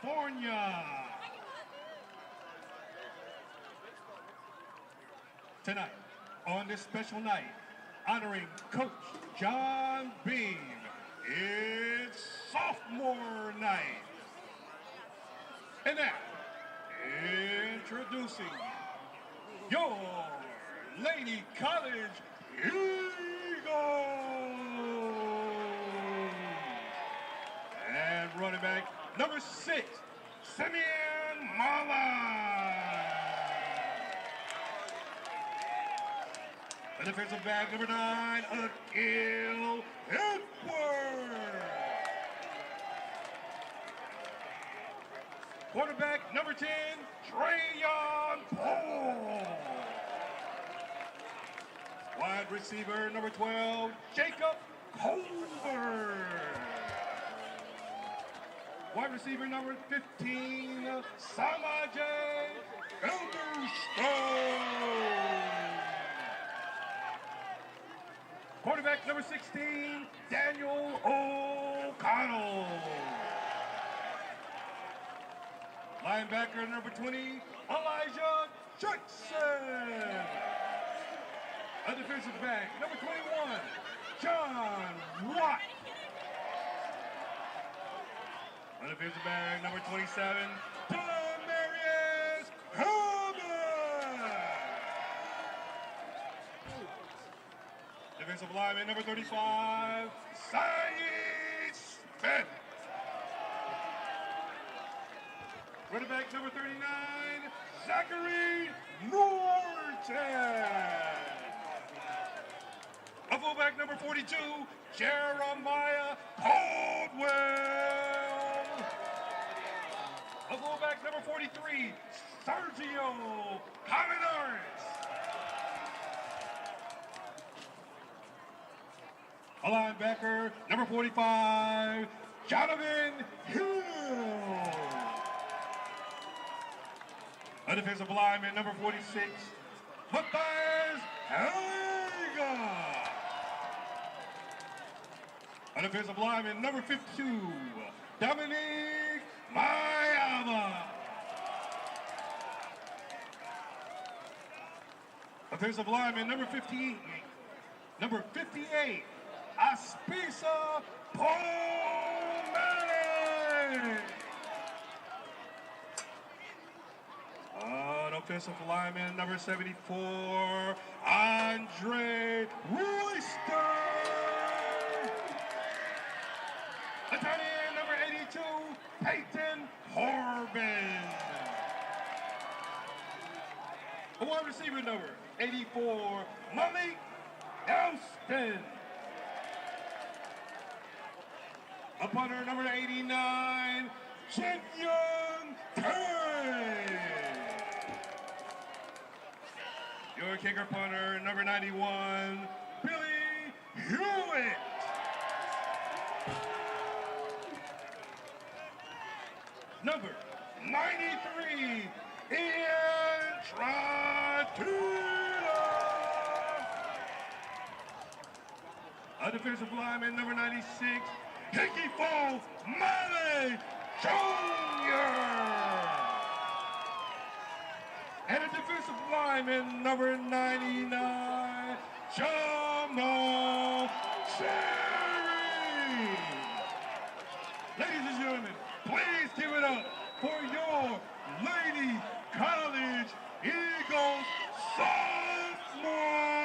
California. Tonight, on this special night, honoring Coach John Beam, it's Sophomore Night. And now, introducing your Laney College Eagles. And running back number 6, Simeon Mala. The defensive back number 9, Akil Edwards. Quarterback number 10, Trayon Paul. Wide receiver number 12, Jacob Colbert. Wide receiver number 15, Samaje Elderstone. Quarterback number 16, Daniel O'Connell. Linebacker number 20, Elijah Jackson. A defensive back number 21, John Watt. A defensive back number 27, Demarius Herbert. Defensive lineman number 35, Saeed Smith. Running back number 39, Zachary Norton. A fullback number 42, Jeremiah Caldwell. A fullback number 43, Sergio Caminares. A linebacker number 45, Jonathan Hill. A defensive lineman number 46, Matthias Helga. A defensive lineman number 52, Dominique Mayama. Defensive lineman number 58, Aspisa Pomele. Offensive lineman number 74, Andre Royster. The tight end number 82, Peyton Corbin. The wide receiver number 84, Malik Elston. A punter number 89, Jin Young Tay. Your kicker punter, number 91, Billy Hewitt. Number 93, Ian Tratula. A defensive lineman, number 96, Hickey Fall Malley Jr. And a defensive lineman, number 99, Jamal Cherry. Ladies and gentlemen, please give it up for your Laney College Eagles sophomores.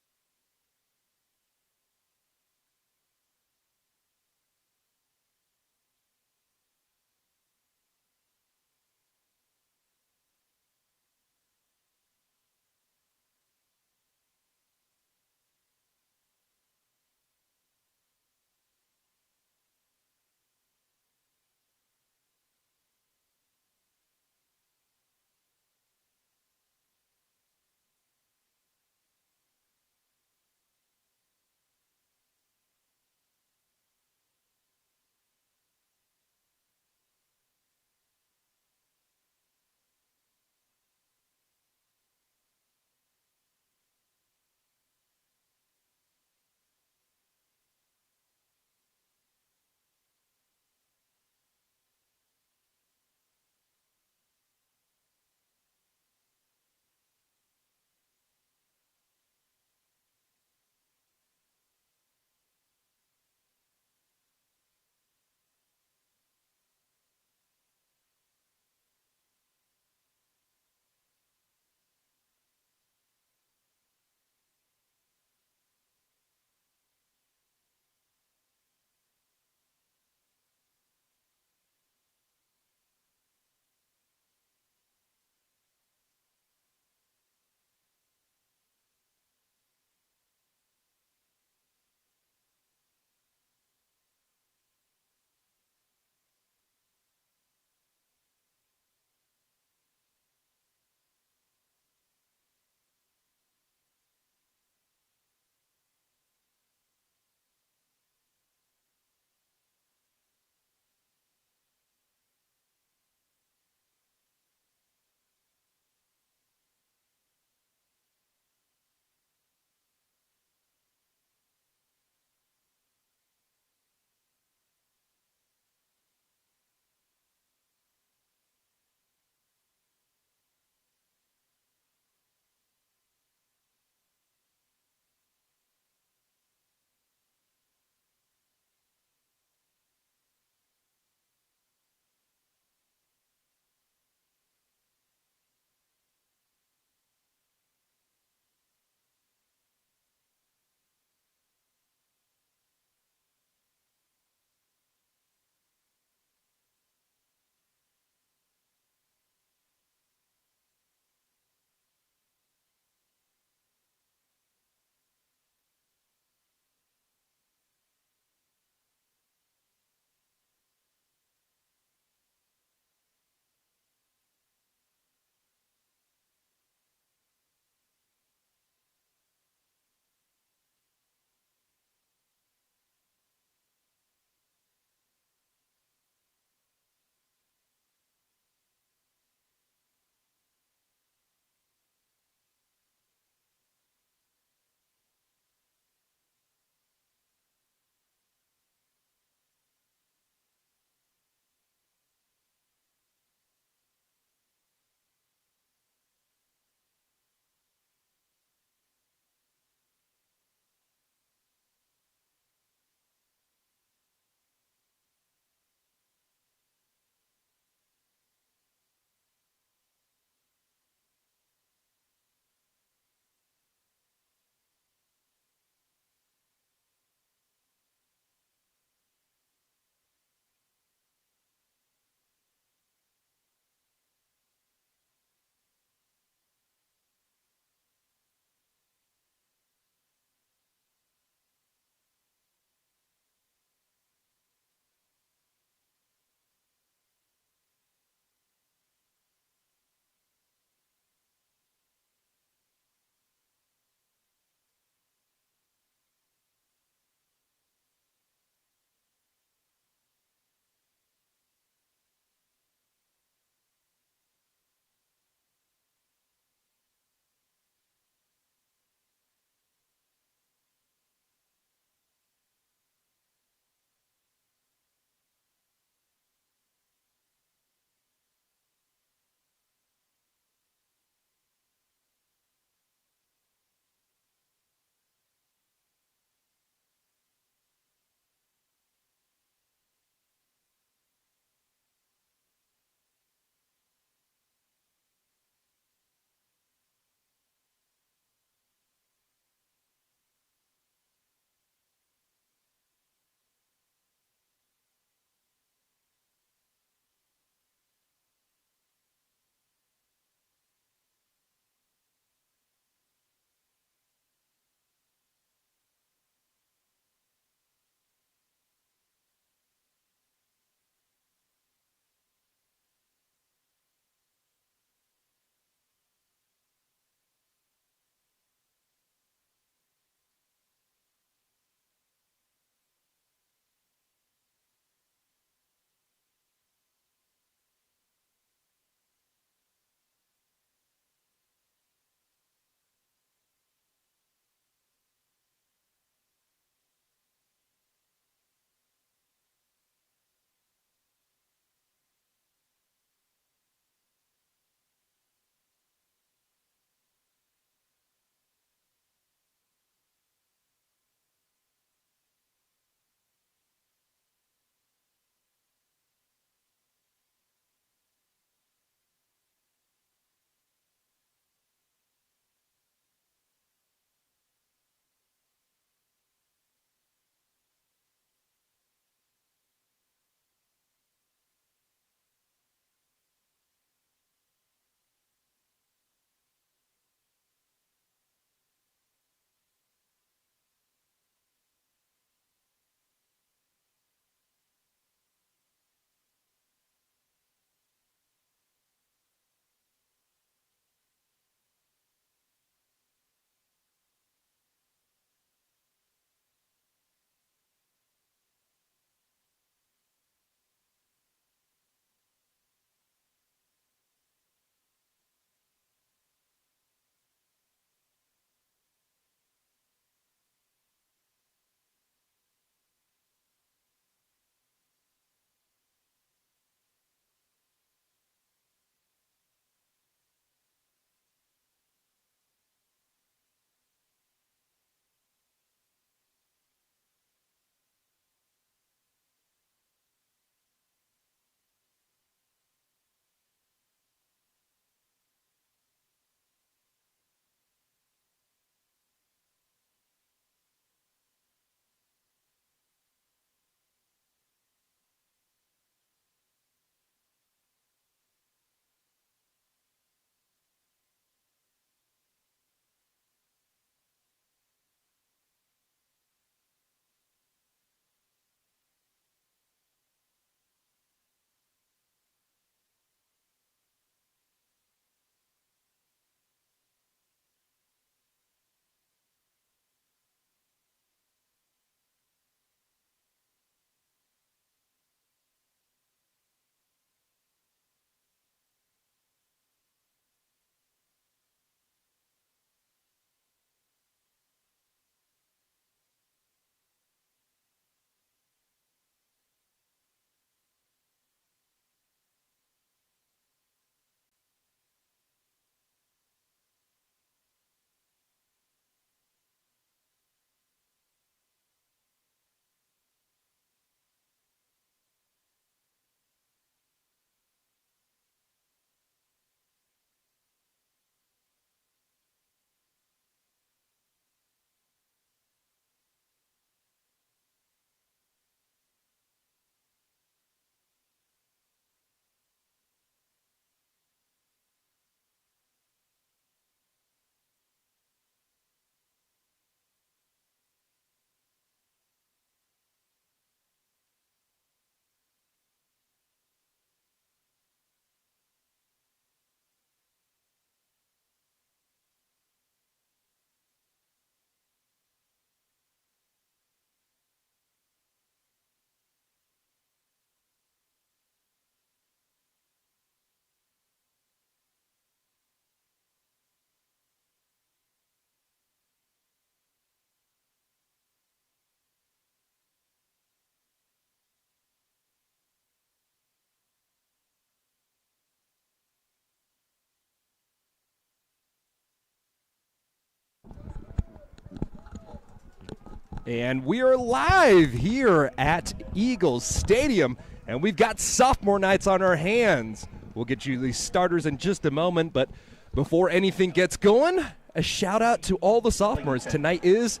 And we are live here at Eagles Stadium, and we've got sophomore nights on our hands. We'll get you the starters in just a moment, but before anything gets going, a shout out to all the sophomores. Tonight is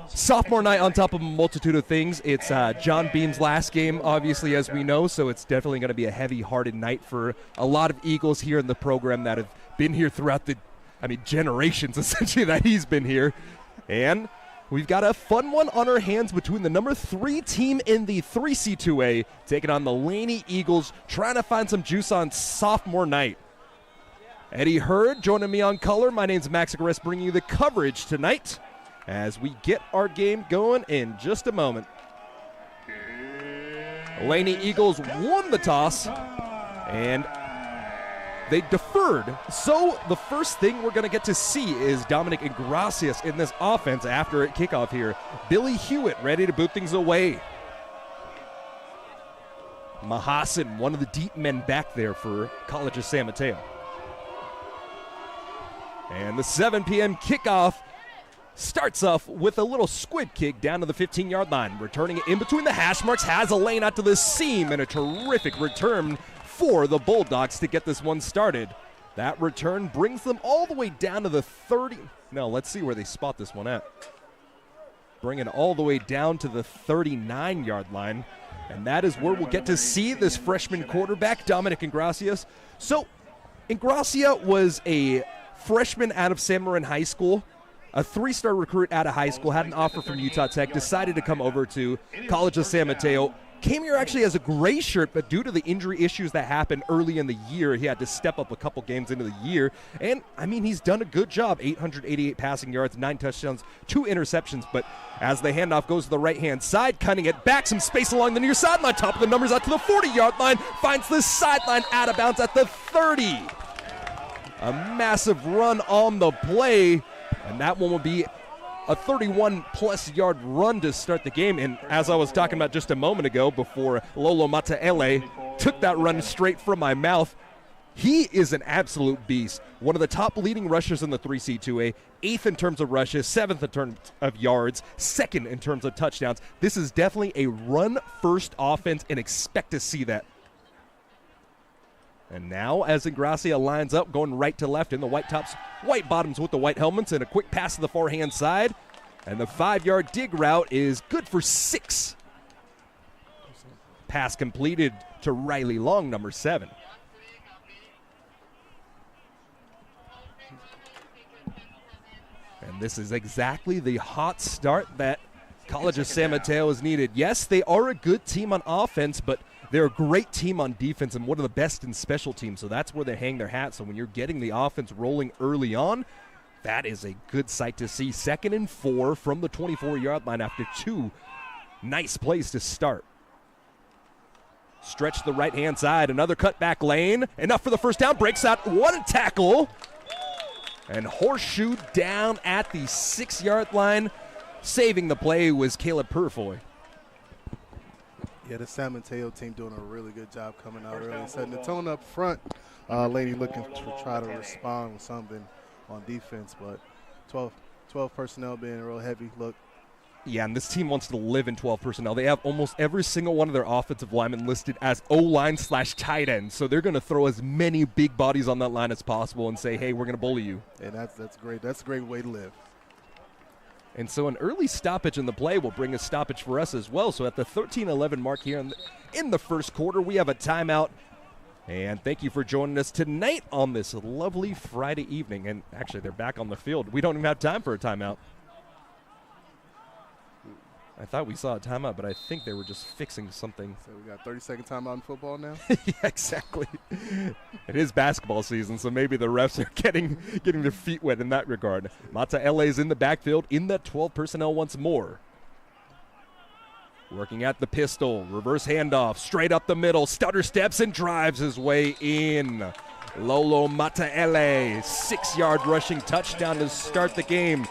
sophomore night on top of a multitude of things. It's John Beam's last game, obviously, as we know, so it's definitely going to be a heavy-hearted night for a lot of Eagles here in the program that have been here throughout generations, essentially, that he's been here. And we've got a fun one on our hands between the number 3 team in the 3C2A taking on the Laney Eagles, trying to find some juice on sophomore night. Eddie Hurd joining me on color. My name's Max Agrest, bringing you the coverage tonight as we get our game going in just a moment. Laney Eagles won the toss, and they deferred. So the first thing we're going to get to see is Dominic Ingracias in this offense after at kickoff here. Billy Hewitt ready to boot things away. Mahasan, one of the deep men back there for College of San Mateo. And the 7 p.m. kickoff starts off with a little squid kick down to the 15-yard line. Returning it in between the hash marks, has a lane out to the seam, and a terrific return for the Bulldogs to get this one started. That return brings them all the way down to the 30. No, let's see where they spot this one at. Bring it all the way down to the 39-yard line. And that is where we'll get to see this freshman quarterback, Dominic Ingracias. So, Ingracia was a freshman out of San Marin High School, a 3-star recruit out of high school, had an offer from Utah Tech, decided to come over to College of San Mateo. Came here actually as a gray shirt, but due to the injury issues that happened early in the year, he had to step up a couple games into the year. And, I mean, he's done a good job. 888 passing yards, 9 touchdowns, 2 interceptions. But as the handoff goes to the right-hand side, cutting it back, some space along the near sideline, top of the numbers out to the 40-yard line, finds the sideline out of bounds at the 30. A massive run on the play, and that one will be a 31-plus yard run to start the game. And as I was talking about just a moment ago before Lolo Mateo took that run straight from my mouth, he is an absolute beast. One of the top leading rushers in the 3C2A, 8th in terms of rushes, 7th in terms of yards, 2nd in terms of touchdowns. This is definitely a run-first offense, and expect to see that. And now as Ingracia lines up, going right to left in the white tops, white bottoms with the white helmets, and a quick pass to the far-hand side. And the 5-yard dig route is good for 6. Pass completed to Riley Long, number 7. And this is exactly the hot start that College of San Mateo has needed. Yes, they are a good team on offense, but they're a great team on defense and one of the best in special teams, so that's where they hang their hat. So when you're getting the offense rolling early on, that is a good sight to see. 2nd and 4 from the 24-yard line after 2 nice plays to start. Stretch the right-hand side, another cutback lane. Enough for the first down, breaks out one tackle. And horseshoe down at the 6-yard line. Saving the play was Caleb Purfoy. Yeah, the San Mateo team doing a really good job coming out early, setting the tone up front. Laney looking to try to respond with something on defense, but 12 personnel being a real heavy look. Yeah, and this team wants to live in 12 personnel. They have almost every single one of their offensive linemen listed as O-line/tight end, so they're going to throw as many big bodies on that line as possible and say, hey, we're going to bully you. And that's great. That's a great way to live. And so an early stoppage in the play will bring a stoppage for us as well. So at the 13-11 mark here in the first quarter, we have a timeout. And thank you for joining us tonight on this lovely Friday evening. And actually, they're back on the field. We don't even have time for a timeout. I thought we saw a timeout, but I think they were just fixing something. So we got 30-second timeout in football now? Yeah, exactly. It is basketball season, so maybe the refs are getting their feet wet in that regard. Mateo is in the backfield in that 12 personnel once more. Working at the pistol, reverse handoff, straight up the middle, stutter steps and drives his way in. Lolo Mateo, 6-yard rushing touchdown to start the game.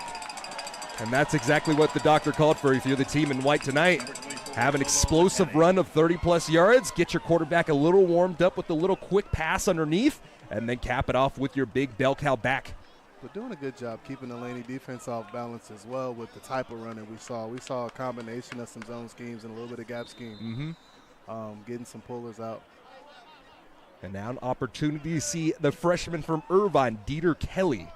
And that's exactly what the doctor called for if you're the team in white tonight. Have an explosive run of 30-plus yards, get your quarterback a little warmed up with a little quick pass underneath, and then cap it off with your big bell cow back. but doing a good job keeping the Laney defense off balance as well with the type of running we saw. We saw a combination of some zone schemes and a little bit of gap scheme, getting some pullers out. And now an opportunity to see the freshman from Irvine, Dieter Kelly.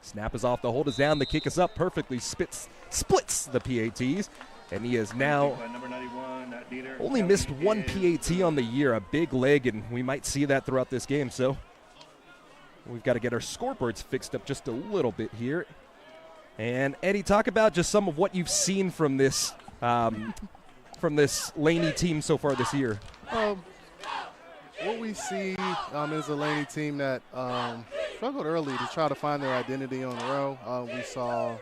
Snap is off, the hold is down, the kick is up perfectly, splits the PATs, and he has now only missed one PAT on the year, a big leg, and we might see that throughout this game. So we've got to get our scoreboards fixed up just a little bit here. And Eddie, talk about just some of what you've seen from this Laney team so far this year. What we see is a Laney team that struggled early to try to find their identity on the row. We saw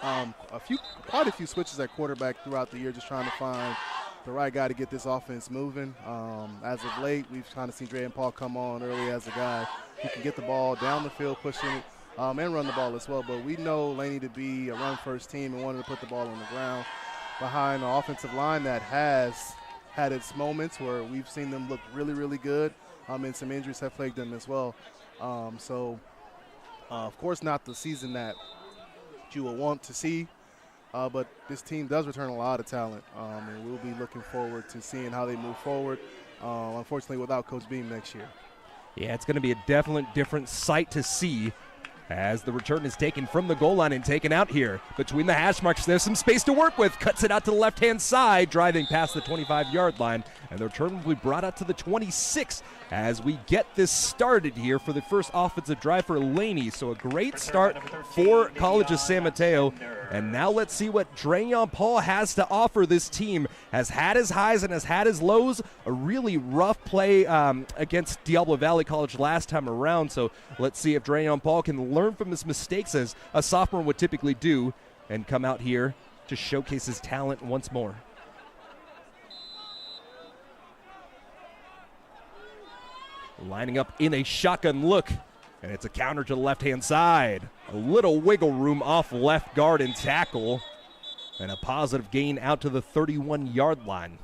quite a few switches at quarterback throughout the year, just trying to find the right guy to get this offense moving. As of late, we've kind of seen Dre and Paul come on early as a guy who can get the ball down the field, pushing it, and run the ball as well. But we know Laney to be a run-first team and wanted to put the ball on the ground behind an offensive line that has had its moments where we've seen them look really, really good, and some injuries have plagued them as well. Of course, not the season that you will want to see, but this team does return a lot of talent, and we'll be looking forward to seeing how they move forward, unfortunately without Coach Beam next year. Yeah, it's going to be a definite different sight to see as the return is taken from the goal line and taken out here. Between the hash marks, there's some space to work with. Cuts it out to the left-hand side, driving past the 25-yard line. And the return will be brought out to the 26 as we get this started here for the first offensive drive for Laney. So a great start for College of San Mateo. And now let's see what Dreyon Paul has to offer. This team has had his highs and has had his lows. A really rough play against Diablo Valley College last time around. So let's see if Dreyon Paul can learn from his mistakes as a sophomore would typically do and come out here to showcase his talent once more. Lining up in a shotgun look, and it's a counter to the left-hand side. A little wiggle room off left guard and tackle, and a positive gain out to the 31-yard line.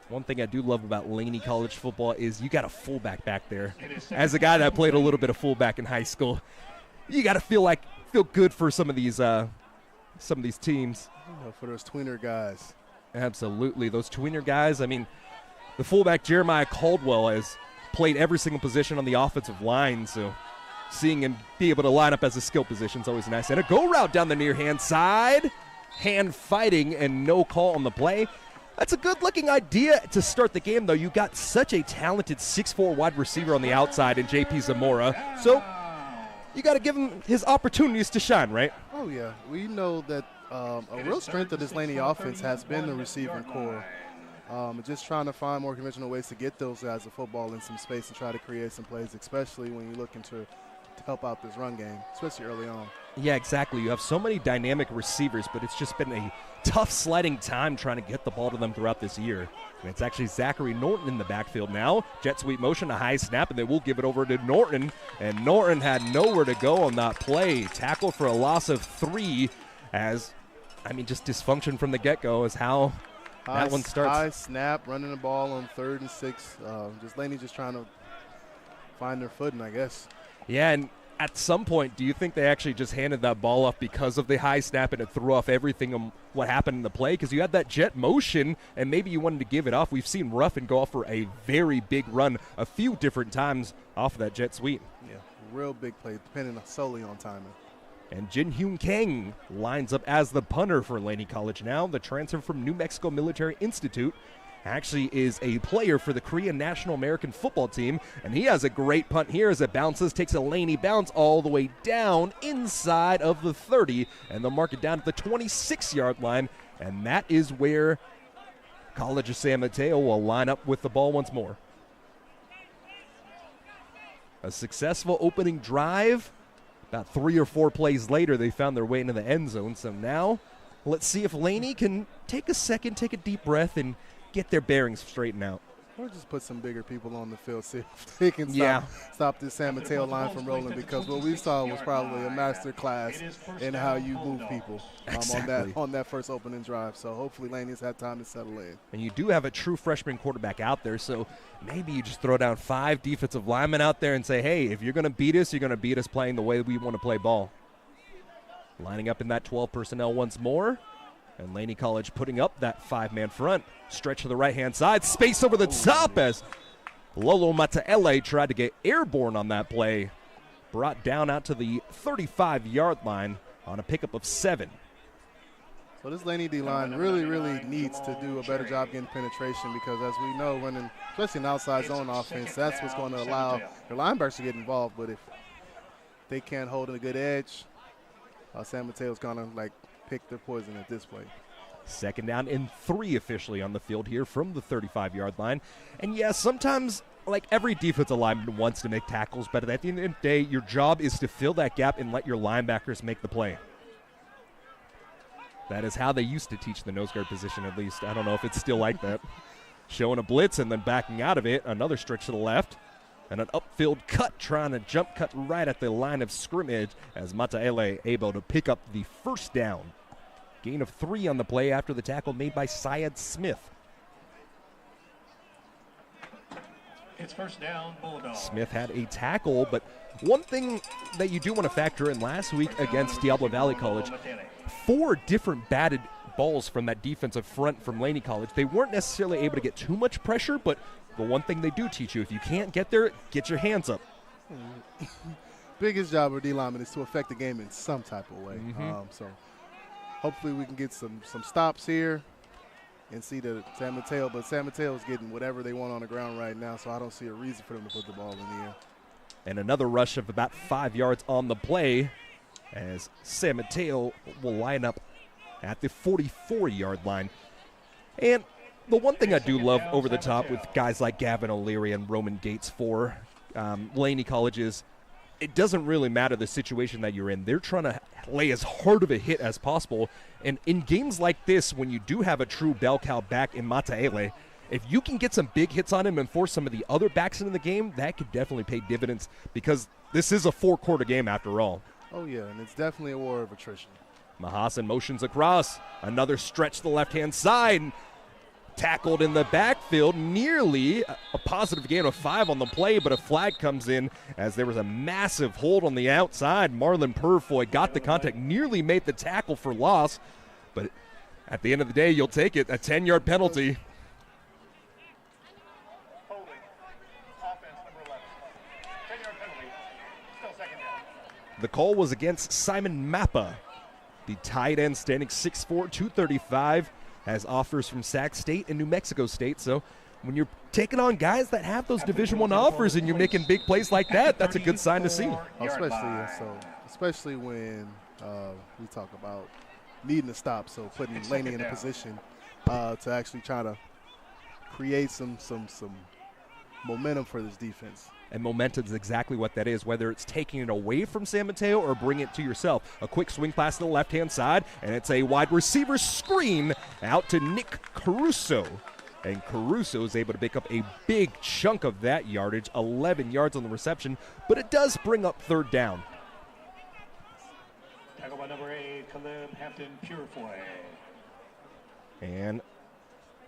One thing I do love about Laney College football is you got a fullback back there. As a guy that played a little bit of fullback in high school, you got to feel good for some of these teams. For those tweener guys. Absolutely. Those tweener guys, I mean, the fullback Jeremiah Caldwell has played every single position on the offensive line, so seeing him be able to line up as a skill position is always nice. And a go route down the near-hand side. Hand fighting and no call on the play. That's a good-looking idea to start the game, though. You got such a talented 6'4" wide receiver on the outside in J.P. Zamora. So you got to give him his opportunities to shine, right? Oh, yeah. We know that a real strength of this Laney offense has been the receiving core. Just trying to find more conventional ways to get those guys the football in some space and try to create some plays, especially when you're looking to help out this run game, especially early on. Yeah, exactly. You have so many dynamic receivers, but it's just been a tough sledding time trying to get the ball to them throughout this year. And it's actually Zachary Norton in the backfield now. Jet sweep motion, a high snap, and they will give it over to Norton. And Norton had nowhere to go on that play. Tackle for a loss of 3 just dysfunction from the get-go is how that one starts. High snap, running the ball on 3rd and 6. Laney just trying to find their footing, I guess. Yeah, and at some point, do you think they actually just handed that ball off because of the high snap and it threw off everything on what happened in the play? Because you had that jet motion, and maybe you wanted to give it off. We've seen Ruffin go off for a very big run a few different times off of that jet sweep. Yeah, real big play, depending solely on timing. And Jin Hyun Kang lines up as the punter for Laney College now. The transfer from New Mexico Military Institute actually is a player for the Korean National American Football Team, and he has a great punt here as it bounces, takes a Laney bounce all the way down inside of the 30, and they'll mark it down at the 26-yard line, and that is where College of San Mateo will line up with the ball once more. A successful opening drive. About 3 or 4 plays later, they found their way into the end zone, so now let's see if Laney can take a second, take a deep breath, and get their bearings straightened out. Or just put some bigger people on the field, see if they can stop this San Mateo line from rolling, because what we saw was probably a master class in how you move people on that first opening drive. So hopefully Laney's had time to settle in. And you do have a true freshman quarterback out there, so maybe you just throw down 5 defensive linemen out there and say, hey, if you're going to beat us, you're going to beat us playing the way we want to play ball. Lining up in that 12 personnel once more. And Laney College putting up that 5-man front. Stretch to the right-hand side. Space over the top as Lolo Mateo tried to get airborne on that play. Brought down out to the 35-yard line on a pickup of 7. So this Laney D-line really, really needs to do a better job getting penetration, because as we know, running, especially an outside zone offense, that's what's going to allow their linebackers to get involved. But if they can't hold a good edge, San Mateo's going to, pick their poison at this point. 2nd down and 3 officially on the field here from the 35-yard line. And yes, sometimes, every defensive lineman wants to make tackles, but at the end of the day, your job is to fill that gap and let your linebackers make the play. That is how they used to teach the nose guard position, at least. I don't know if it's still like that. Showing a blitz and then backing out of it. Another stretch to the left. And an upfield cut, trying to jump cut right at the line of scrimmage as Mateo able to pick up the 1st down. Gain of 3 on the play after the tackle made by Syed Smith. It's 1st down, Bulldogs. Smith had a tackle, but one thing that you do want to factor in, last week against Diablo Valley College, 4 different batted balls from that defensive front from Laney College. They weren't necessarily able to get too much pressure, but the one thing they do teach you, if you can't get there, get your hands up. Biggest job of D lineman is to affect the game in some type of way. So hopefully we can get some stops here and see the San Mateo. But San Mateo is getting whatever they want on the ground right now, so I don't see a reason for them to put the ball in the air. And another rush of about 5 yards on the play as San Mateo will line up at the 44-yard line. And the one thing I do love over the top with guys like Gavin O'Leary and Roman Gates for Laney College is it doesn't really matter the situation that you're in. They're trying to lay as hard of a hit as possible. And in games like this, when you do have a true bell cow back in Mateo, if you can get some big hits on him and force some of the other backs into the game, that could definitely pay dividends, because this is a 4-quarter game after all. Oh, yeah, and it's definitely a war of attrition. Mahasan motions across. Another stretch to the left-hand side. Tackled in the backfield, nearly a positive gain of 5 on the play, but a flag comes in as there was a massive hold on the outside. Marlon Purfoy got the contact, nearly made the tackle for loss, but at the end of the day, you'll take it, a 10-yard penalty. Holding. Offense number 11. 10-yard penalty. Still 2nd down. The call was against Simon Mappa, the tight end standing 6'4", 235, has offers from Sac State and New Mexico State. So when you're taking on guys that have those Division I offers and you're making big plays like that, that's a good sign to see. Especially when we talk about needing to stop, so putting Laney in a position to actually try to create some momentum for this defense. And momentum is exactly what that is, whether it's taking it away from San Mateo or bring it to yourself. A quick swing pass to the left-hand side, and it's a wide receiver screen out to Nick Caruso. And Caruso is able to pick up a big chunk of that yardage, 11 yards on the reception, but it does bring up 3rd down. Tackle by number 8, Caleb Hampton-Purefoy. And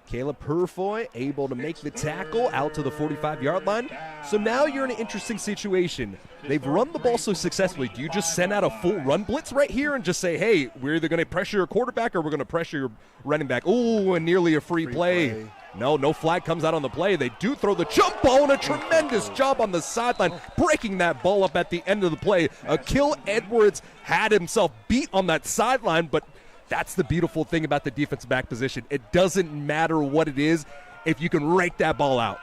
Caleb Purfoy able to make the tackle out to the 45-yard line. So now you're in an interesting situation. They've run the ball so successfully. Do you just send out a full run blitz right here and just say, hey, we're either going to pressure your quarterback or we're going to pressure your running back? Ooh, and nearly a free play. No flag comes out on the play. They do throw the jump ball, and a tremendous job on the sideline, breaking that ball up at the end of the play. Akil Edwards had himself beat on that sideline, but that's the beautiful thing about the defensive back position. It doesn't matter what it is if you can rake that ball out.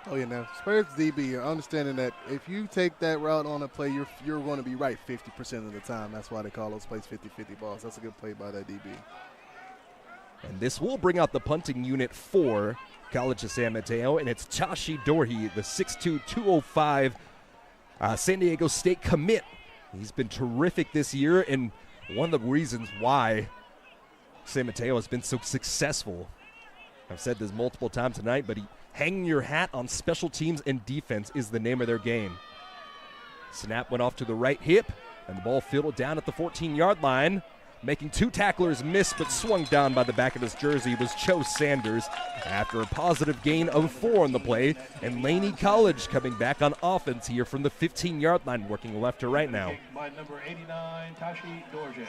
Oh, yeah, now, Spurs DB, understanding that if you take that route on a play, you're going to be right 50% of the time. That's why they call those plays 50-50 balls. That's a good play by that DB. And this will bring out the punting unit for College of San Mateo, and it's Tashi Dorhe, the 6'2", 205 San Diego State commit. He's been terrific this year, and one of the reasons why San Mateo has been so successful. I've said this multiple times tonight, but Hanging your hat on special teams and defense is the name of their game. Snap went off to the right hip, and the ball fiddled down at the 14-yard line. Making two tacklers miss, but swung down by the back of his jersey was Cho Sanders after a positive gain of 4 on the play. And Laney College coming back on offense here from the 15-yard line, working left to right now. By number 89, Tashi Dorje.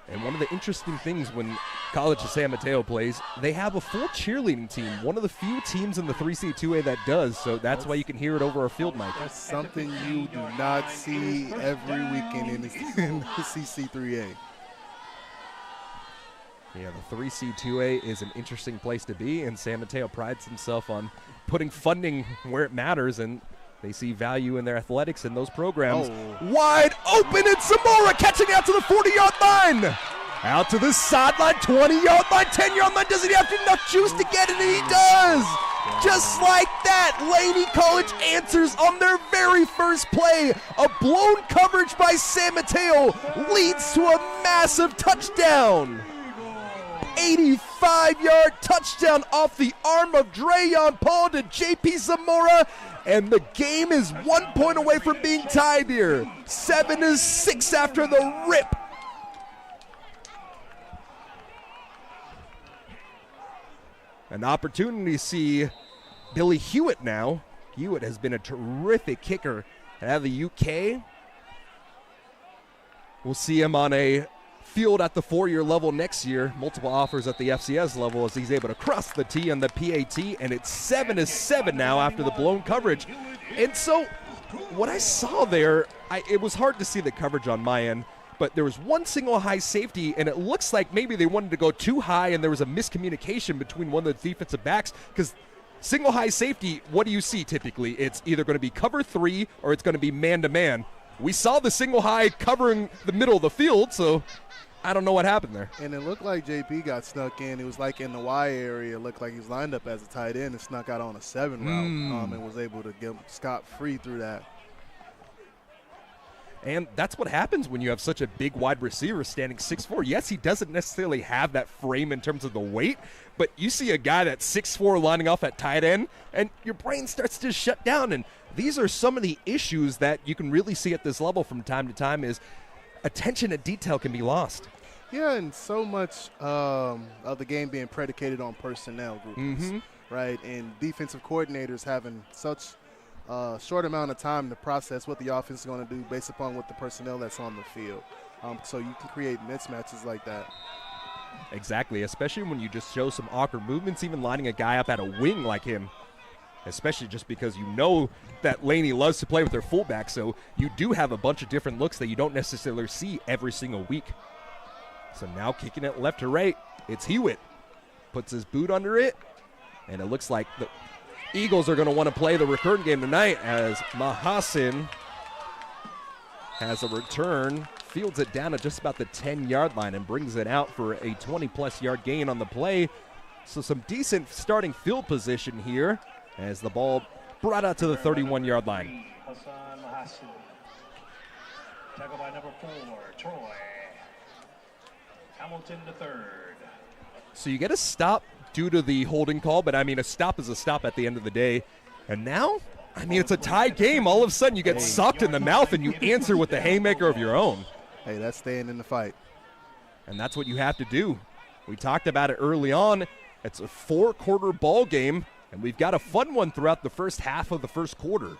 And one of the interesting things when College of San Mateo plays, they have a full cheerleading team. One of the few teams in the 3C2A that does, so that's why you can hear it over a field mic. That's something you do not see every weekend in the CC3A. Yeah, the 3C2A is an interesting place to be, and San Mateo prides himself on putting funding where it matters, and they see value in their athletics in those programs. Wide open, and Zamora catching out to the 40-yard line. Out to the sideline, 20-yard line, 10-yard line. Doesn't he have enough juice to get it? And he does. Just like that, Laney College answers on their very first play. A blown coverage by San Mateo leads to a massive touchdown. 85-yard touchdown off the arm of Dreyon Paul to J.P. Zamora. And the game is 1 point away from being tied here. 7-6 after the rip. An opportunity to see Billy Hewitt now. Hewitt has been a terrific kicker out of the UK. We'll see him on a field at the 4-year level next year. Multiple offers at the FCS level as he's able to cross the T on the PAT, and it's 7-7 now after the blown coverage. And so what I saw there, it was hard to see the coverage on my end, but there was one single high safety, and it looks like maybe they wanted to go too high, and there was a miscommunication between one of the defensive backs, because single high safety, what do you see typically? It's either going to be cover 3 or it's going to be man-to-man. We saw the single high covering the middle of the field, so I don't know what happened there. And it looked like JP got snuck in. It was like in the Y area. It looked like he was lined up as a tight end and snuck out on a 7 route and was able to get scot-free through that. And that's what happens when you have such a big wide receiver standing 6'4". Yes, he doesn't necessarily have that frame in terms of the weight, but you see a guy that's 6'4" lining off at tight end, and your brain starts to shut down. And these are some of the issues that you can really see at this level from time to time is attention to detail can be lost. Yeah, and so much of the game being predicated on personnel groups, right? And defensive coordinators having such short amount of time to process what the offense is going to do based upon what the personnel that's on the field. So you can create mismatches like that. Exactly, especially when you just show some awkward movements, even lining a guy up at a wing like him, especially just because you know that Laney loves to play with their fullback, so you do have a bunch of different looks that you don't necessarily see every single week. So now kicking it left to right, it's Hewitt. Puts his boot under it, and it looks like the Eagles are going to want to play the return game tonight as Mahasin has a return, fields it down at just about the 10-yard line and brings it out for a 20-plus yard gain on the play. So some decent starting field position here as the ball brought out to the 31-yard line. Hassan Mahasin. Tackled by number 4, Troy Hamilton III. So you get a stop due to the holding call, but I mean, a stop is a stop at the end of the day. And now, I mean, it's a tied game. All of a sudden, you get socked in the mouth and you answer with the haymaker of your own. Hey, that's staying in the fight. And that's what you have to do. We talked about it early on. It's a 4-quarter ball game, and we've got a fun one throughout the first half of the first quarter.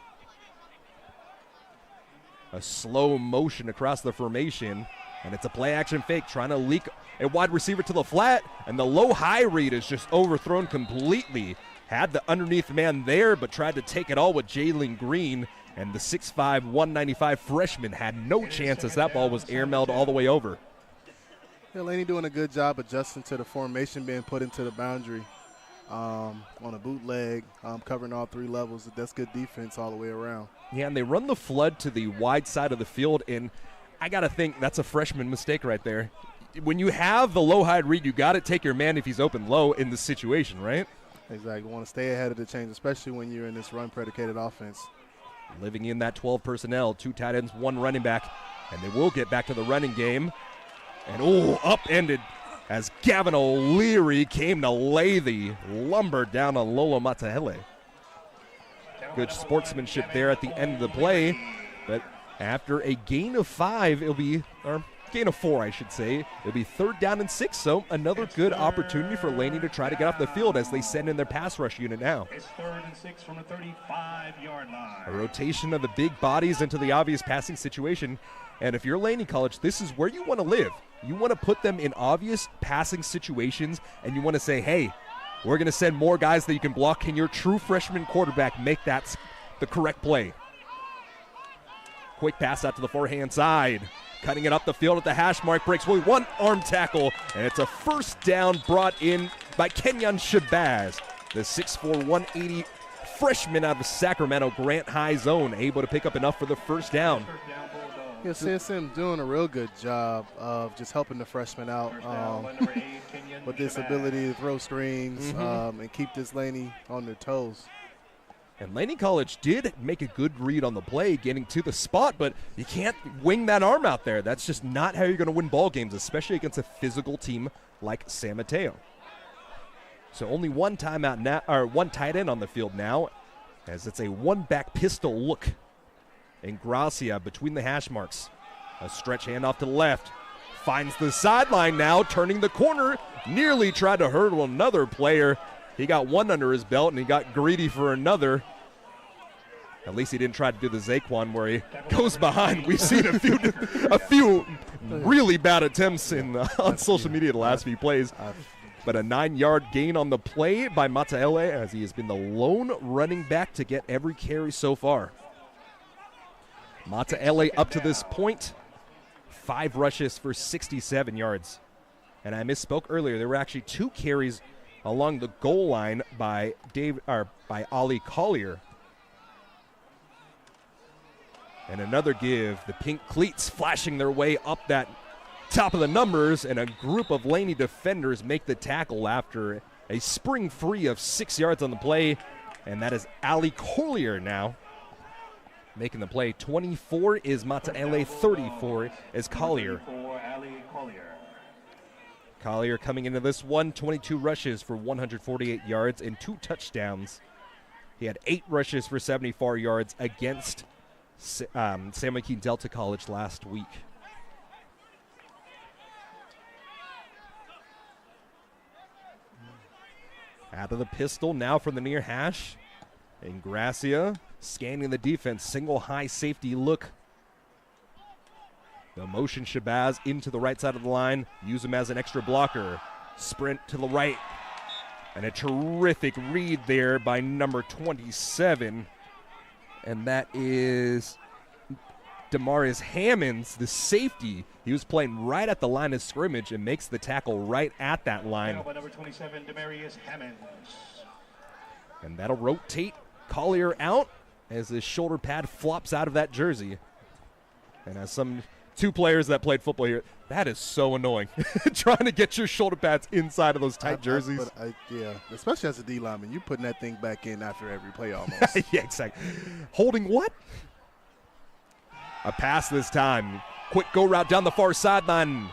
A slow motion across the formation, and it's a play-action fake trying to leak a wide receiver to the flat, and the low-high read is just overthrown completely. Had the underneath man there, but tried to take it all with Jalen Green, and the 6'5", 195 freshman had no chance as that ball was airmailed all the way over. Yeah, Laney doing a good job adjusting to the formation being put into the boundary on a bootleg, covering all 3 levels. That's good defense all the way around. Yeah, and they run the flood to the wide side of the field, and I got to think that's a freshman mistake right there. When you have the low-high read, you got to take your man if he's open low in this situation, right? Exactly. You want to stay ahead of the change, especially when you're in this run-predicated offense. Living in that 12 personnel, 2 tight ends, 1 running back, and they will get back to the running game. And, upended as Gavin O'Leary came to lay the lumber down on Lolo Matahele. Good sportsmanship there at the end of the play, but after a gain of 5, it'll be, or gain of 4, I should say, it'll be 3rd down and 6, so another good opportunity for Laney to try to get off the field as they send in their pass rush unit now. It's 3rd and 6 from the 35-yard line. A rotation of the big bodies into the obvious passing situation, and if you're Laney College, this is where you want to live. You want to put them in obvious passing situations, and you want to say, hey, we're going to send more guys that you can block. Can your true freshman quarterback make that the correct play? Quick pass out to the forehand side. Cutting it up the field at the hash mark. Breaks away one arm tackle. And it's a first down brought in by Kenyon Shabazz. The 6'4", 180 freshman out of Sacramento Grant High Zone. Able to pick up enough for the first down. Yeah, CSM doing a real good job of just helping the freshmen out with this ability to throw screens and keep this Laney on their toes. And Laney College did make a good read on the play, getting to the spot, but you can't wing that arm out there. That's just not how you're going to win ball games, especially against a physical team like San Mateo. So only one timeout now, or one tight end on the field now, as it's a one-back pistol look. And Gracia between the hash marks. A stretch handoff to the left. Finds the sideline now, turning the corner. Nearly tried to hurdle another player. He got one under his belt, and he got greedy for another. At least he didn't try to do the Zaquan where he goes behind. We've seen a few really bad attempts on social media the last few plays. But a 9-yard gain on the play by Matahele, as he has been the lone running back to get every carry so far. Matahele up to this point, 5 rushes for 67 yards. And I misspoke earlier. There were actually 2 carries along the goal line by Ali Collier. And another give. The pink cleats flashing their way up that top of the numbers, and a group of Laney defenders make the tackle after a spring free of 6 yards on the play. And that is Ali Collier now making the play. 24 is Matahele, 34 is Collier. Collier coming into this one, 22 rushes for 148 yards and 2 touchdowns. He had 8 rushes for 74 yards against San Joaquin Delta College last week. Out of the pistol now from the near hash. And Gracia scanning the defense, single high safety look. The motion Shabazz into the right side of the line. Use him as an extra blocker. Sprint to the right. And a terrific read there by number 27. And that is Demarius Hammonds, the safety. He was playing right at the line of scrimmage and makes the tackle right at that line. By number 27, Demarius Hammonds. And that'll rotate Collier out as his shoulder pad flops out of that jersey. And as some 2 players that played football here, that is so annoying. Trying to get your shoulder pads inside of those tight jerseys. Yeah, especially as a D lineman, you putting that thing back in after every play almost. Yeah, exactly. Holding what? A pass this time. Quick go route down the far sideline.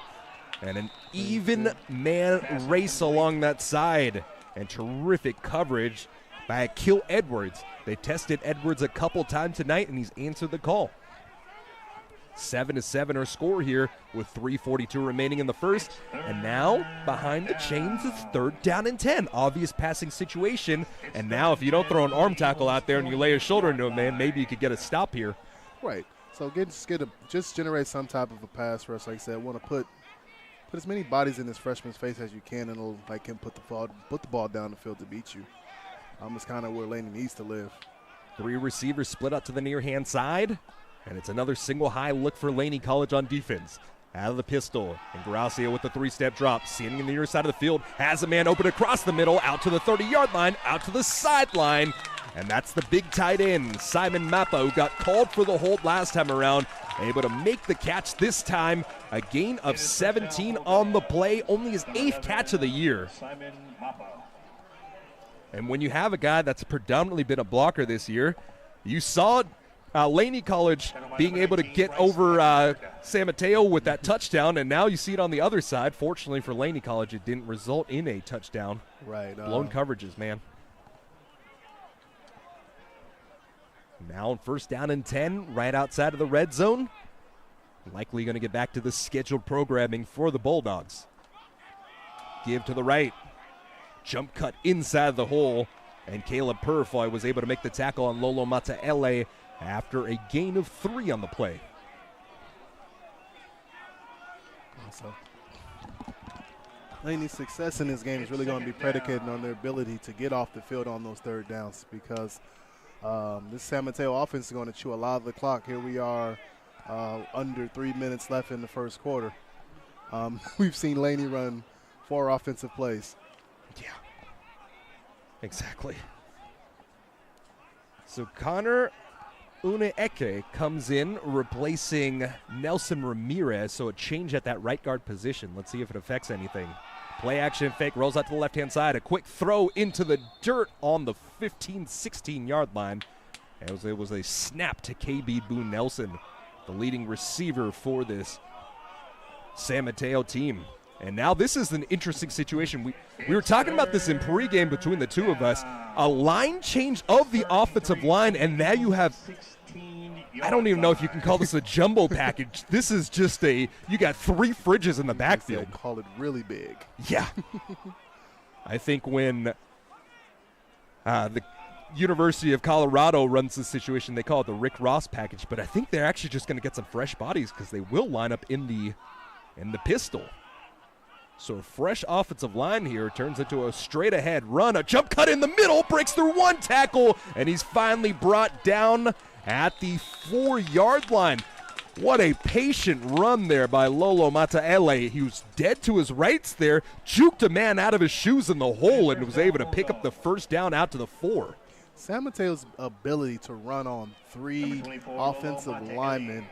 And an even man race along that side. And terrific coverage by Akil Edwards. They tested Edwards a couple times tonight, and he's answered the call. 7-7 our score here with 3:42 remaining in the first. And now, behind the chains, it's 3rd down and 10. Obvious passing situation. And now if you don't throw an arm tackle out there and you lay a shoulder into a man, maybe you could get a stop here. Right. So just generate some type of a pass rush. Like I said, want to put as many bodies in this freshman's face as you can, and it'll like him put the ball down the field to beat you. It's kind of where Laney needs to live. 3 receivers split out to the near hand side. And it's another single high look for Laney College on defense. Out of the pistol. And Gracia with the 3-step drop. Standing in the near side of the field. Has a man open across the middle. Out to the 30-yard line. Out to the sideline. And that's the big tight end, Simon Mappa, who got called for the hold last time around. Able to make the catch this time. A gain of 17 on the play. Only his 8th catch of the year. Simon Mappa. And when you have a guy that's predominantly been a blocker this year, you saw Laney College being able to get over San Mateo with that touchdown, and now you see it on the other side. Fortunately for Laney College, it didn't result in a touchdown. Right. Blown coverages, man. Now first down and 10, right outside of the red zone. Likely going to get back to the scheduled programming for the Bulldogs. Give to the right. Jump cut inside the hole, and Caleb Purifoy was able to make the tackle on Lolo Mataele after a gain of 3 on the play. So, Laney's success in this game is really going to be predicated on their ability to get off the field on those third downs, because this San Mateo offense is going to chew a lot of the clock. Here we are under 3 minutes left in the first quarter. We've seen Laney run 4 offensive plays. Yeah, exactly. So Connor Uneeke comes in replacing Nelson Ramirez, so a change at that right guard position. Let's see if it affects anything. Play action fake, rolls out to the left-hand side. A quick throw into the dirt on the 15, 16-yard line. It was a snap to KB Boone Nelson, the leading receiver for this San Mateo team. And now this is an interesting situation. We were talking about this in pregame between the two of us. A line change of the offensive line, and now you have, I don't even know if you can call this a jumbo package. This is just you got 3 fridges in the backfield. They call it really big. Yeah. I think when the University of Colorado runs this situation, they call it the Rick Ross package, but I think they're actually just going to get some fresh bodies because they will line up in the pistol. So a fresh offensive line here turns into a straight-ahead run. A jump cut in the middle, breaks through 1 tackle, and he's finally brought down at the 4-yard line. What a patient run there by Lolo Mataele. He was dead to his rights there, juked a man out of his shoes in the hole, and was able to pick up the first down out to the 4. San Mateo's ability to run on 3 offensive linemen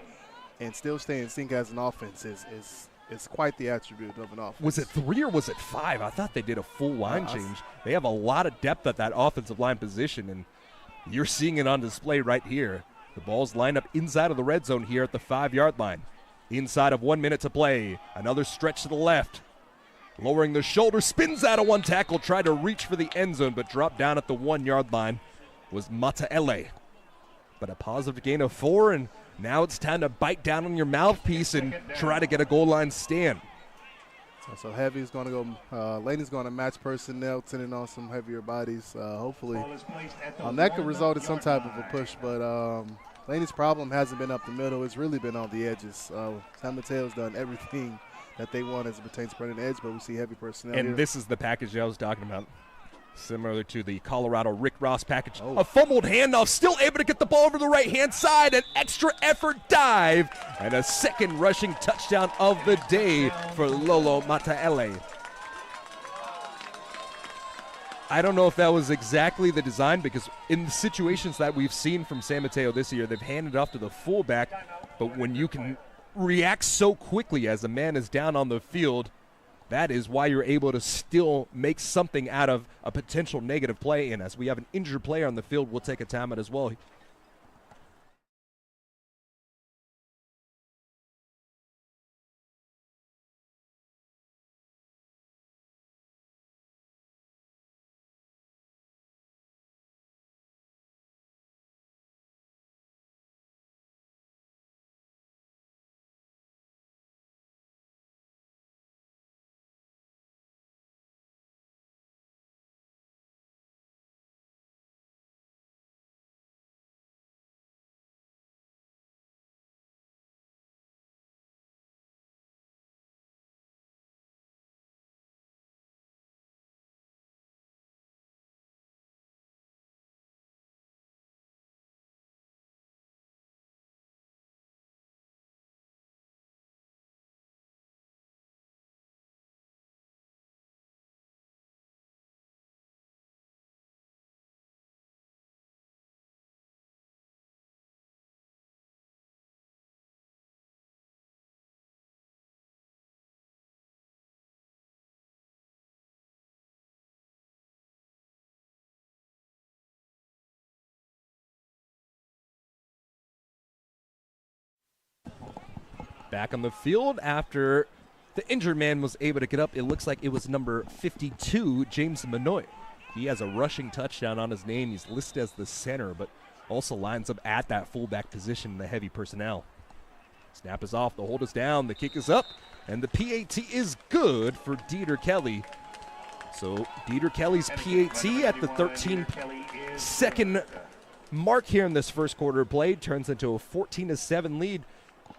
and still stay in sync as an offense is quite the attribute of an offense. Was it 3 or was it 5? I thought they did a full line change. They have a lot of depth at that offensive line position, and you're seeing it on display right here. The ball's lined up inside of the red zone here at the 5-yard line. Inside of 1 minute to play. Another stretch to the left. Lowering the shoulder, spins out of 1 tackle, tried to reach for the end zone, but dropped down at the 1-yard line was Mataele. But a positive gain of 4, and now it's time to bite down on your mouthpiece and try to get a goal line stand. So Heavy's going to go, Laney's going to match personnel, sending on some heavier bodies. Hopefully that could result in some type of a push, but Laney's problem hasn't been up the middle. It's really been on the edges. San Mateo's done everything that they want as it pertains to spreading the edge, but we see heavy personnel and here. This is the package I was talking about. Similar to the Colorado Rick Ross package. A fumbled handoff, still able to get the ball over the right-hand side. An extra effort dive, and a second rushing touchdown of the day for Lolo Mataele. I don't know if that was exactly the design, because in the situations that we've seen from San Mateo this year, they've handed off to the fullback, but when you can react so quickly as a man is down on the field, that is why you're able to still make something out of a potential negative play. And as we have an injured player on the field, we'll take a timeout as well. Back on the field after the injured man was able to get up. It looks like it was number 52, James Manoy. He has a rushing touchdown on his name. He's listed as the center, but also lines up at that fullback position in the heavy personnel. Snap is off, the hold is down, the kick is up, and the PAT is good for Dieter Kelly. So Dieter Kelly's PAT at the 13-second mark here in this first quarter of play turns into a 14-7 lead.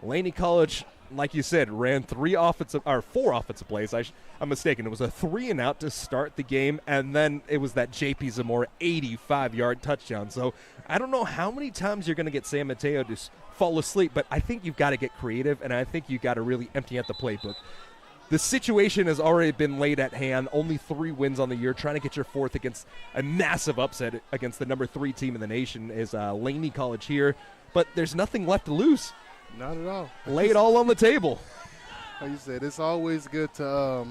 Laney College, like you said, ran four offensive plays. I'm mistaken. It was a 3-and-out to start the game, and then it was that J.P. Zamora 85-yard touchdown. So I don't know how many times you're going to get San Mateo to fall asleep, but I think you've got to get creative, and I think you've got to really empty out the playbook. The situation has already been laid at hand. Only 3 wins on the year. Trying to get your 4th against a massive upset against the number 3 team in the nation is Laney College here, but there's nothing left to lose. Not at all. Lay it all on the table. Like you said, it's always good to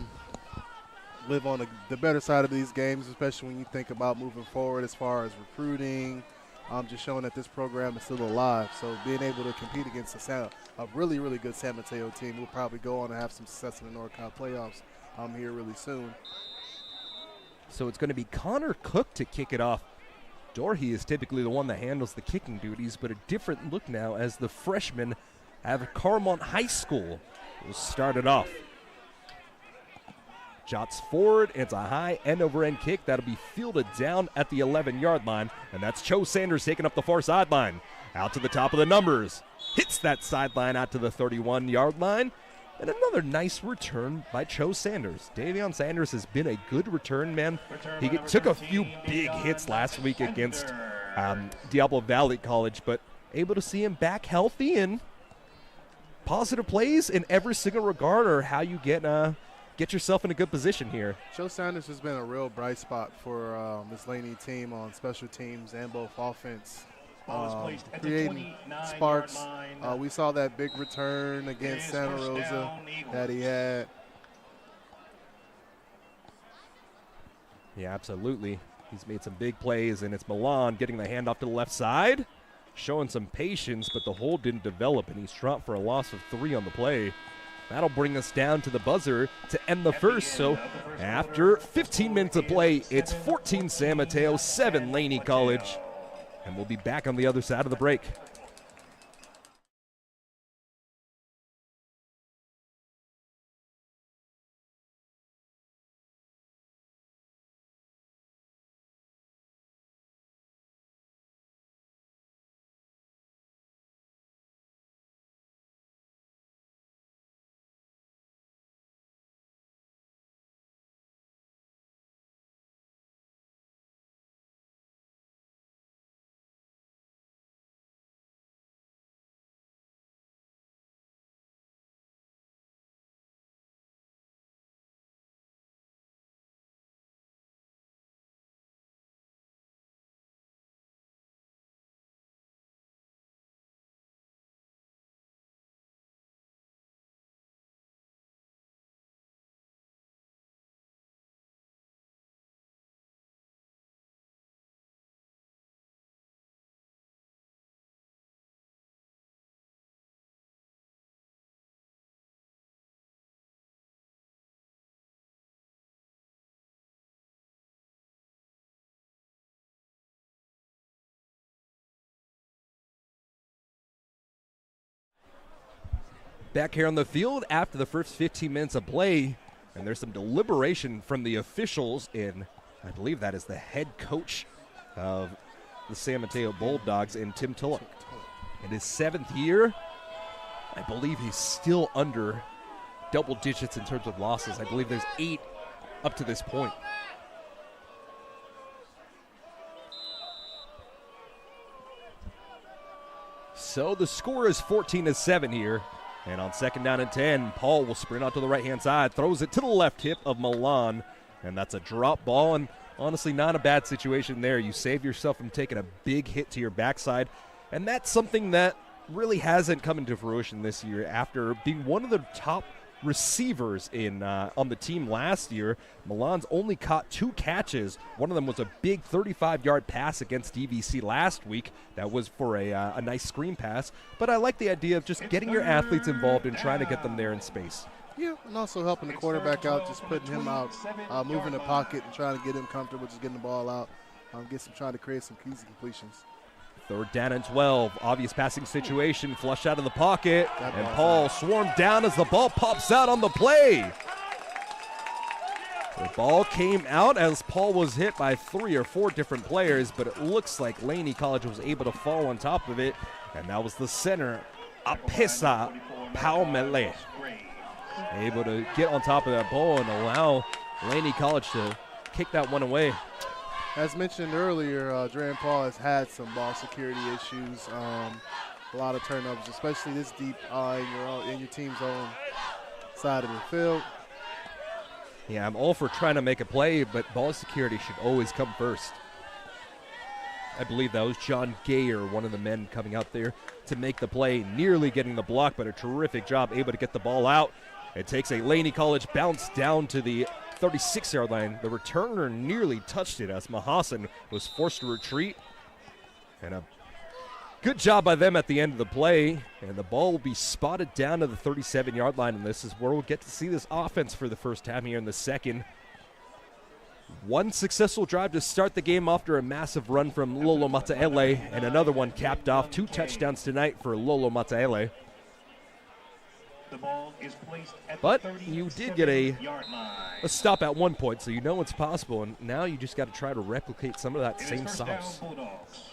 live on the better side of these games, especially when you think about moving forward as far as recruiting, just showing that this program is still alive. So being able to compete against a really, really good San Mateo team will probably go on to have some success in the NorCal playoffs here really soon. So it's going to be Connor Cook to kick it off. Dorhe is typically the one that handles the kicking duties, but a different look now as the freshman out of Carmont High School will start it off. Jots forward. It's a high end-over-end kick. That'll be fielded down at the 11-yard line, and that's Cho Sanders taking up the far sideline. Out to the top of the numbers. Hits that sideline out to the 31-yard line. And another nice return by Cho Sanders. Davion Sanders has been a good return man. He took a few big hits last week against Diablo Valley College, but able to see him back healthy, and positive plays in every single regard are how you get yourself in a good position here. Cho Sanders has been a real bright spot for this Laney team on special teams and both offense. Creating sparks. We saw that big return against Santa Rosa that he had. Yeah, absolutely. He's made some big plays, and it's Milan getting the handoff to the left side, showing some patience, but the hold didn't develop, and he's dropped for a loss of 3 on the play. That'll bring us down to the buzzer to end the first. So after 15 minutes of play, it's 14 San Mateo, 7 Laney College. And we'll be back on the other side of the break. Back here on the field after the first 15 minutes of play, and there's some deliberation from the officials in, I believe that is the head coach of the San Mateo Bulldogs, in Tim Tulloch. In his 7th year, I believe he's still under double digits in terms of losses. I believe there's 8 up to this point. So the score is 14-7 here. And on 2nd down and 10, Paul will sprint out to the right-hand side, throws it to the left hip of Milan, and that's a drop ball, and honestly not a bad situation there. You save yourself from taking a big hit to your backside, and that's something that really hasn't come into fruition this year after being one of the top receivers in on the team last year. Milan's only caught 2 catches. One of them was a big 35-yard pass against DVC last week. That was for a nice screen pass. But I like the idea of just getting your athletes involved and trying to get them there in space. Yeah, and also helping the quarterback out, just putting him out, moving the pocket and trying to get him comfortable, just getting the ball out, trying to create some easy completions. 3rd down and 12. Obvious passing situation. Flush out of the pocket. And Paul swarmed down as the ball pops out on the play. The ball came out as Paul was hit by 3 or 4 different players, but it looks like Laney College was able to fall on top of it. And that was the center, Apesa Paumele, able to get on top of that ball and allow Laney College to kick that one away. As mentioned earlier, Dre and Paul has had some ball security issues, a lot of turnovers, especially this deep in your team's own side of the field. Yeah, I'm all for trying to make a play, but ball security should always come first. I believe that was John Gayer, one of the men coming out there to make the play, nearly getting the block, but a terrific job, able to get the ball out. It takes a Laney College bounce down to the 36-yard line. The returner nearly touched it as Mahasan was forced to retreat. And a good job by them at the end of the play. And the ball will be spotted down to the 37-yard line. And this is where we'll get to see this offense for the first time here in the second. One successful drive to start the game after a massive run from Lolo Mataele. And another one capped off. 2 touchdowns tonight for Lolo Mataele. The ball is placed at But the you did get a 37-yard line. stop at one point, so you know it's possible. And now you just got to try to replicate some of that It is same first down, sauce. Bulldogs.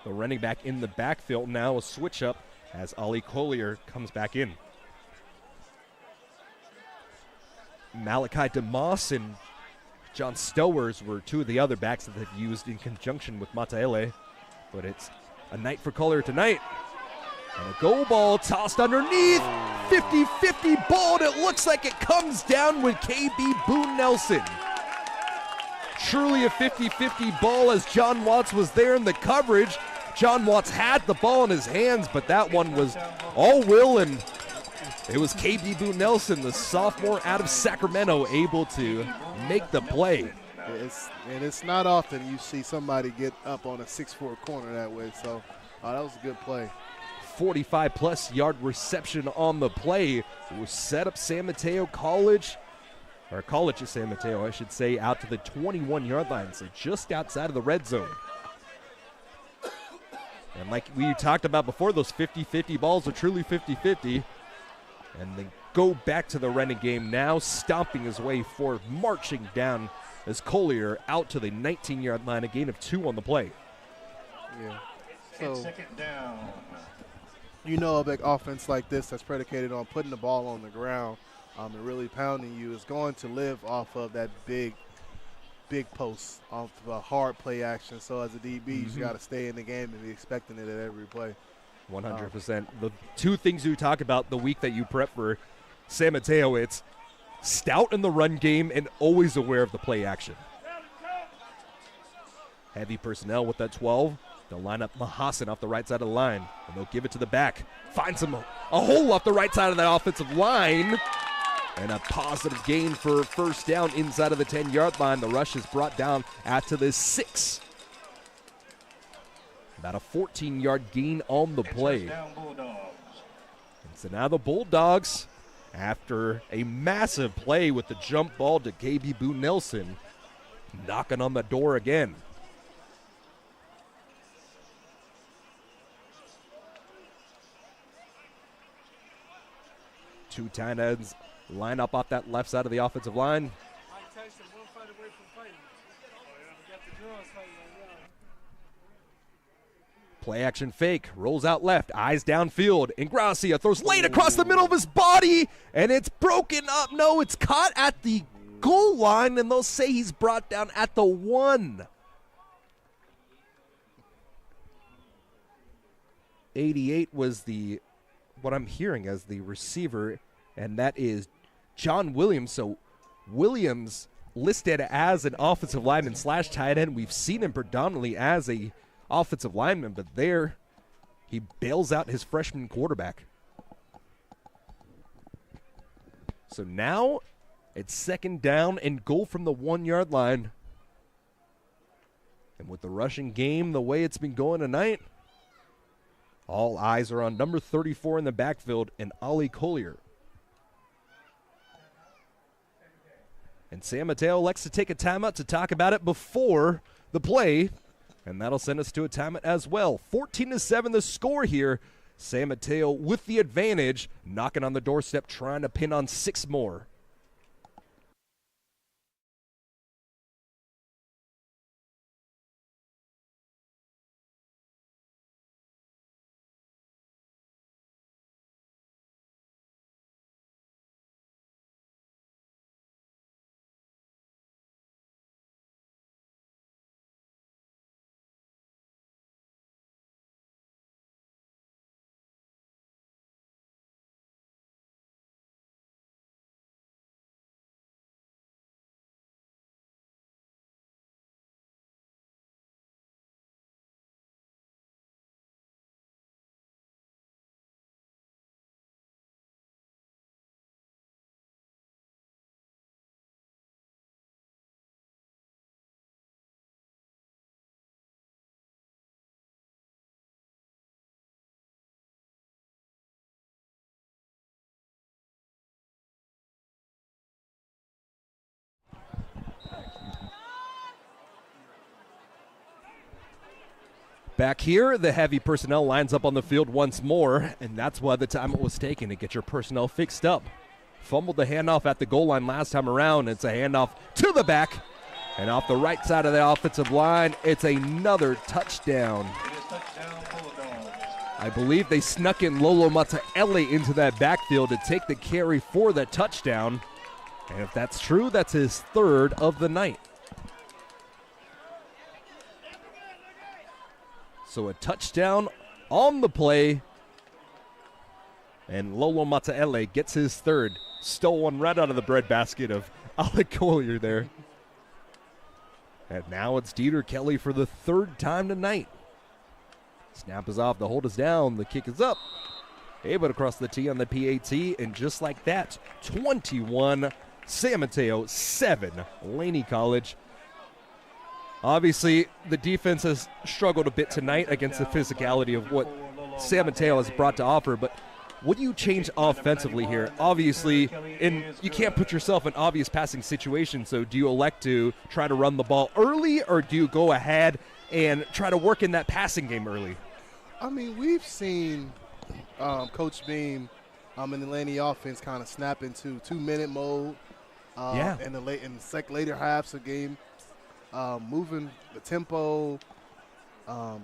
The running back in the backfield now, a switch up as Ali Collier comes back in. Malachi DeMoss and John Stowers were 2 of the other backs that they've used in conjunction with Mataele. But it's a night for Collier tonight. And a goal ball tossed underneath. 50-50 ball, and it looks like it comes down with KB Boone Nelson. Truly a 50-50 ball as John Watts was there in the coverage. John Watts had the ball in his hands, but that one was all will, and it was KB Boone Nelson, the sophomore out of Sacramento, able to make the play. It's not often you see somebody get up on a 6'4" corner that way, so that was a good play. 45-plus yard reception on the play. It was set up San Mateo College, or College of San Mateo, I should say, out to the 21-yard line, so just outside of the red zone. And like we talked about before, those 50-50 balls are truly 50-50. And then go back to the running game now, stomping his way forward, marching down as Collier out to the 19-yard line, a gain of 2 on the play. Yeah. And So, second down. you know, a big offense like this that's predicated on putting the ball on the ground and really pounding you is going to live off of that big post, off of a hard play action. So as a DB, you just got to stay in the game and be expecting it at every play. 100%. The 2 things you talk about the week that you prep for San Mateo, it's stout in the run game and always aware of the play action. Heavy personnel with that 12. They'll line up Mahasan off the right side of the line, and they'll give it to the back. Finds a hole off the right side of that offensive line. And a positive gain for first down inside of the 10-yard line. The rush is brought down out to the 6. About a 14-yard gain on the play. Down, Bulldogs. And so now the Bulldogs, after a massive play with the jump ball to KB Boone Nelson, knocking on the door again. Two tight ends line up off that left side of the offensive line. Play action fake, rolls out left, eyes downfield. Ingracia throws late across the middle of his body, and it's broken up. No, it's caught at the goal line, and they'll say he's brought down at the 1. 88 was what I'm hearing as the receiver, and that is John Williams. So Williams listed as an offensive lineman / tight end. We've seen him predominantly as a offensive lineman, but there he bails out his freshman quarterback. So now it's second down and goal from the 1-yard line. And with the rushing game the way it's been going tonight, all eyes are on number 34 in the backfield and Ollie Collier. And San Mateo likes to take a timeout to talk about it before the play, and that'll send us to a timeout as well. 14-7 the score here. San Mateo with the advantage, knocking on the doorstep, trying to pin on 6 more. Back here, the heavy personnel lines up on the field once more, and that's why the time it was taken to get your personnel fixed up. Fumbled the handoff at the goal line last time around. It's a handoff to the back, and off the right side of the offensive line, it's another touchdown. It is touchdown Bulldogs. I believe they snuck in Lolo Mateo into that backfield to take the carry for the touchdown, and if that's true, that's his 3rd of the night. So a touchdown on the play, and Lolo Mateo gets his 3rd. Stole one right out of the breadbasket of Alec Collier there. And now it's Dieter Kelly for the 3rd time tonight. Snap is off, the hold is down, the kick is up. Able to cross the T on the PAT, and just like that, 21, San Mateo, 7, Laney College. Obviously, the defense has struggled a bit tonight against the physicality of what San Mateo has brought to offer, but what do you change offensively here? Obviously, and you can't put yourself in obvious passing situations, so do you elect to try to run the ball early, or do you go ahead and try to work in that passing game early? I mean, we've seen Coach Beam in the Laney offense kind of snap into 2-minute mode in the later halves of game. Moving the tempo,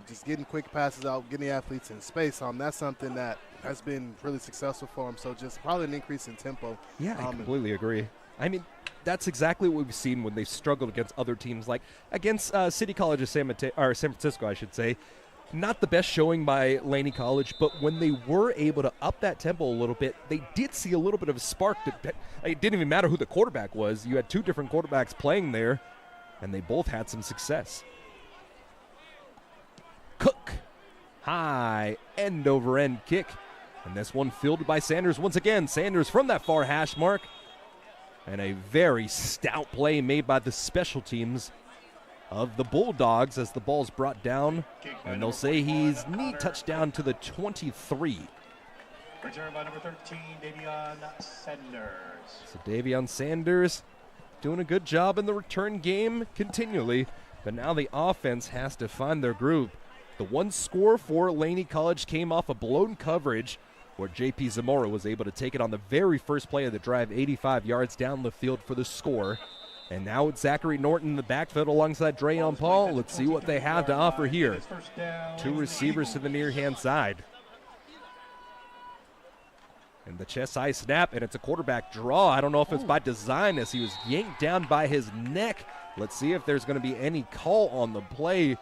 just getting quick passes out, getting the athletes in space. That's something that has been really successful for them. So just probably an increase in tempo. Yeah, I completely agree. I mean, that's exactly what we've seen when they've struggled against other teams, like against City College of San Francisco, I should say. Not the best showing by Laney College, but when they were able to up that tempo a little bit, they did see a little bit of a spark. It didn't even matter who the quarterback was. You had 2 different quarterbacks playing there, and they both had some success. Cook, high end-over-end kick. And this one fielded by Sanders once again. Sanders from that far hash mark. And a very stout play made by the special teams of the Bulldogs as the ball's brought down. And they'll say he's knee touchdown to the 23. Return by number 13, Davion Sanders. So Davion Sanders doing a good job in the return game continually, but now the offense has to find their groove. The one score for Laney College came off a blown coverage where J.P. Zamora was able to take it on the very first play of the drive, 85 yards down the field for the score. And now it's Zachary Norton in the backfield alongside Drayon Paul. Let's see what they have to offer here. 2 receivers to the near-hand side. And the chest high snap, and it's a quarterback draw. I don't know if it's by design as he was yanked down by his neck. Let's see if there's going to be any call on the play.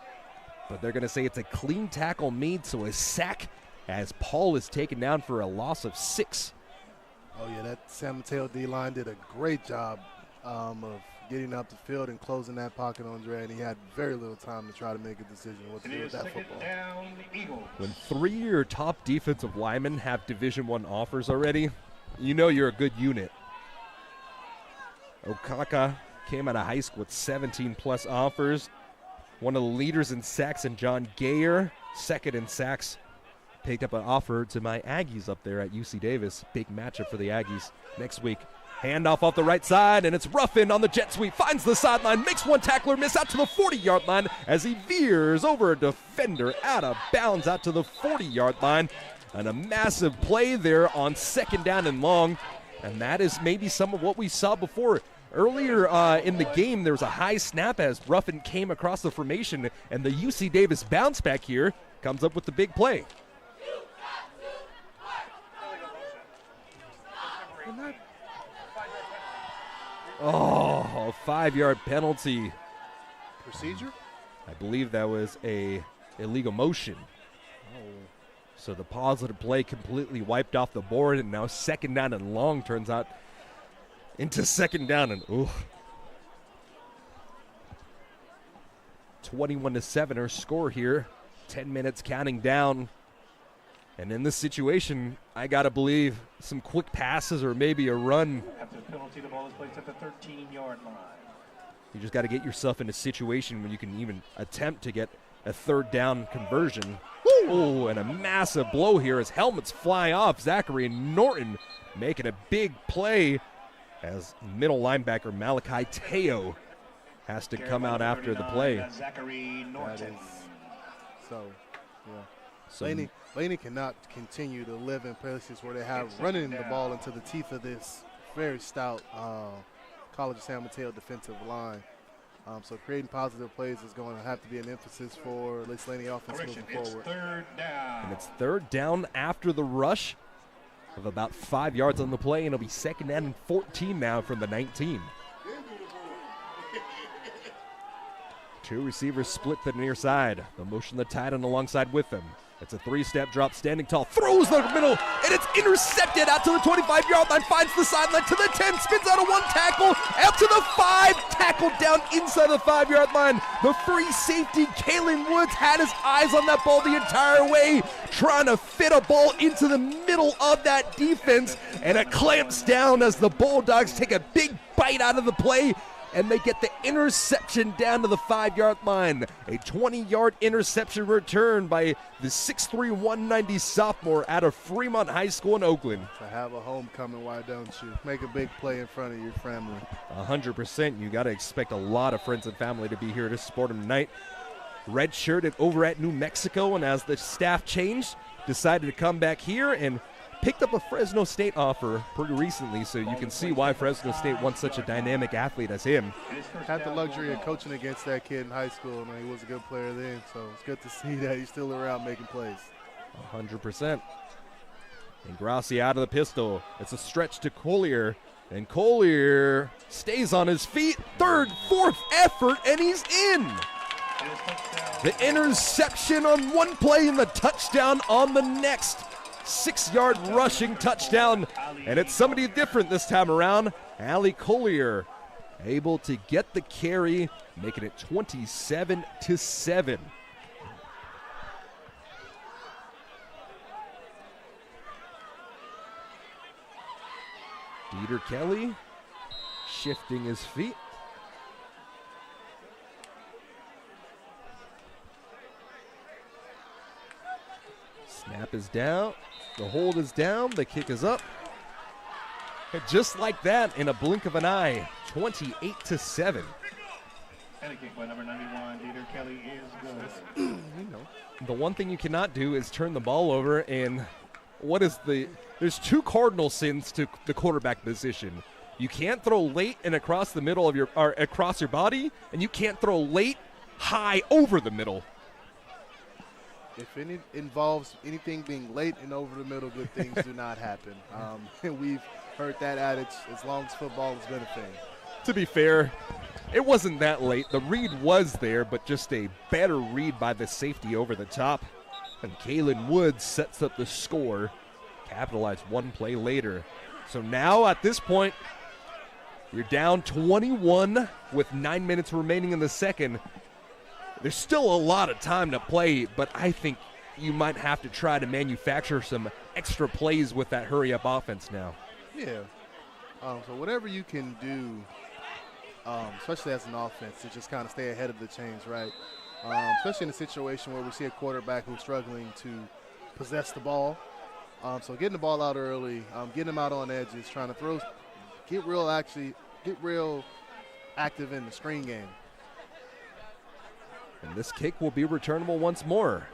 But they're going to say it's a clean tackle made, so a sack as Paul is taken down for a loss of 6. Oh, yeah, that San Mateo D-line did a great job of getting up the field and closing that pocket on Dre, and he had very little time to try to make a decision what to do with that football. Down, when 3 of your top defensive linemen have Division I offers already, you know you're a good unit. Okaka came out of high school with 17-plus offers. One of the leaders in sacks, and John Gayer, second in sacks, picked up an offer to my Aggies up there at UC Davis. Big matchup for the Aggies next week. Handoff off the right side, and it's Ruffin on the jet sweep. Finds the sideline, makes one tackler miss out to the 40-yard line as he veers over a defender out of bounds out to the 40-yard line. And a massive play there on second down and long. And that is maybe some of what we saw before. Earlier in the game, there was a high snap as Ruffin came across the formation, and the UC Davis bounce back here comes up with the big play. Oh, a 5-yard penalty. Procedure? I believe that was a illegal motion. So the positive play completely wiped off the board, and now second down and long turns out into second down, and 21-7 our score here. 10 minutes counting down. And in this situation, I got to believe some quick passes or maybe a run. After the penalty, the ball is placed at the 13-yard line. You just got to get yourself in a situation when you can even attempt to get a third down conversion. Oh, and a massive blow here as helmets fly off. Zachary Norton making a big play as middle linebacker Malachi Teo has to come out after the play. Zachary Norton. So, yeah. Laney cannot continue to live in places where they have running the ball into the teeth of this very stout College of San Mateo defensive line. So creating positive plays is going to have to be an emphasis for at least Laney offense moving forward. Third down. And it's third down after the rush of about 5 yards on the play, and it'll be second down and 14 now from the 19. Two receivers split the near side. They'll motion the tight end alongside with them. It's a three-step drop, standing tall, throws the middle, and it's intercepted out to the 25-yard line, finds the sideline to the 10, spins out of one tackle, out to the 5, tackled down inside the 5-yard line. The free safety, Kalen Woods, had his eyes on that ball the entire way, trying to fit a ball into the middle of that defense, and it clamps down as the Bulldogs take a big bite out of the play, and they get the interception down to the 5-yard line. A 20-yard interception return by the 6'3", 190 sophomore out of Fremont High School in Oakland. To have a homecoming, why don't you? Make a big play in front of your family. 100%. You got to expect a lot of friends and family to be here to support him tonight. Redshirted over at New Mexico, and as the staff changed, decided to come back here and picked up a Fresno State offer pretty recently, so you can see why Fresno State wants such a dynamic athlete as him. Had the luxury of coaching against that kid in high school, and he was a good player then, so it's good to see that he's still around making plays. 100%. And Grassi out of the pistol. It's a stretch to Collier, and Collier stays on his feet. Third, fourth effort, and he's in. The interception on one play and the touchdown on the next. 6-yard rushing touchdown, and it's somebody different this time around. Allie Collier able to get the carry, making it 27-7. Dieter Kelly shifting his feet. Snap is down. The hold is down. The kick is up. And just like that, in a blink of an eye, 28-7. And a kick by number 91, Dieter Kelly is good. The one thing you cannot do is turn the ball over, and there's two cardinal sins to the quarterback position. You can't throw late and across the middle of across your body, and you can't throw late high over the middle. If it involves anything being late and over the middle, good things do not happen. And we've heard that adage as long as football has been a thing. To be fair, it wasn't that late. The read was there, but just a better read by the safety over the top. And Kalen Woods sets up the score, capitalized one play later. So now at this point, you're down 21 with 9 minutes remaining in the second. There's still a lot of time to play, but I think you might have to try to manufacture some extra plays with that hurry-up offense now. Yeah. So whatever you can do especially as an offense, to just kind of stay ahead of the chains, right? Especially in a situation where we see a quarterback who's struggling to possess the ball. So getting the ball out early, getting him out on edges, trying to get real active in the screen game. And this kick will be returnable once more.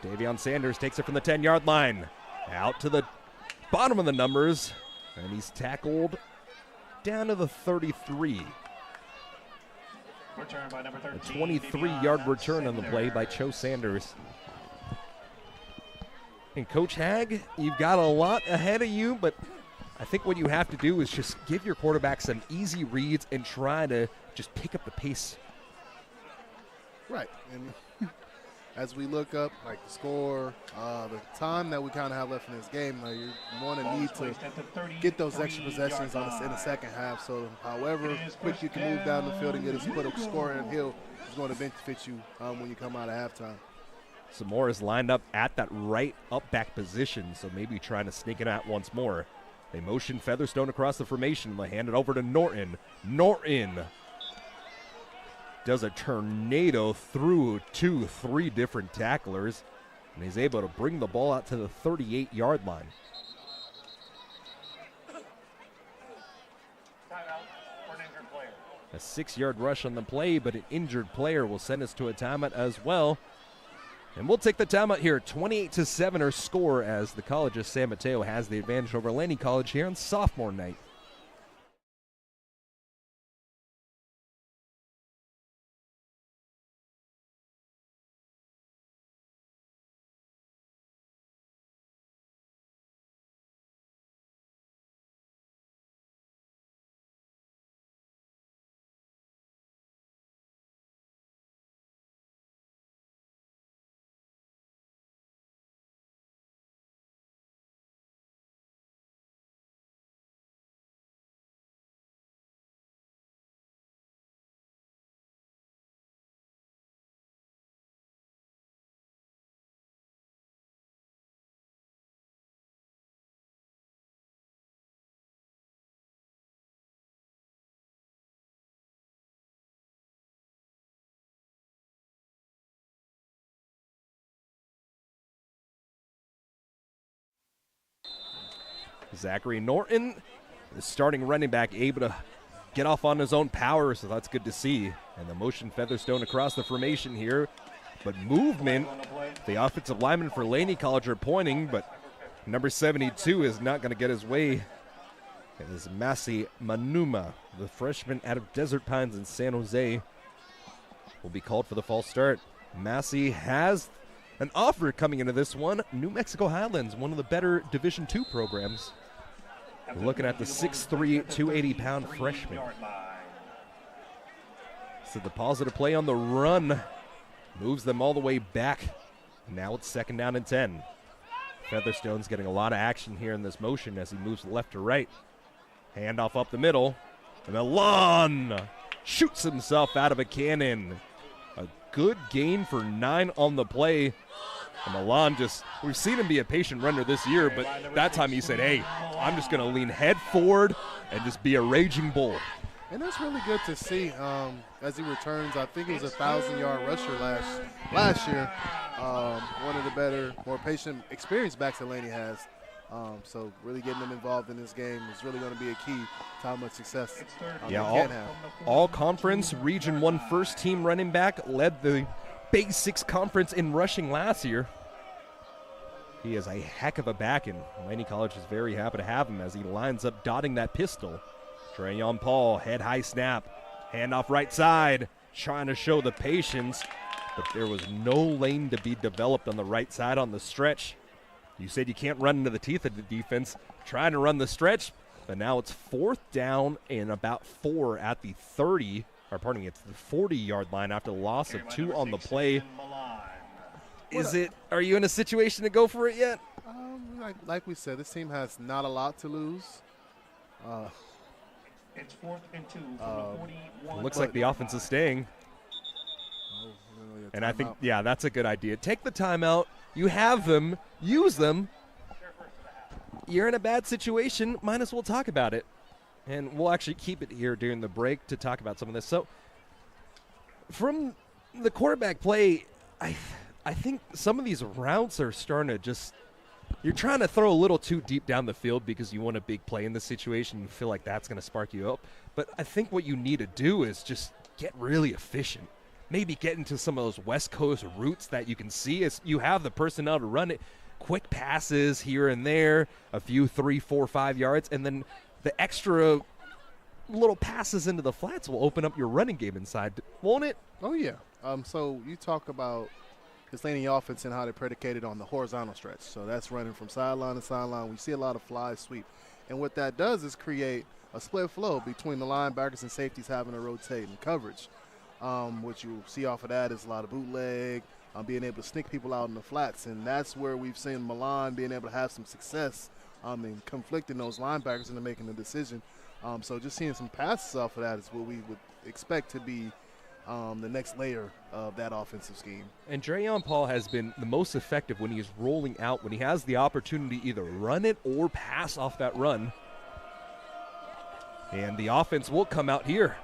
Davion Sanders takes it from the 10-yard line. Out to the bottom of the numbers, and he's tackled down to the 33. Return by number 13. A 23-yard return on the play by Cho Sanders. And Coach Hag, you've got a lot ahead of you, but I think what you have to do is just give your quarterback some easy reads and try to just pick up the pace. Right. And as we look up, like the score, the time that we kind of have left in this game, you want to need to get those extra possessions in the second half. So however quick you can move down the field and get a score in hill is going to benefit you when you come out of halftime. Samora is lined up at that right up back position, so maybe trying to sneak it out once more. They motion Featherstone across the formation. They hand it over to Norton. Norton does a tornado through 2-3 different tacklers, and he's able to bring the ball out to the 38-yard line. A 6-yard rush on the play, but an injured player will send us to a timeout as well. And we'll take the timeout here. 28-7 our score, as the College of San Mateo has the advantage over Laney College here on sophomore night. Zachary Norton, the starting running back, able to get off on his own power, so that's good to see. And the motion Featherstone across the formation here. But movement, the offensive linemen for Laney College are pointing, but number 72 is not going to get his way. It is Masi Manuma, the freshman out of Desert Pines in San Jose, will be called for the false start. Masi has an offer coming into this one. New Mexico Highlands, one of the better Division II programs. We're looking at the 6'3", 280-pound freshman. So the positive play on the run moves them all the way back. Now it's 2nd down and 10. Featherstone's getting a lot of action here in this motion as he moves left to right. Handoff up the middle. And Milan shoots himself out of a cannon. A good gain for 9 on the play. And Milan we've seen him be a patient runner this year, but that time he said, hey, I'm just going to lean head forward and just be a raging bull. And that's really good to see as he returns. I think he was a 1,000-yard rusher last year. One of the better, more patient, experienced backs that Laney has. So really getting them involved in this game is really going to be a key to how much success they can have. All conference Region 1 first-team running back, led the Big 6 conference in rushing last year. He is a heck of a back, and Laney College is very happy to have him as he lines up dotting that pistol. Trayon Paul, head high snap, handoff right side, trying to show the patience, but there was no lane to be developed on the right side on the stretch. You said you can't run into the teeth of the defense, trying to run the stretch, but now it's 4th down and about 4 at the 30, or pardon me, it's the 40-yard line after the loss of 2 on the play. Are you in a situation to go for it yet? Like we said, this team has not a lot to lose. It's 4th and 2 from the 41. Looks like the offense is staying. And I think, yeah, that's a good idea. Take the timeout. You have them. Use them. You're in a bad situation. Might as well talk about it. And we'll actually keep it here during the break to talk about some of this. So from the quarterback play, I think some of these routes are starting to just – you're trying to throw a little too deep down the field because you want a big play in this situation. You feel like that's going to spark you up. But I think what you need to do is just get really efficient. Maybe get into some of those West Coast routes that you can see as you have the personnel to run it. Quick passes here and there, a few 3, 4, 5 yards, and then the extra little passes into the flats will open up your running game inside, won't it? Oh, yeah. So you talk about this Laney offense and how they're predicated on the horizontal stretch. So that's running from sideline to sideline. We see a lot of fly sweep. And what that does is create a split flow between the linebackers and safeties having to rotate in coverage. What you see off of that is a lot of bootleg, being able to sneak people out in the flats. And that's where we've seen Milan being able to have some success in conflicting those linebackers into making the decision. So just seeing some passes off of that is what we would expect to be the next layer of that offensive scheme. And Drayon Paul has been the most effective when he is rolling out, when he has the opportunity to either run it or pass off that run. And the offense will come out here.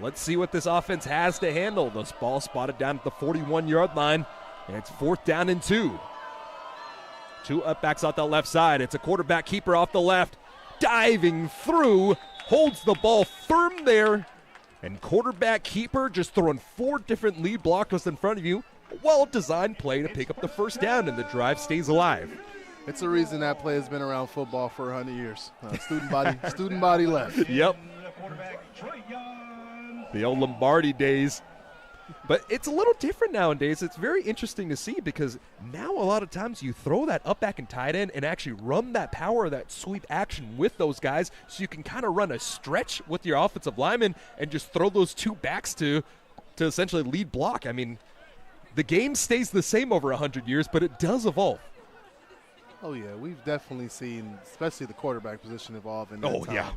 Let's see what this offense has to handle. This ball spotted down at the 41-yard line, and it's 4th down and 2. 2 up backs out the left side. It's a quarterback keeper off the left, diving through, holds the ball firm there, and quarterback keeper just throwing 4 different lead blockers in front of you. A well-designed play to pick up the first down, and the drive stays alive. It's the reason that play has been around football for 100 years. Student body left. Yep. The old Lombardi days. But it's a little different nowadays. It's very interesting to see because now a lot of times you throw that up back and tight end and actually run that power, that sweep action with those guys so you can kind of run a stretch with your offensive lineman and just throw those 2 backs to essentially lead block. I mean, the game stays the same over 100 years, but it does evolve. Oh, yeah. We've definitely seen, especially the quarterback position, evolve in that time. Yeah.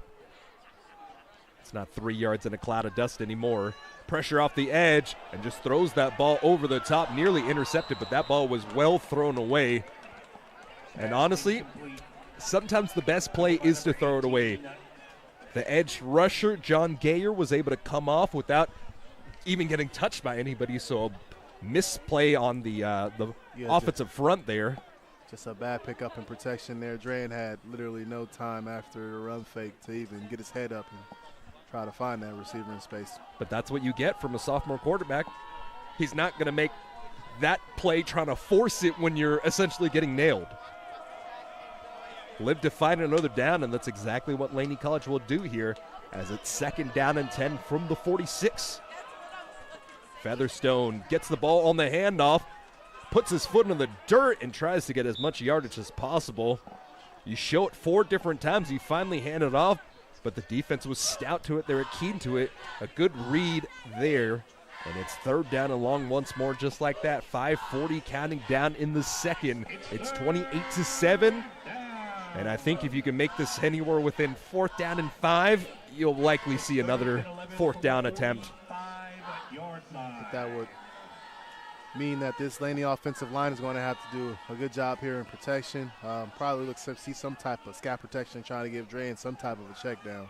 It's not 3 yards in a cloud of dust anymore. Pressure off the edge and just throws that ball over the top, nearly intercepted, but that ball was well thrown away. And honestly, sometimes the best play is to throw it away. The edge rusher, John Gayer, was able to come off without even getting touched by anybody, so a misplay on the offensive front there. Just a bad pickup and protection there. Drayon had literally no time after the run fake to even get his head up and try to find that receiver in space. But that's what you get from a sophomore quarterback. He's not going to make that play trying to force it when you're essentially getting nailed. Live to find another down, and that's exactly what Laney College will do here as it's 2nd down and 10 from the 46. Featherstone gets the ball on the handoff, puts his foot in the dirt and tries to get as much yardage as possible. You show it 4 different times. He finally handed off, but the defense was stout to it. They were keen to it. A good read there. And it's 3rd down and long once more, just like that. 5:40 counting down in the second. It's 28-7. And I think if you can make this anywhere within 4th down and 5, you'll likely see another 4th down attempt. But that would mean that this Laney offensive line is going to have to do a good job here in protection. Probably looks to see some type of scat protection, trying to give Drayon some type of a check down.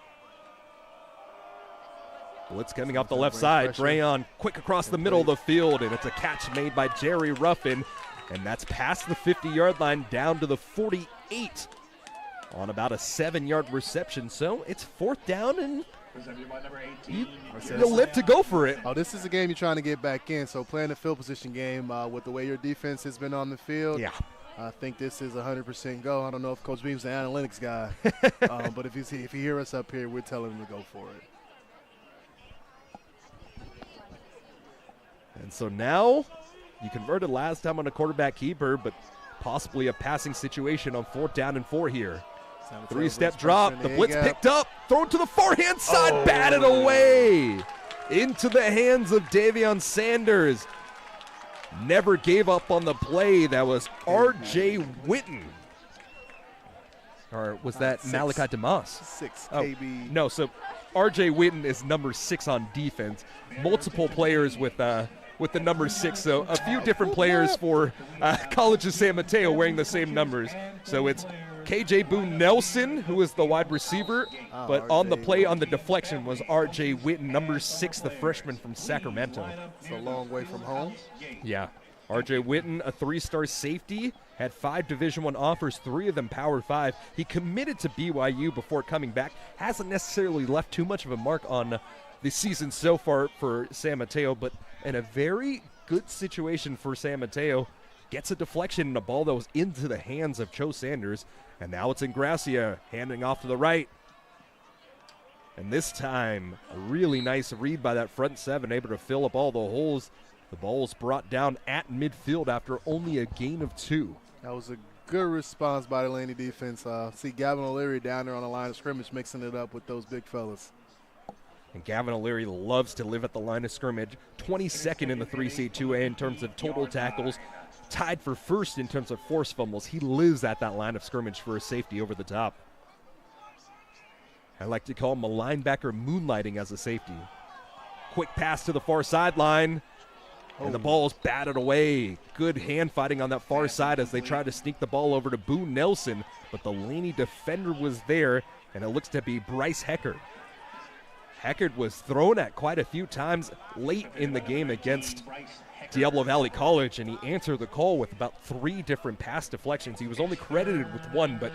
Blitz coming off the left side. Drayon quick across the middle of the field, and it's a catch made by Jerry Ruffin. And that's past the 50-yard line down to the 48 on about a 7-yard reception. So it's 4th down, and you'll live to go for it. Oh, this is a game you're trying to get back in. So playing the field position game with the way your defense has been on the field, yeah, I think this is 100% go. I don't know if Coach Beam's the analytics guy, but if you hear us up here, we're telling him to go for it. And so now you converted last time on a quarterback keeper, but possibly a passing situation on 4th down and 4 here. 3-step drop, the blitz picked up, thrown to the forehand side, batted away into the hands of Davion Sanders. Never gave up on the play. That was R.J. Witten. Or was that Malachi DeMoss? 6 oh, KB. No, so R.J. Witten is number 6 on defense. Multiple players with the number 6, so a few different players for College of San Mateo wearing the same numbers. So it's KJ Boone Nelson, who is the wide receiver, but on the play on the deflection was RJ Witten, number 6, the freshman from Sacramento. It's a long way from home. Yeah. RJ Witten, a 3-star safety, had 5 Division I offers, 3 of them Power 5. He committed to BYU before coming back. Hasn't necessarily left too much of a mark on the season so far for San Mateo, but in a very good situation for San Mateo. Gets a deflection and a ball that was into the hands of Cho Sanders, and now it's Ingracia handing off to the right. And this time, a really nice read by that front 7, able to fill up all the holes. The ball's brought down at midfield after only a gain of 2. That was a good response by the Laney defense. See Gavin O'Leary down there on the line of scrimmage mixing it up with those big fellas. And Gavin O'Leary loves to live at the line of scrimmage. 22nd in the 3C2A in terms of total tackles. Tied for first in terms of forced fumbles. He lives at that line of scrimmage for a safety over the top. I like to call him a linebacker moonlighting as a safety. Quick pass to the far sideline. And the ball is batted away. Good hand fighting on that far side as they try to sneak the ball over to Boone Nelson. But the Laney defender was there, and it looks to be Bryce Heckard. Heckard was thrown at quite a few times late in the game against Diablo Valley College, and he answered the call with about 3 different pass deflections. He was only credited with 1, but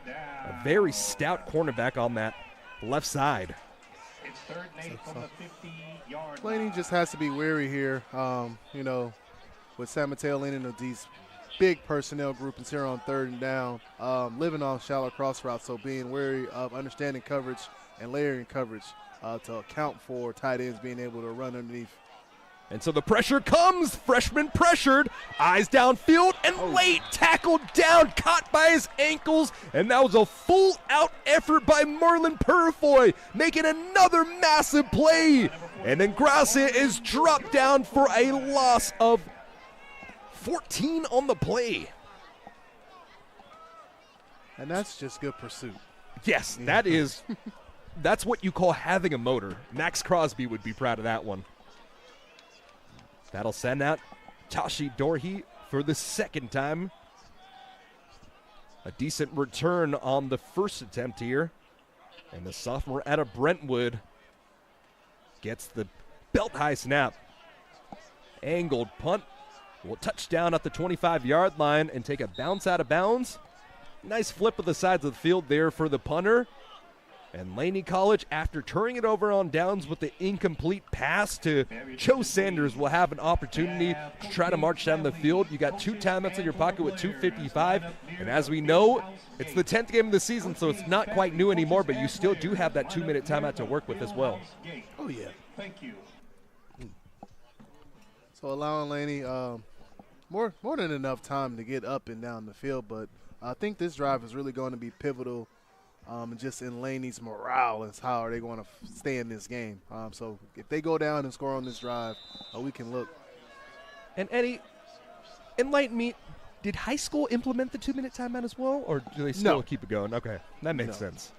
a very stout cornerback on that left side. It's 3rd and 8 from the 50-yard Laney line. just has to be wary here, with San Mateo leaning on these big personnel groupings here on 3rd and down, living on shallow cross routes, so being wary of understanding coverage and layering coverage to account for tight ends being able to run underneath. And so the pressure comes. Freshman pressured. Eyes downfield and late. Tackled down. Caught by his ankles. And that was a full-out effort by Marlon Purifoy, making another massive play. And then Gracia is dropped down for a loss of 14 on the play. And that's just good pursuit. Yes, that is. That's what you call having a motor. Max Crosby would be proud of that one. That'll send out Tashi Dorhe for the 2nd time. A decent return on the first attempt here. And the sophomore out of Brentwood gets the belt-high snap. Angled punt. Will touch down at the 25-yard line and take a bounce out of bounds. Nice flip of the sides of the field there for the punter. And Laney College, after turning it over on downs with the incomplete pass to Cho Sanders, will have an opportunity to try to march down the field. You got 2 timeouts in your pocket with 2:55. And as we know, it's the 10th game of the season, so it's not quite new anymore, but you still do have that 2-minute timeout to work with as well. Oh, yeah. Thank you. So allowing Laney more than enough time to get up and down the field, but I think this drive is really going to be pivotal just in Laney's morale is how are they going to stay in this game. So if they go down and score on this drive, we can look. And Eddie, enlighten me, did high school implement the 2-minute timeout as well, or do they still keep it going? Okay, that makes sense.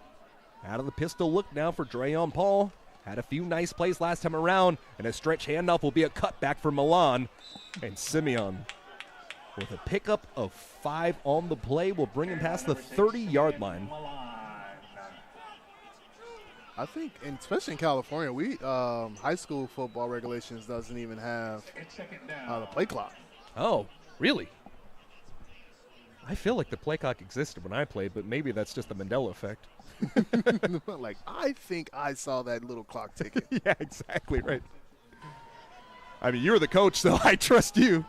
Out of the pistol look now for Drayon Paul. Had a few nice plays last time around, and a stretch handoff will be a cutback for Milan. And Simeon, with a pickup of 5 on the play, will bring him past the 30-yard line. I think, and especially in California, we high school football regulations doesn't even have the play clock. Oh, really? I feel like the play clock existed when I played, but maybe that's just the Mandela effect. Like, I think I saw that little clock ticking. Yeah, exactly right. I mean, you're the coach, so I trust you.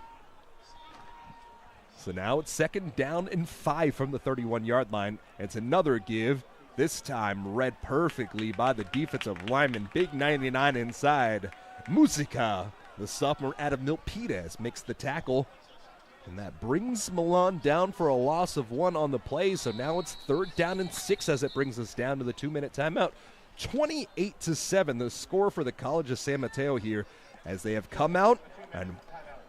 So now it's 2nd down and 5 from the 31-yard line. It's another give. This time read perfectly by the defensive lineman. Big 99 inside. Musica, the sophomore out of Milpitas, makes the tackle. And that brings Milan down for a loss of 1 on the play. So now it's 3rd down and 6 as it brings us down to the 2-minute timeout. 28-7, the score for the College of San Mateo here, as they have come out and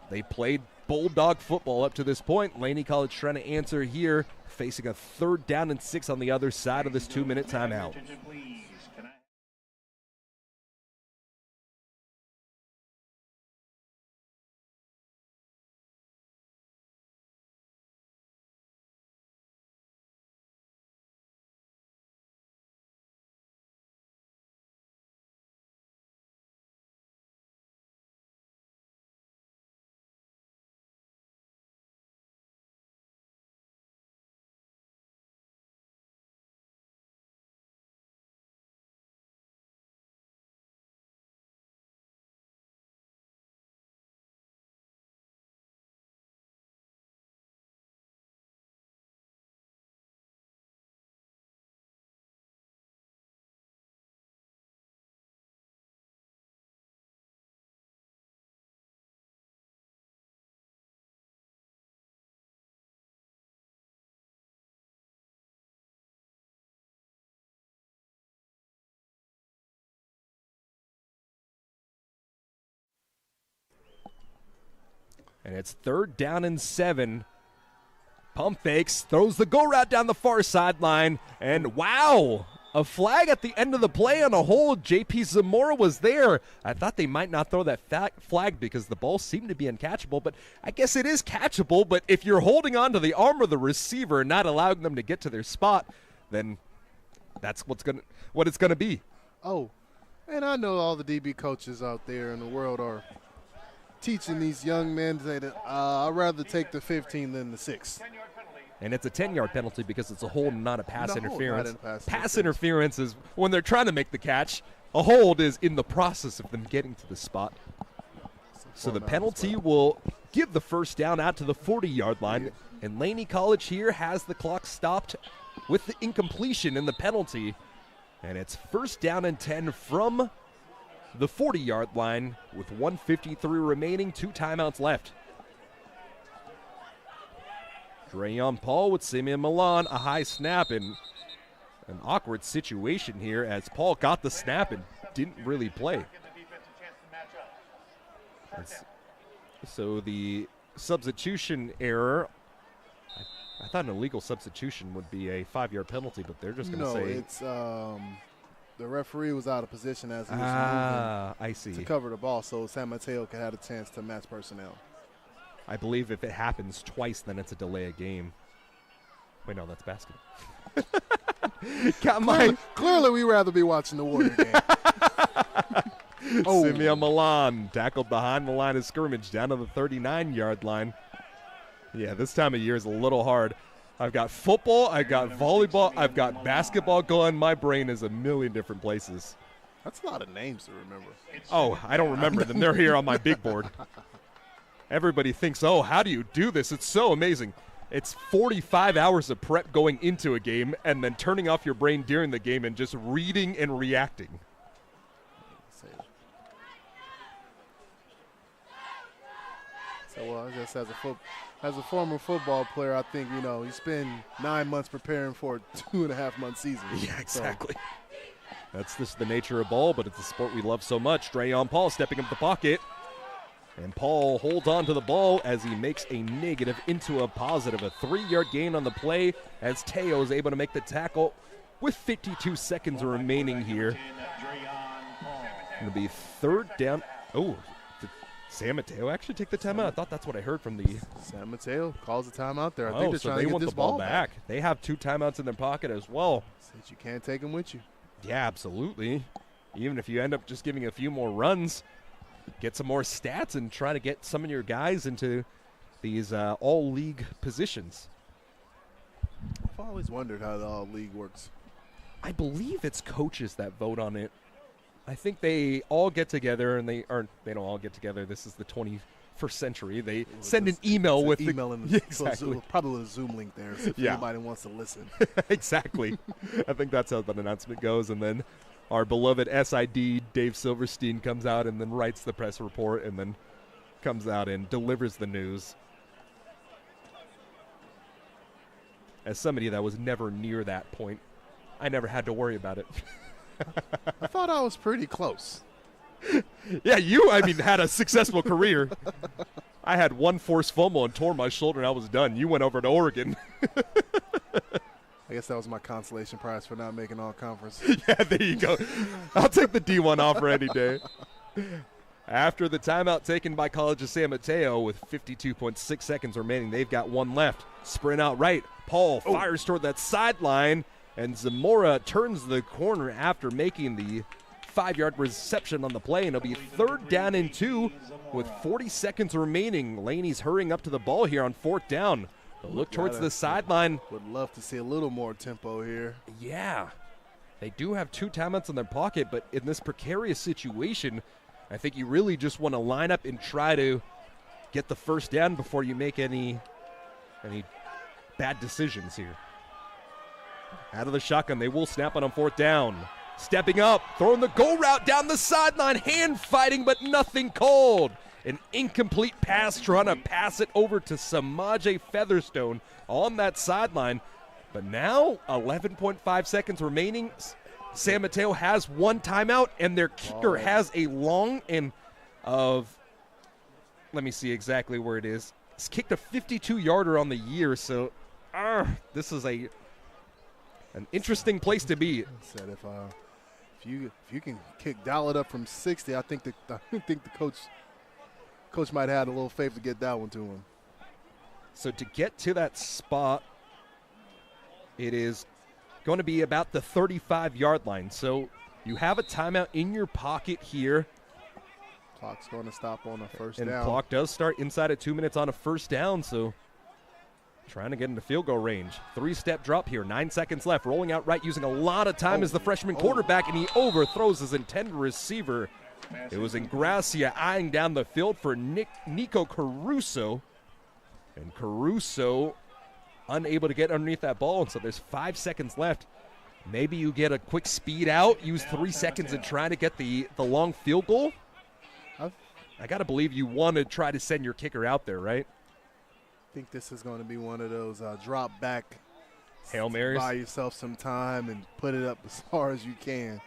they played Bulldog football up to this point. Laney College trying to answer here, facing a 3rd down and 6 on the other side of this 2-minute timeout. And it's 3rd down and 7. Pump fakes, throws the go route down the far sideline, and wow, a flag at the end of the play on a hold. J.P. Zamora was there. I thought they might not throw that flag because the ball seemed to be uncatchable, but I guess it is catchable. But if you're holding on to the arm of the receiver and not allowing them to get to their spot, then that's what it's gonna be. Oh, and I know all the DB coaches out there in the world are teaching these young men that I'd rather take the 15 than the 6. And it's a 10-yard penalty because it's a hold and not a pass interference. Pass interference is when they're trying to make the catch. A hold is in the process of them getting to the spot. So the penalty will give the first down out to the 40-yard line. And Laney College here has the clock stopped with the incompletion in the penalty. And it's 1st down and 10 from the 40-yard line with 1:53 remaining, 2 timeouts left. Drayon Paul with Simeon Milan, a high snap, and an awkward situation here as Paul got the snap and didn't really play. So the substitution error, I thought an illegal substitution would be a 5-yard penalty, but they're just going to say. No, it's the referee was out of position as he was I see. to cover the ball, so San Mateo could have a chance to match personnel. I believe if it happens twice, then it's a delay of game. Wait, no, that's basketball. Clearly, we'd rather be watching the Warrior game. Simeon Milan tackled behind the line of scrimmage down to the 39-yard line. Yeah, this time of year is a little hard. I've got football, I've got volleyball, I've got basketball going. My brain is a million different places. That's a lot of names to remember. Oh, I don't remember them. They're here on my big board. Everybody thinks, oh, how do you do this? It's so amazing. It's 45 hours of prep going into a game and then turning off your brain during the game and just reading and reacting. So, well, I guess as a former football player, I think, you spend 9 months preparing for a 2.5-month season. Yeah, exactly. That's just the nature of ball, but it's a sport we love so much. Drayon Paul stepping up the pocket. And Paul holds on to the ball as he makes a negative into a positive. A 3-yard gain on the play as Teo is able to make the tackle with 52 seconds remaining here. It'll be 3rd down. Oh, did San Mateo actually take the timeout? I thought that's what I heard from the. San Mateo calls a timeout there. I think they're trying to get this the ball back. They have 2 timeouts in their pocket as well. Since you can't take them with you. Yeah, absolutely. Even if you end up just giving a few more runs, get some more stats and try to get some of your guys into these all-league positions. I've always wondered how the all-league works. I believe it's coaches that vote on it. I think they all get together, and they don't all get together. This is the 21st century. They send an email with the email and exactly. Probably a Zoom link there if anybody wants to listen. Exactly. I think that's how that announcement goes, and then our beloved SID, Dave Silverstein, comes out and then writes the press report and then comes out and delivers the news. As somebody that was never near that point, I never had to worry about it. I thought I was pretty close. Yeah, had a successful career. I had one forced fumble and tore my shoulder and I was done. You went over to Oregon. I guess that was my consolation prize for not making all conference. Yeah, there you go. I'll take the D1 offer any day. After the timeout taken by College of San Mateo with 52.6 seconds remaining, they've got one left. Sprint out right. Paul fires toward that sideline, and Zamora turns the corner after making the 5-yard reception on the play, and it'll be 3rd down and 2 with 40 seconds remaining. Laney's hurrying up to the ball here on 4th down. They'll look towards the sideline. Would love to see a little more tempo here. Yeah. They do have 2 timeouts in their pocket, but in this precarious situation, I think you really just want to line up and try to get the first down before you make any bad decisions here. Out of the shotgun, they will snap it on 4th down. Stepping up, throwing the go route down the sideline, hand fighting, but nothing called. An incomplete pass trying to pass it over to Samaje Featherstone on that sideline. But now, 11.5 seconds remaining. San Mateo has 1 timeout, and their kicker has a long and of let me see exactly where it is. He's kicked a 52-yarder on the year, so this is an interesting place to be. Said if you can dial it up from 60, I think the coach might have had a little faith to get that one to him. So to get to that spot, it is going to be about the 35-yard line. So you have a timeout in your pocket here. Clock's going to stop on a first And down. clock does start inside of 2 minutes on a first down, so trying to get into field goal range. 3-step drop here, 9 seconds left. Rolling out right, using a lot of time as the freshman quarterback, and he overthrows his intended receiver. It was Ingracia eyeing down the field for Nico Caruso. And Caruso unable to get underneath that ball, and so there's 5 seconds left. Maybe you get a quick speed out, use 3 seconds and try to get the long field goal. I got to believe you want to try to send your kicker out there, right? I think this is going to be one of those drop back Hail Marys. Buy yourself some time and put it up as far as you can.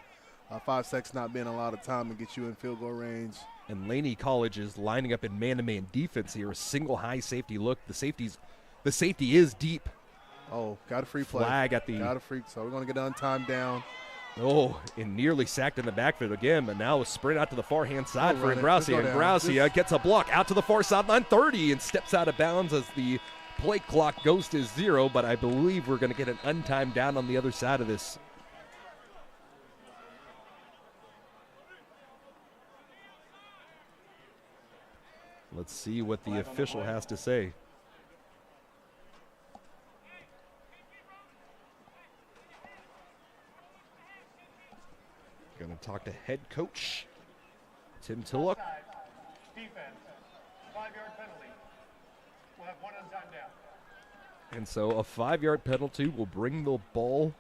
5 seconds not being a lot of time to get you in field goal range. And Laney College is lining up in man-to-man defense here. A single high safety look. The safety is deep. Oh, got a free play. Flag at the. Got a free. So we're going to get on time down. Oh, and nearly sacked in the backfield again, but now a sprint out to the far-hand side for running. Ingracia. Let's go down. Ingracia gets a block out to the far sideline 30 and steps out of bounds as the play clock goes to 0, but I believe we're going to get an untimed down on the other side of this. Let's see what the official has to say. Going to talk to head coach Tim Tilloch. Defense, 5-yard penalty. We'll have one untimed down. And so a 5-yard penalty will bring the ball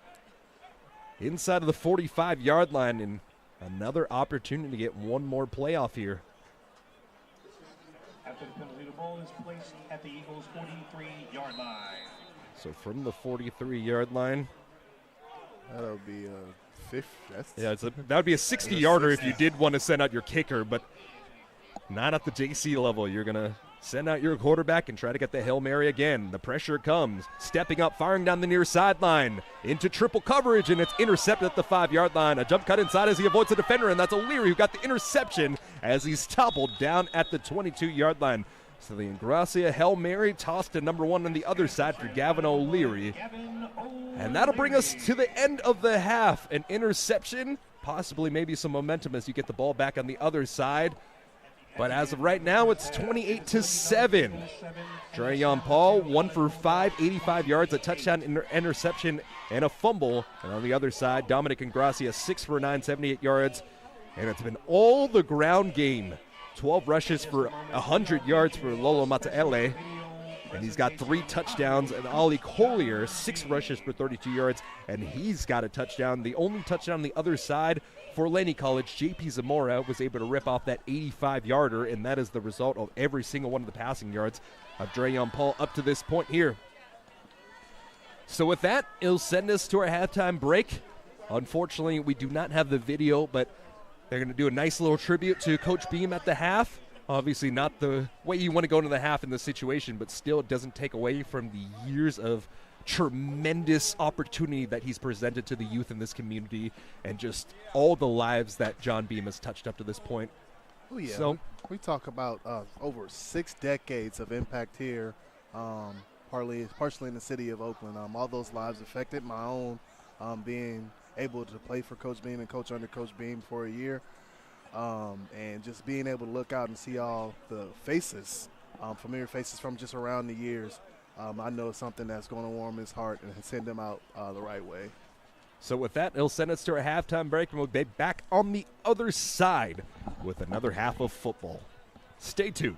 inside of the 45-yard line, and another opportunity to get one more playoff here. After the penalty, the ball is placed at the Eagles' 43-yard line. So from the 43-yard line. That'll be fifth. That would be a 60-yarder if you did want to send out your kicker, but not at the JC level. You're going to send out your quarterback and try to get the Hail Mary again. The pressure comes. Stepping up, firing down the near sideline. Into triple coverage, and it's intercepted at the 5-yard line. A jump cut inside as he avoids the defender, and that's O'Leary who got the interception as he's toppled down at the 22-yard line. So the Ingracia Hail Mary tossed to number 1 on the other side for Gavin O'Leary. And that'll bring us to the end of the half. An interception, possibly maybe some momentum as you get the ball back on the other side. But as of right now, it's 28-7. Dreyon Paul, 1 for 5, 85 yards, a touchdown interception, and a fumble. And on the other side, Dominic Ingracia, 6 for 9, 78 yards. And it's been all the ground game. 12 rushes for 100 yards for Lolo Mataele. And he's got 3 touchdowns. And Ali Collier, 6 rushes for 32 yards. And he's got a touchdown. The only touchdown on the other side for Laney College, J.P. Zamora was able to rip off that 85-yarder. And that is the result of every single one of the passing yards of Dreyon Paul up to this point here. So with that, it'll send us to our halftime break. Unfortunately, we do not have the video, but they're going to do a nice little tribute to Coach Beam at the half. Obviously not the way you want to go into the half in this situation, but still it doesn't take away from the years of tremendous opportunity that he's presented to the youth in this community and just all the lives that John Beam has touched up to this point. Oh, yeah. So we talk about over 6 decades of impact here, partially in the city of Oakland. All those lives affected. My own being able to play for Coach Beam and coach under Coach Beam for a year, and just being able to look out and see all the faces, familiar faces from just around the years. I know it's something that's going to warm his heart and send him out the right way. So with that, it'll send us to our halftime break, and we'll be back on the other side with another half of football. Stay tuned.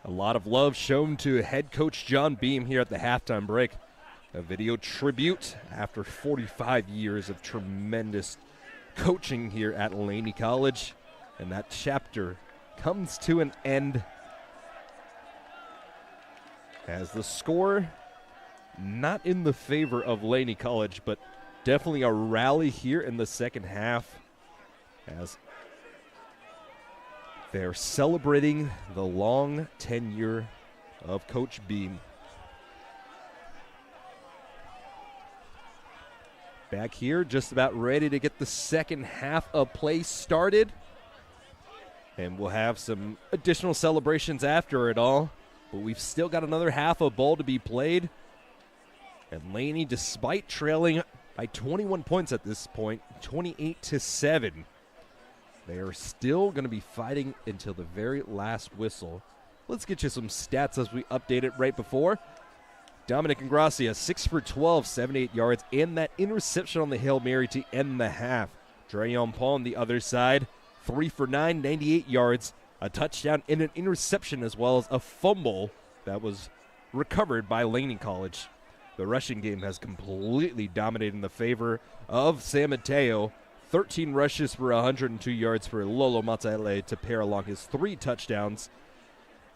A lot of love shown to head coach John Beam here at the halftime break. A video tribute after 45 years of tremendous coaching here at Laney College. And that chapter comes to an end as the score not in the favor of Laney College, but definitely a rally here in the second half as they're celebrating the long tenure of Coach Beam. Back here, just about ready to get the second half of play started. And we'll have some additional celebrations after it all. But we've still got another half of ball to be played. And Laney, despite trailing by 21 points at this point, 28-7, they are still going to be fighting until the very last whistle. Let's get you some stats as we update it right before. Dominic Ingracia, 6 for 12, 78 yards, and that interception on the Hail Mary to end the half. Dreyon Paul on the other side, 3 for 9, 98 yards, a touchdown and an interception, as well as a fumble that was recovered by Laney College. The rushing game has completely dominated in the favor of San Mateo. 13 rushes for 102 yards for Lolo Matale to pair along his 3 touchdowns.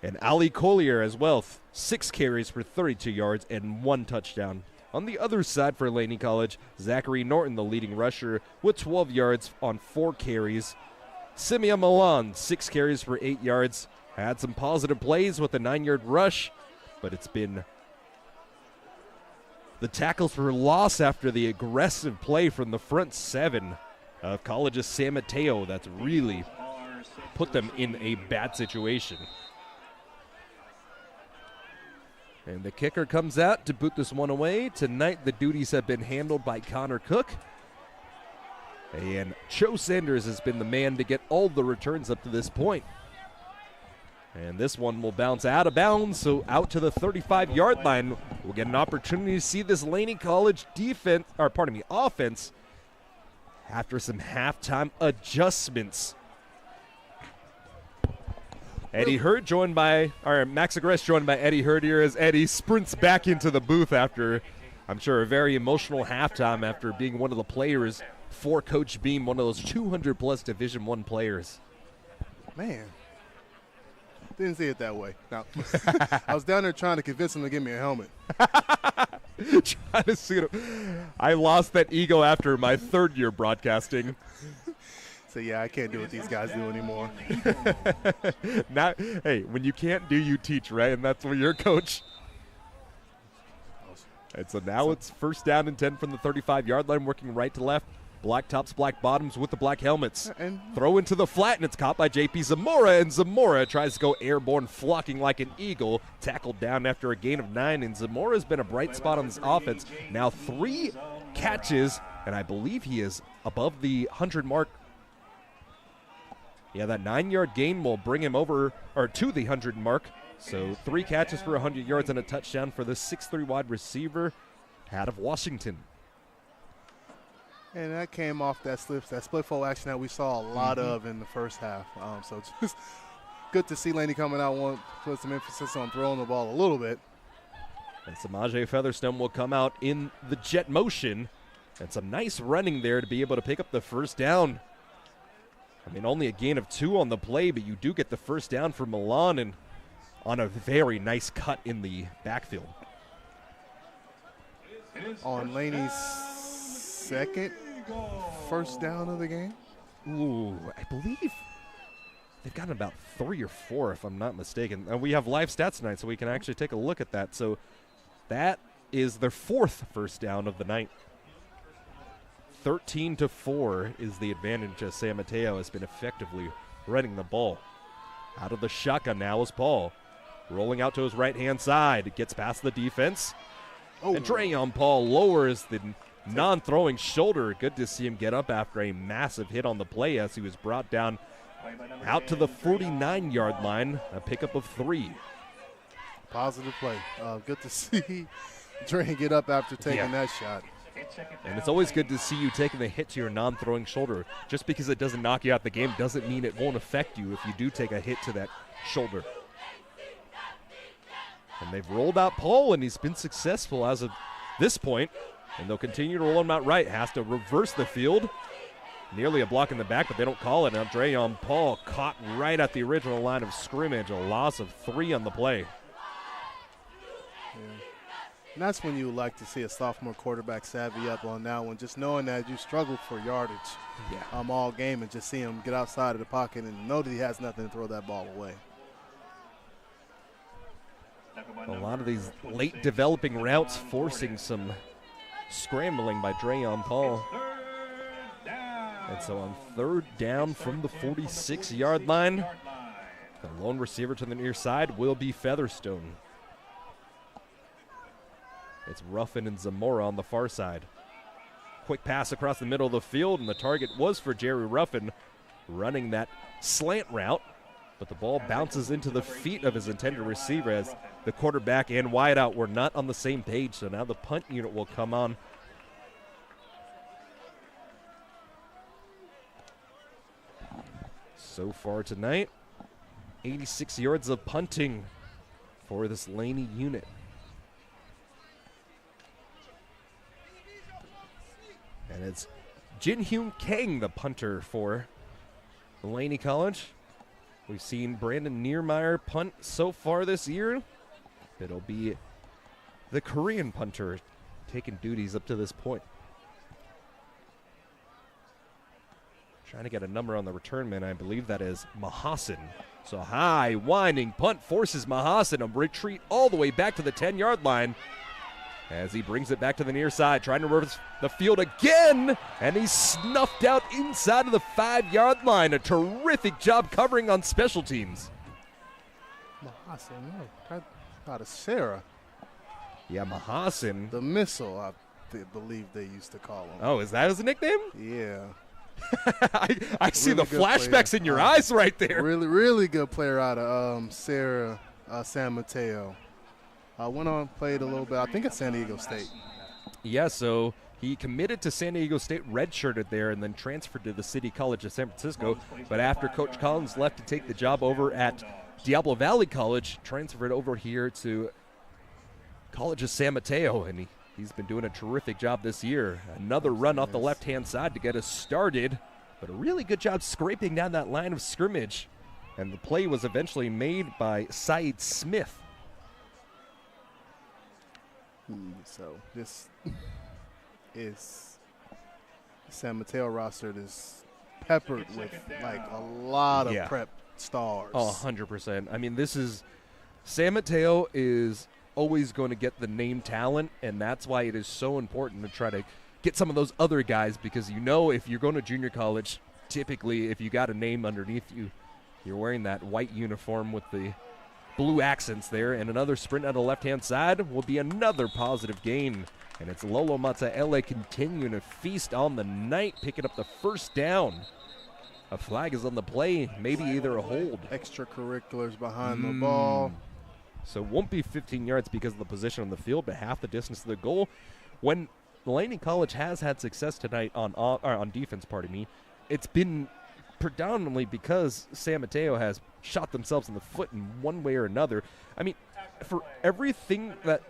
And Ali Collier as well, 6 carries for 32 yards and 1 touchdown. On the other side for Laney College, Zachary Norton, the leading rusher, with 12 yards on 4 carries. Simeon Milan, 6 carries for 8 yards. Had some positive plays with a 9-yard rush, but it's been the tackles for loss after the aggressive play from the front 7 of College's San Mateo that's really put them in a bad situation. And the kicker comes out to boot this one away. Tonight the duties have been handled by Connor Cook. And Joe Sanders has been the man to get all the returns up to this point. And this one will bounce out of bounds, so out to the 35-yard line. We'll get an opportunity to see this Laney College offense after some halftime adjustments. Eddie Hurd Max Agrest joined by Eddie Hurd here as Eddie sprints back into the booth after, I'm sure, a very emotional halftime after being one of the players for Coach Beam, one of those 200-plus Division I players. Man, didn't see it that way. No. I was down there trying to convince him to give me a helmet. Trying to see it. I lost that ego after my 3rd year broadcasting. So, yeah, I can't do what these guys do anymore. Hey, when you can't do, you teach, right? And that's where you're coach. And so now it's first down and 10 from the 35-yard line, working right to left. Black tops, black bottoms with the black helmets. And throw into the flat, and it's caught by J.P. Zamora, and Zamora tries to go airborne, flocking like an eagle. Tackled down after a gain of 9, and Zamora's been a bright spot on this offense. Now 3 catches, and I believe he is above the 100 mark. Yeah, that 9-yard gain will bring him over, or to the 100 mark. So 3 catches for 100 yards and a touchdown for the 6'3" wide receiver out of Washington. And that came off that split fold action that we saw a lot of in the first half. So just good to see Laney coming out, put some emphasis on throwing the ball a little bit. And Samaje Featherstone will come out in the jet motion. And some nice running there to be able to pick up the first down. I mean, only a gain of 2 on the play, but you do get the first down for Milan and on a very nice cut in the backfield. On Laney's second first down of the game? Ooh, I believe they've gotten about 3 or 4, if I'm not mistaken. And we have live stats tonight, so we can actually take a look at that. So that is their 4th first down of the night. 13-4 is the advantage as San Mateo has been effectively running the ball. Out of the shotgun now is Paul. Rolling out to his right-hand side. Gets past the defense. Oh. And Dreyon Paul lowers the non-throwing shoulder. Good to see him get up after a massive hit on the play as he was brought down out to the 49-yard line. A pickup of 3. Positive play. Good to see Dre get up after taking that shot. And it's always good to see you taking the hit to your non-throwing shoulder. Just because it doesn't knock you out the game doesn't mean it won't affect you if you do take a hit to that shoulder. And they've rolled out Paul, and he's been successful as of this point. And they'll continue to roll him out right. Has to reverse the field. Nearly a block in the back, but they don't call it. Now Dreyon Paul caught right at the original line of scrimmage. A loss of 3 on the play. Yeah. And that's when you like to see a sophomore quarterback savvy up on that one, just knowing that you struggled for yardage all game, and just see him get outside of the pocket and know that he has nothing to throw that ball away. A lot of these late developing routes forcing some scrambling by Dreyon Paul. And so on 3rd down from the 46-yard line, the lone receiver to the near side will be Featherstone. It's Ruffin and Zamora on the far side. Quick pass across the middle of the field, and the target was for Jerry Ruffin running that slant route, but the ball bounces into the feet of his intended receiver as the quarterback and wideout were not on the same page, so now the punt unit will come on. So far tonight, 86 yards of punting for this Laney unit. And it's Jin Hyun Kang, the punter for Laney College. We've seen Brandon Niermeyer punt so far this year. It'll be the Korean punter taking duties up to this point. Trying to get a number on the return man. I believe that is Mahasan. So high, winding punt forces Mahasan to retreat all the way back to the 10-yard line as he brings it back to the near side, trying to reverse the field again, and he's snuffed out inside of the 5-yard line. A terrific job covering on special teams. Mahasan, no, out of Sarah. Yeah, Mahasan. The missile, I believe they used to call him. Oh, is that his nickname? Yeah. I see the flashbacks in your eyes right there. Really good player out of Sarah San Mateo. Went on, played a little bit, I think at San Diego State. Yeah, so he committed to San Diego State, redshirted there, and then transferred to the City College of San Francisco. But after Coach Collins left to take the job over at Diablo Valley College, transferred over here to College of San Mateo, and he's been doing a terrific job this year. Another run off the left-hand side to get us started, but a really good job scraping down that line of scrimmage. And the play was eventually made by Saeed Smith. So this is San Mateo roster is peppered with like a lot of prep stars. Oh, 100%. I mean, this is San Mateo is always going to get the name talent, and that's why it is so important to try to get some of those other guys, because you know if you're going to junior college, typically if you got a name underneath you, you're wearing that white uniform with the blue accents there. And another sprint on the left-hand side will be another positive gain. And it's Lolo Mata'ele continuing to feast on the night, picking up the first down. A flag is on the play, maybe either a hold. Extracurriculars behind the ball. So it won't be 15 yards because of the position on the field, but half the distance to the goal. When Laney College has had success tonight on defense, it's been predominantly because San Mateo has shot themselves in the foot in one way or another. I mean, for everything that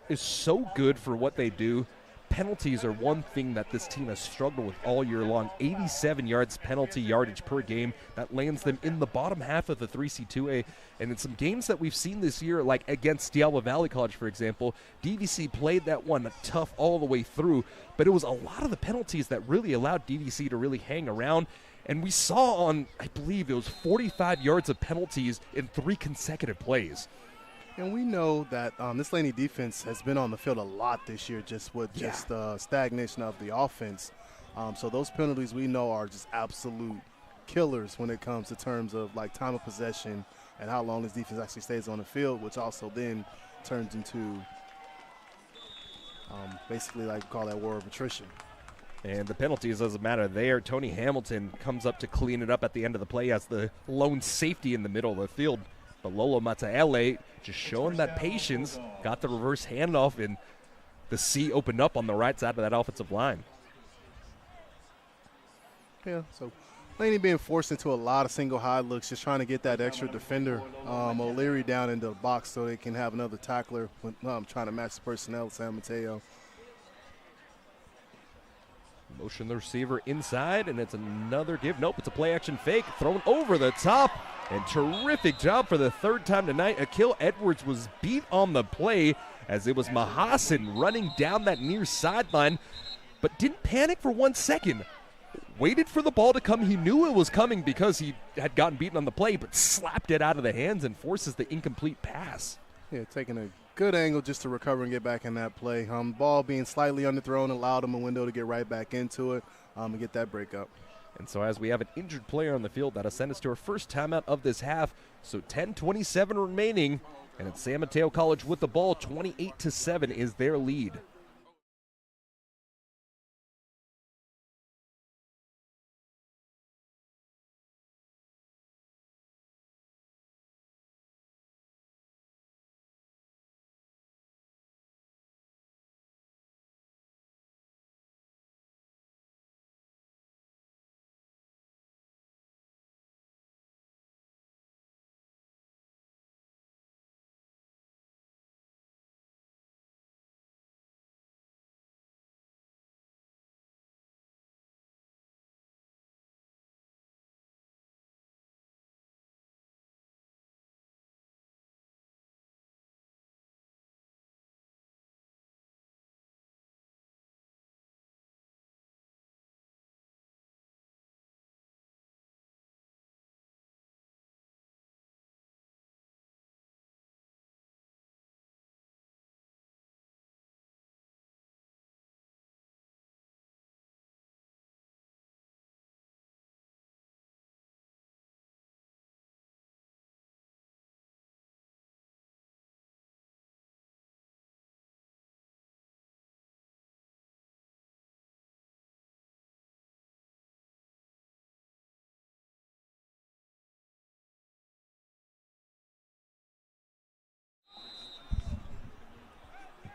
is so good for what they do, penalties are one thing that this team has struggled with all year long. 87 yards penalty yardage per game. That lands them in the bottom half of the 3C2A. And in some games that we've seen this year, like against Diablo Valley College, for example, DVC played that one tough all the way through. But it was a lot of the penalties that really allowed DVC to really hang around. And we saw on, I believe it was 45 yards of penalties in 3 consecutive plays. And we know that this Laney defense has been on the field a lot this year, just with stagnation of the offense. So those penalties we know are just absolute killers when it comes to terms of like time of possession and how long this defense actually stays on the field, which also then turns into basically like we call that war of attrition. And the penalties doesn't matter there. Tony Hamilton comes up to clean it up at the end of the play as the lone safety in the middle of the field. But Lolo Mata'ele just showing that patience, got the reverse handoff, and the C opened up on the right side of that offensive line. Yeah, so Laney being forced into a lot of single high looks, just trying to get that extra defender, O'Leary, down into the box so they can have another tackler when trying to match the personnel with San Mateo. Motion the receiver inside, and it's another give. Nope, it's a play action fake thrown over the top. And terrific job for the third time tonight. Akil Edwards was beat on the play as it was Mahasin running down that near sideline, but didn't panic for 1 second. Waited for the ball to come. He knew it was coming because he had gotten beaten on the play, but slapped it out of the hands and forces the incomplete pass. Yeah, taking a good angle just to recover and get back in that play. Ball being slightly underthrown allowed him a window to get right back into it and get that break up. And so as we have an injured player on the field, that'll send us to our first timeout of this half. So 10:27 remaining, and it's San Mateo College with the ball. 28-7 is their lead.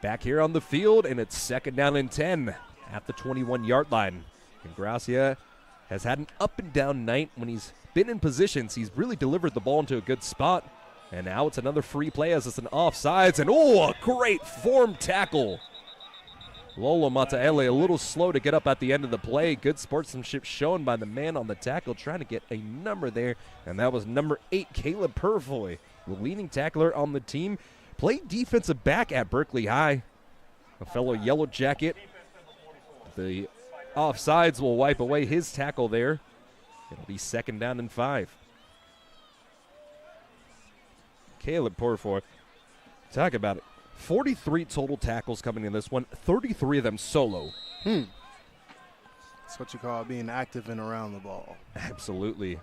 Back here on the field, and it's second down and 10 at the 21-yard line. And Gracia has had an up-and-down night when he's been in positions. He's really delivered the ball into a good spot. And now it's another free play as it's an offsides. And, a great form tackle. Lolo Mataele a little slow to get up at the end of the play. Good sportsmanship shown by the man on the tackle, trying to get a number there. And that was number 8, Caleb Purfoy, the leading tackler on the team. Played defensive back at Berkeley High. A fellow Yellow Jacket. The offsides will wipe away his tackle there. It'll be second down and 5. Caleb Purfoy, talk about it. 43 total tackles coming in this one, 33 of them solo. That's what you call being active and around the ball. Absolutely.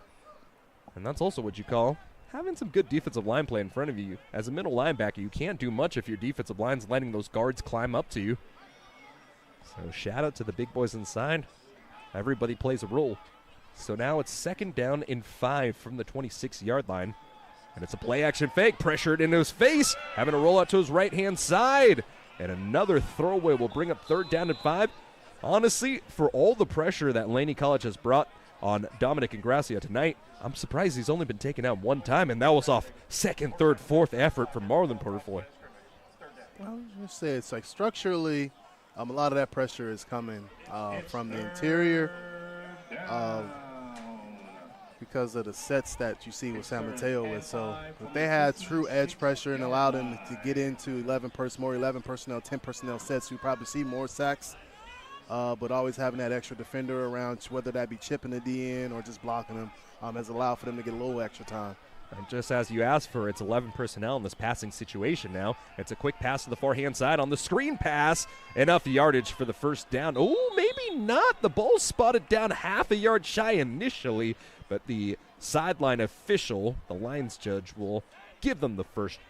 And that's also what you call having some good defensive line play in front of you. As a middle linebacker, you can't do much if your defensive line's letting those guards climb up to you. So shout out to the big boys inside. Everybody plays a role. So now it's second down and 5 from the 26-yard line. And it's a play-action fake, pressured into his face, having to roll out to his right-hand side. And another throwaway will bring up third down and 5. Honestly, for all the pressure that Laney College has brought on Dominic and Gracia tonight, I'm surprised he's only been taken out one time, and that was off second, third, fourth effort from Marlon Purfoy. Well, just say it's like structurally, a lot of that pressure is coming from the interior because of the sets that you see with San Mateo with. So if they had true edge pressure and allowed them to get into 11 personnel, 10 personnel sets, you probably see more sacks. But always having that extra defender around, whether that be chipping the D in or just blocking them, has allowed for them to get a little extra time. And just as you asked for, it's 11 personnel in this passing situation now. It's a quick pass to the forehand side on the screen pass. Enough yardage for the first down. Oh, maybe not. The ball spotted down half a yard shy initially, but the sideline official, the lines judge, will give them the first.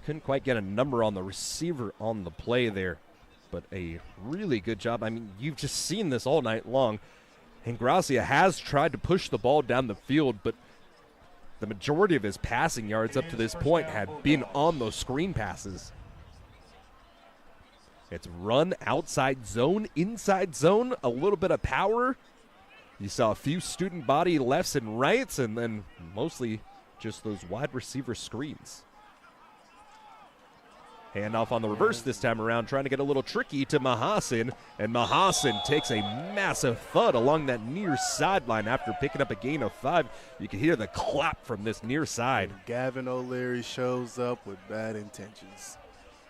Couldn't quite get a number on the receiver on the play there, but a really good job. I mean, you've just seen this all night long. And Gracia has tried to push the ball down the field, but the majority of his passing yards up to this point had been on those screen passes. It's run outside zone, inside zone, a little bit of power. You saw a few student body lefts and rights, and then mostly just those wide receiver screens. Handoff on the reverse this time around, trying to get a little tricky to Mahasin, and Mahasin takes a massive thud along that near sideline after picking up a gain of 5. You can hear the clap from this near side. Gavin O'Leary shows up with bad intentions.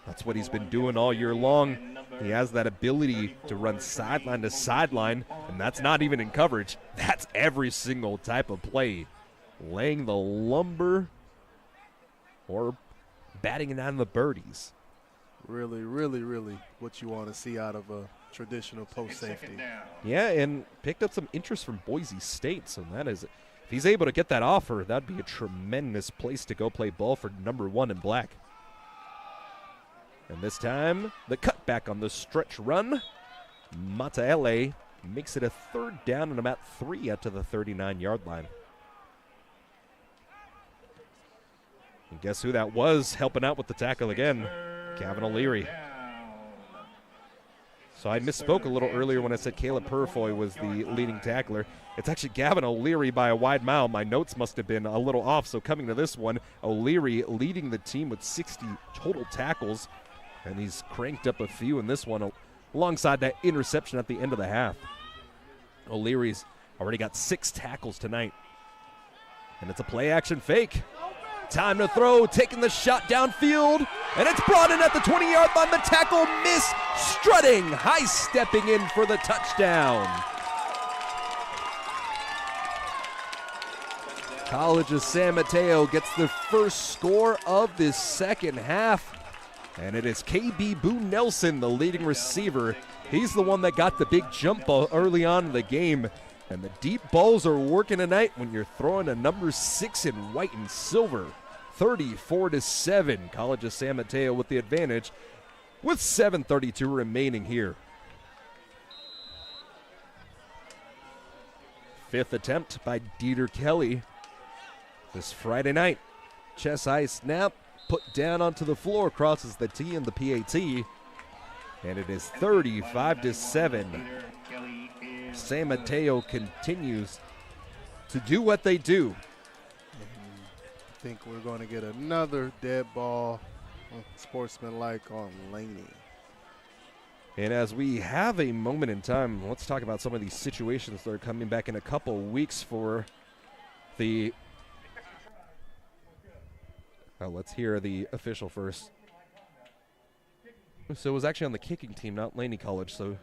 That's what he's been doing all year long. He has that ability to run sideline to sideline, and that's not even in coverage. That's every single type of play. Laying the lumber or batting it on the birdies. Really, really, really what you want to see out of a traditional post safety. Yeah, and picked up some interest from Boise State, so that is, if he's able to get that offer, that'd be a tremendous place to go play ball for number 1 in black. And this time, the cutback on the stretch run. Mateo makes it a 3rd down and about 3 out to the 39-yard line. And guess who that was helping out with the tackle again? Gavin O'Leary. So I misspoke a little earlier when I said Caleb Purfoy was the leading tackler. It's actually Gavin O'Leary by a wide mile. My notes must have been a little off, so coming to this one, O'Leary leading the team with 60 total tackles, and he's cranked up a few in this one alongside that interception at the end of the half. O'Leary's already got 6 tackles tonight, and it's a play-action fake. Time to throw, taking the shot downfield, and it's brought in at the 20-yard line. The tackle miss, strutting, high-stepping in for the touchdown. College of San Mateo gets the first score of this second half, and it is KB Boo Nelson, the leading receiver. He's the one that got the big jump ball early on in the game. And the deep balls are working tonight when you're throwing a number 6 in white and silver. 34-7, College of San Mateo with the advantage with 7:32 remaining here. 5th attempt by Dieter Kelly this Friday night. Chest high snap, put down onto the floor, crosses the T and the PAT. And it is 35-7. San Mateo continues to do what they do. I think we're going to get another dead ball, sportsmanlike on Laney. And as we have a moment in time, let's talk about some of these situations that are coming back in a couple weeks for the... let's hear the official first. So it was actually on the kicking team, not Laney College, so...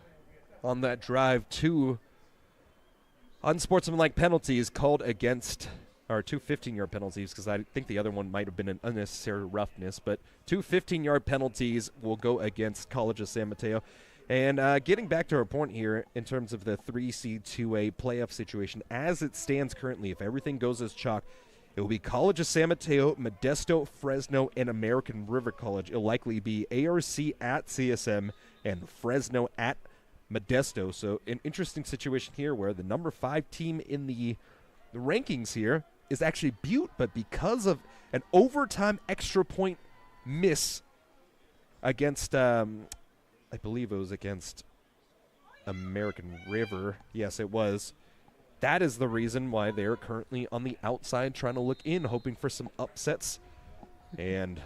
on that drive, 2 unsportsmanlike penalties called against, or 2 15-yard penalties, because I think the other one might have been an unnecessary roughness, but 2 15-yard penalties will go against College of San Mateo. And getting back to our point here in terms of the 3C2A playoff situation, as it stands currently, if everything goes as chalk, it will be College of San Mateo, Modesto, Fresno, and American River College. It'll likely be ARC at CSM and Fresno at Modesto. So an interesting situation here where the number 5 team in the rankings here is actually Butte, but because of an overtime extra point miss against, I believe it was against American River. Yes, it was. That is the reason why they're currently on the outside trying to look in, hoping for some upsets. And,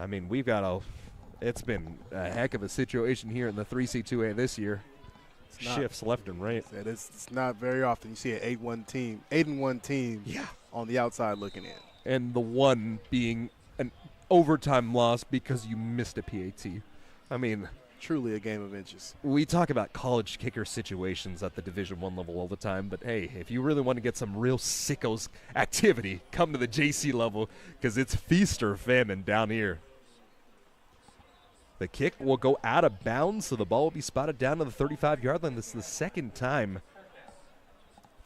I mean, it's been a heck of a situation here in the 3C2A this year. Shifts left and right. It's not very often you see an 8-1 team on the outside looking in. And the one being an overtime loss because you missed a PAT. I mean, truly a game of inches. We talk about college kicker situations at the Division I level all the time, but hey, if you really want to get some real sickos activity, come to the JC level because it's feast or famine down here. The kick will go out of bounds, so the ball will be spotted down to the 35-yard line. This is the second time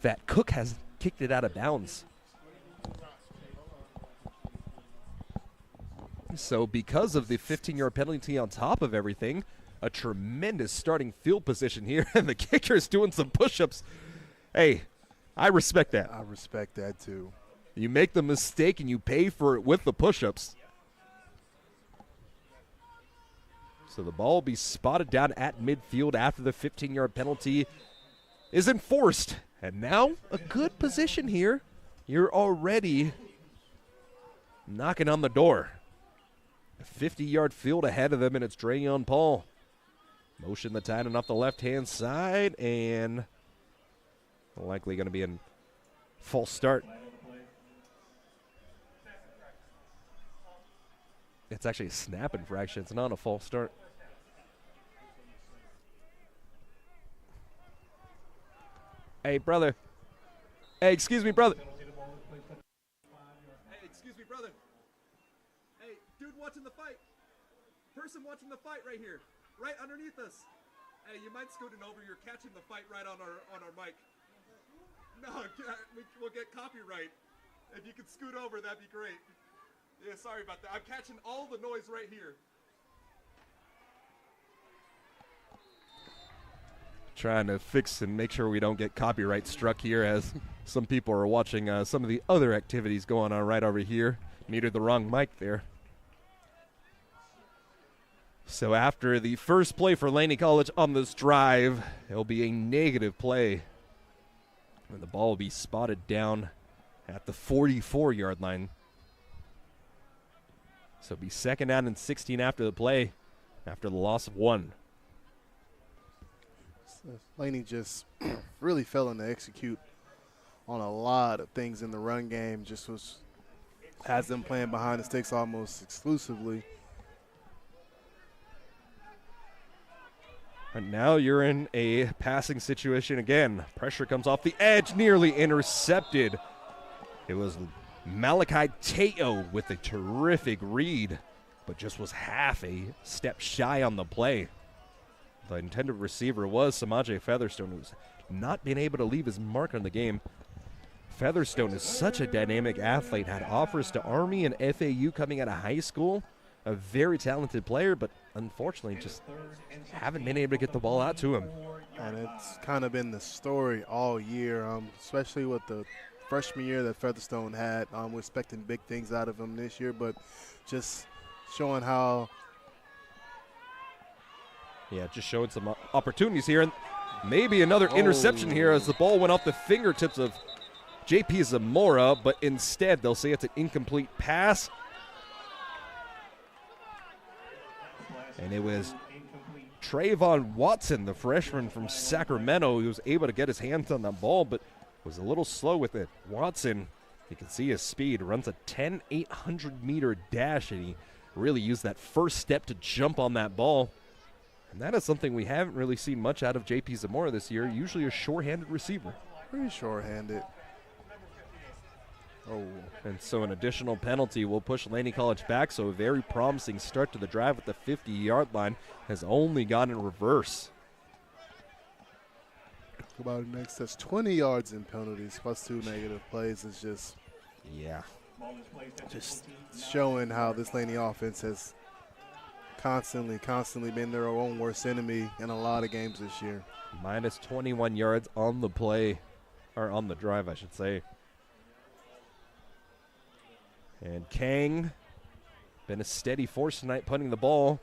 that Cook has kicked it out of bounds. So because of the 15-yard penalty on top of everything, a tremendous starting field position here, and the kicker is doing some push-ups. Hey, I respect that. I respect that, too. You make the mistake, and you pay for it with the push-ups. So the ball will be spotted down at midfield after the 15-yard penalty is enforced. And now a good position here. You're already knocking on the door. A 50-yard field ahead of them, and it's Drayon Paul. Motion the tight end off the left-hand side, and likely going to be a false start. It's actually a snap infraction. It's not a false start. Hey, brother. Hey, excuse me, brother. Hey, excuse me, brother. Hey, dude watching the fight. Person watching the fight right here. Right underneath us. Hey, you mind scooting over? You're catching the fight right on our mic. No, we'll get copyright. If you could scoot over, that'd be great. Yeah, sorry about that. I'm catching all the noise right here. Trying to fix and make sure we don't get copyright struck here, as some people are watching some of the other activities going on right over here. Muted the wrong mic there. So after the first play for Laney College on this drive, it'll be a negative play. And the ball will be spotted down at the 44-yard line. So it'll be second down and 16 after the play, after the loss of 1. Laney just really failing to execute on a lot of things in the run game. Just has them playing behind the sticks almost exclusively. And now you're in a passing situation again. Pressure comes off the edge, nearly intercepted. It was Mateo with a terrific read, but just was half a step shy on the play. The intended receiver was Samaje Featherstone, who's not been able to leave his mark on the game. Featherstone is such a dynamic athlete, had offers to Army and FAU coming out of high school. A very talented player, but unfortunately just haven't been able to get the ball out to him. And it's kind of been the story all year, especially with the freshman year that Featherstone had. We're expecting big things out of him this year, but just showing how – yeah, just showing some opportunities here. And maybe another interception here as the ball went off the fingertips of J.P. Zamora, but instead they'll say it's an incomplete pass. And it was Trayvon Watson, the freshman from Sacramento, who was able to get his hands on that ball, but was a little slow with it. Watson, you can see his speed, runs a 800-meter dash, and he really used that first step to jump on that ball. And that is something we haven't really seen much out of J.P. Zamora this year, usually a short-handed receiver. Pretty short-handed. Oh, and so an additional penalty will push Laney College back, so a very promising start to the drive at the 50-yard line has only gone in reverse. Talk about next, that's 20 yards in penalties plus 2 negative plays. Is just, yeah, just showing how this Laney offense has constantly been their own worst enemy in a lot of games this year. Minus 21 yards on the play, or on the drive, I should say. And Kang, been a steady force tonight, punting the ball.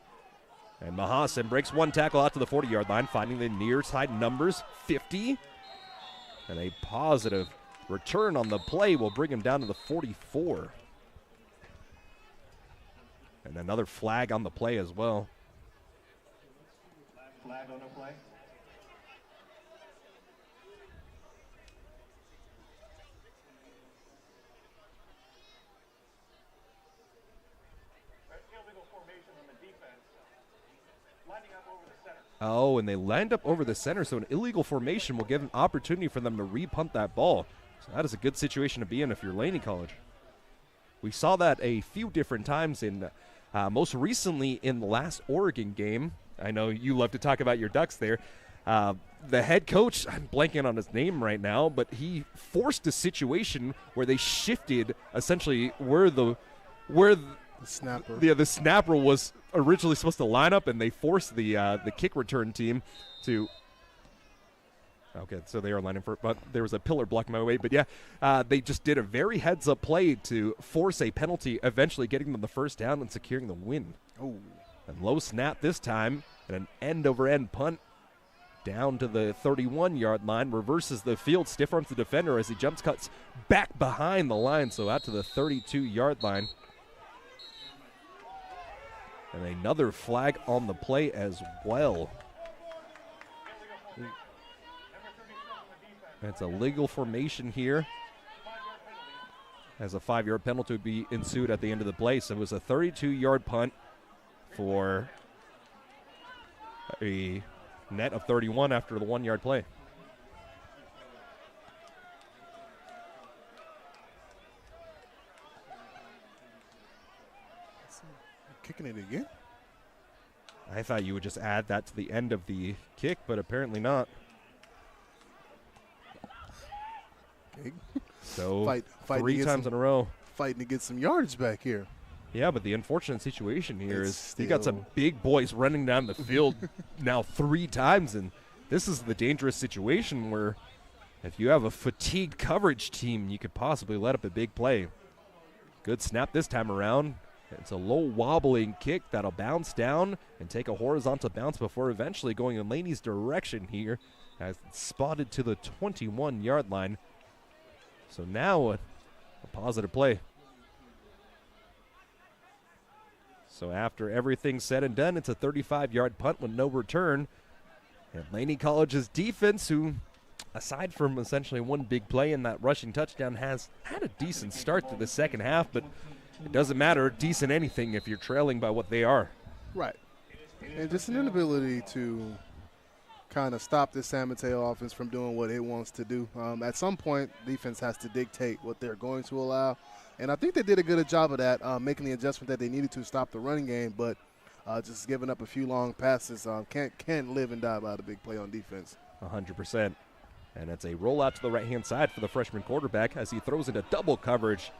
And Mahasen breaks one tackle out to the 40-yard line, finding the near side numbers, 50. And a positive return on the play will bring him down to the 44. And another flag on the play as well. Flag on the play. Oh, and they lined up over the center, so an illegal formation will give an opportunity for them to re-punt that ball. So that is a good situation to be in if you're Laney College. We saw that a few different times in most recently in the last Oregon game. I know you love to talk about your Ducks there. The head coach, I'm blanking on his name right now, but he forced a situation where they shifted essentially where the snapper. Yeah, the snapper was originally supposed to line up, and they forced the kick return team to. Okay, so they are lining for, but there was a pillar blocking my way. But yeah, they just did a very heads-up play to force a penalty, eventually getting them the first down and securing the win. Oh, And low snap this time, and an end-over-end punt down to the 31-yard line, reverses the field, stiff arms the defender as he jumps cuts back behind the line, so out to the 32-yard line. And another flag on the play as well. It's a legal formation here, as a 5-yard penalty would be ensued at the end of the play. So it was a 32-yard punt for a net of 31 after the 1-yard play. Kicking it again? I thought you would just add that to the end of the kick, but apparently not. Okay. So three times in a row. Fighting to get some yardage back here. Yeah, but the unfortunate situation here is you got some big boys running down the field now 3 times, and this is the dangerous situation where if you have a fatigued coverage team, you could possibly let up a big play. Good snap this time around. It's a low wobbling kick that'll bounce down and take a horizontal bounce before eventually going in Laney's direction here, as it's spotted to the 21-yard line. So now a positive play. So after everything's said and done, it's a 35-yard punt with no return. And Laney College's defense, who, aside from essentially one big play in that rushing touchdown, has had a decent start to the second half, but it doesn't matter, decent anything, if you're trailing by what they are. Right. And just an inability to kind of stop this San Mateo offense from doing what it wants to do. At some point, defense has to dictate what they're going to allow. And I think they did a good job of that, making the adjustment that they needed to stop the running game, but just giving up a few long passes can't live and die by the big play on defense. 100%. And it's a rollout to the right-hand side for the freshman quarterback as he throws into double coverage.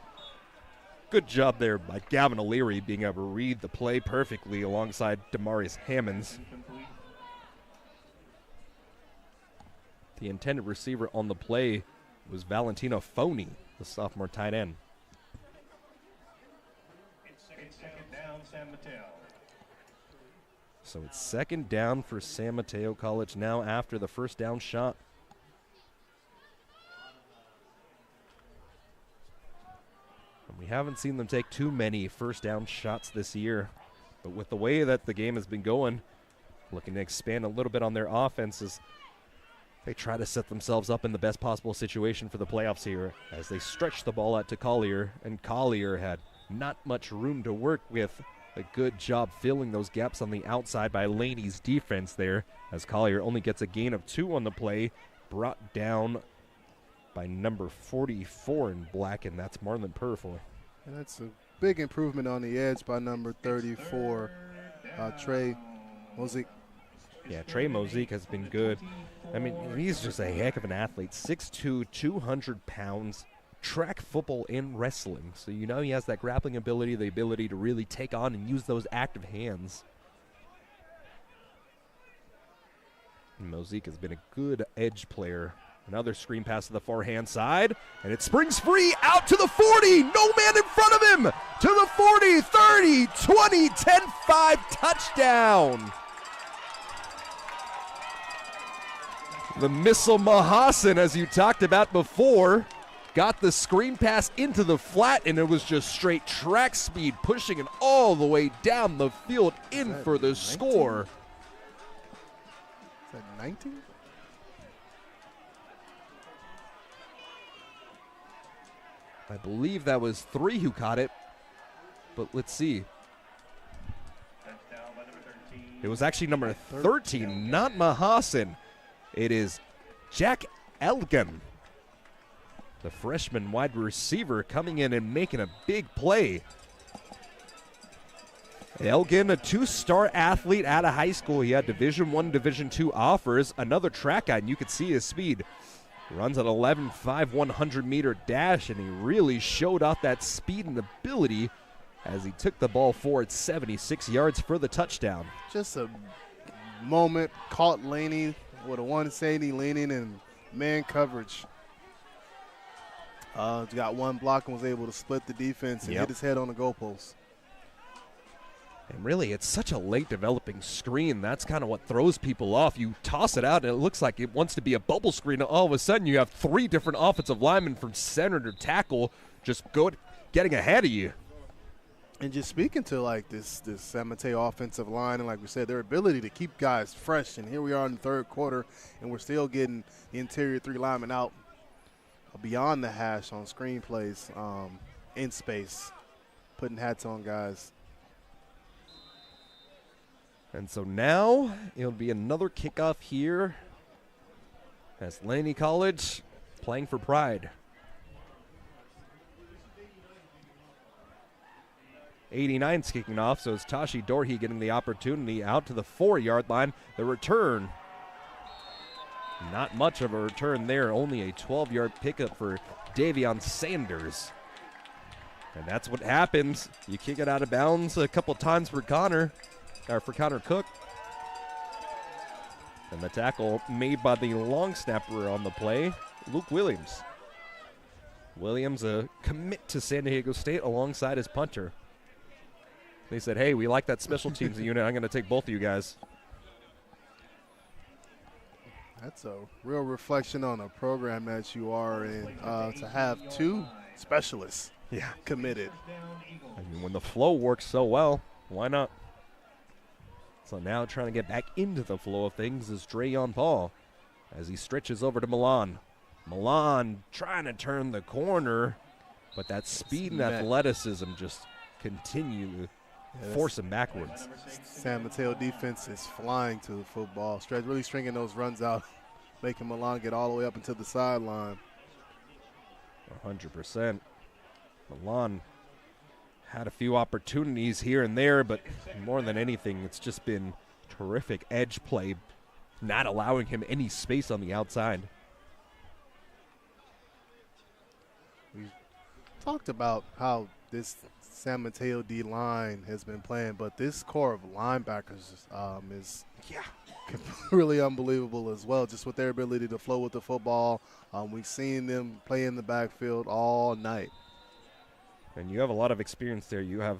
Good job there by Gavin O'Leary being able to read the play perfectly alongside Demarius Hammonds. The intended receiver on the play was Valentino Foney, the sophomore tight end. It's second down, San Mateo. So it's second down for San Mateo College now after the first down shot. We haven't seen them take too many first down shots this year, but with the way that the game has been going, looking to expand a little bit on their offenses, they try to set themselves up in the best possible situation for the playoffs here as they stretch the ball out to Collier, and Collier had not much room to work with. A good job filling those gaps on the outside by Laney's defense there, as Collier only gets a gain of 2 on the play, brought down by number 44 in black, and that's Marlon Purfoy. And that's a big improvement on the edge by number 34, Trey Mosique. Yeah, Trey Mosique has been good. I mean, he's just a heck of an athlete. 6'2", 200 pounds, track, football, and wrestling. So you know he has that grappling ability, the ability to really take on and use those active hands. And Mosique has been a good edge player. Another screen pass to the forehand side, and it springs free out to the 40. No man in front of him. To the 40, 30, 20, 10, 5, touchdown. The missile Mahasan, as you talked about before, got the screen pass into the flat, and it was just straight track speed, pushing it all the way down the field in for the 19? Score. Is that 19? I believe that was 3 who caught it, but let's see. It was actually number 13, not Mahasan. It is Jack Elgin, the freshman wide receiver, coming in and making a big play. Elgin, a 2-star athlete out of high school. He had Division I, Division II offers. Another track guy, and you could see his speed. Runs an 11.5 100-meter dash, and he really showed off that speed and ability as he took the ball forward 76 yards for the touchdown. Just a moment, caught Laney with a 180 leaning and man coverage. Got one block and was able to split the defense and hit his head on the goalpost. And really, it's such a late developing screen. That's kind of what throws people off. You toss it out, and it looks like it wants to be a bubble screen. All of a sudden, you have 3 different offensive linemen from center to tackle just getting ahead of you. And just speaking to like this San Mateo offensive line, and like we said, their ability to keep guys fresh. And here we are in the third quarter, and we're still getting the interior 3 linemen out beyond the hash on screen plays in space, putting hats on guys. And so now it'll be another kickoff here as Laney College playing for pride. 89's kicking off, so it's Tashi Dorhe getting the opportunity out to the 4-yard line. The return, not much of a return there, only a 12-yard pickup for Davion Sanders. And that's what happens. You kick it out of bounds a couple times for Connor Cook. And the tackle made by the long snapper on the play, Luke Williams. Williams, a commit to San Diego State alongside his punter. They said, hey, we like that special teams unit. I'm going to take both of you guys. That's a real reflection on a program that you are in, to have 2 specialists committed. I mean, when the flow works so well, why not? So now trying to get back into the flow of things is Drayon Paul as he stretches over to Milan. Milan trying to turn the corner, but that speed and athleticism just continue to force him backwards. San Mateo defense is flying to the football. Really stringing those runs out, making Milan get all the way up into the sideline. 100%. Milan had a few opportunities here and there, but more than anything, it's just been terrific edge play, not allowing him any space on the outside. We talked about how this San Mateo D-line has been playing, but this core of linebackers is really unbelievable as well, just with their ability to flow with the football. We've seen them play in the backfield all night. And you have a lot of experience there. You have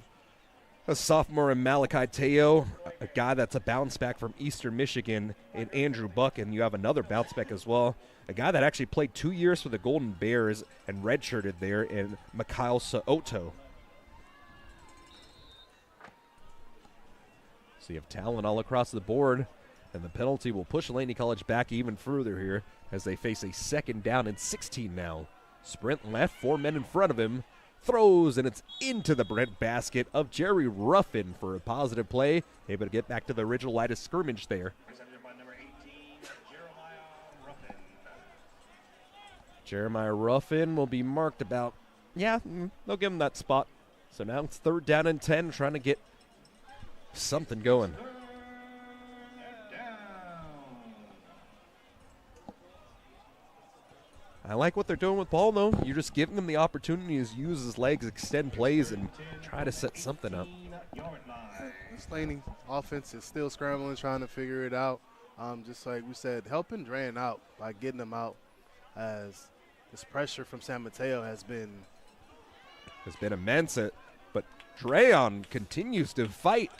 a sophomore in Malachi Teo, a guy that's a bounce back from Eastern Michigan in Andrew Buck, and you have another bounce back as well, a guy that actually played 2 years for the Golden Bears and redshirted there in Mikhail Soto. So you have talent all across the board, and the penalty will push Laney College back even further here as they face a 2nd down and 16 now. Sprint left, 4 men in front of him. Throws, and it's into the bread basket of Jerry Ruffin for a positive play. Able to get back to the original line of scrimmage there. Jeremiah Ruffin will be marked about, they'll give him that spot. So now it's 3rd down and 10, trying to get something going. I like what they're doing with Paul, though. You're just giving him the opportunity to use his legs, extend plays, and try to set something up. This Laney offense is still scrambling, trying to figure it out. Just like we said, helping Drayon out by getting him out, as this pressure from San Mateo has been immense. But Drayon continues to fight,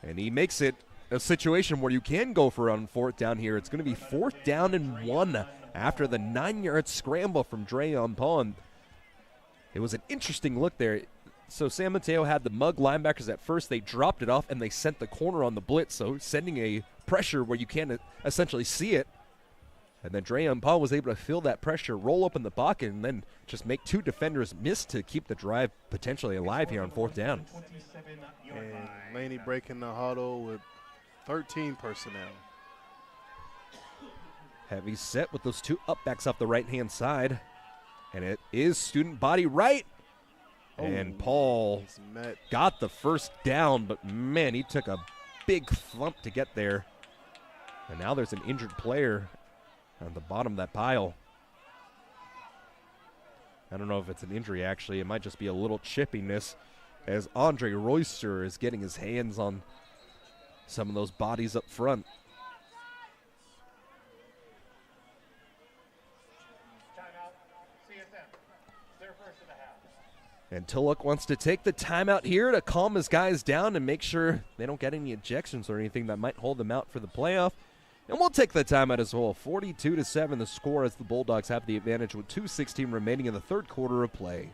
and he makes it a situation where you can go for on 4th down here. It's going to be 4th down and 1 after the 9-yard scramble from Drayon Paul. And it was an interesting look there. So San Mateo had the mug linebackers at first. They dropped it off, and they sent the corner on the blitz, so sending a pressure where you can't essentially see it. And then Drayon Paul was able to feel that pressure, roll up in the pocket, and then just make 2 defenders miss to keep the drive potentially alive here on 4th down. And Laney breaking the huddle with 13 personnel. Heavy set with those 2 upbacks off the right-hand side. And it is student body right. And Paul got the 1st down, but, man, he took a big thump to get there. And now there's an injured player on the bottom of that pile. I don't know if it's an injury, actually. It might just be a little chippiness as Andre Royster is getting his hands on some of those bodies up front. And Tulloch wants to take the timeout here to calm his guys down and make sure they don't get any ejections or anything that might hold them out for the playoff. And we'll take the timeout as well. 42-7 the score as the Bulldogs have the advantage with 2:16 remaining in the third quarter of play.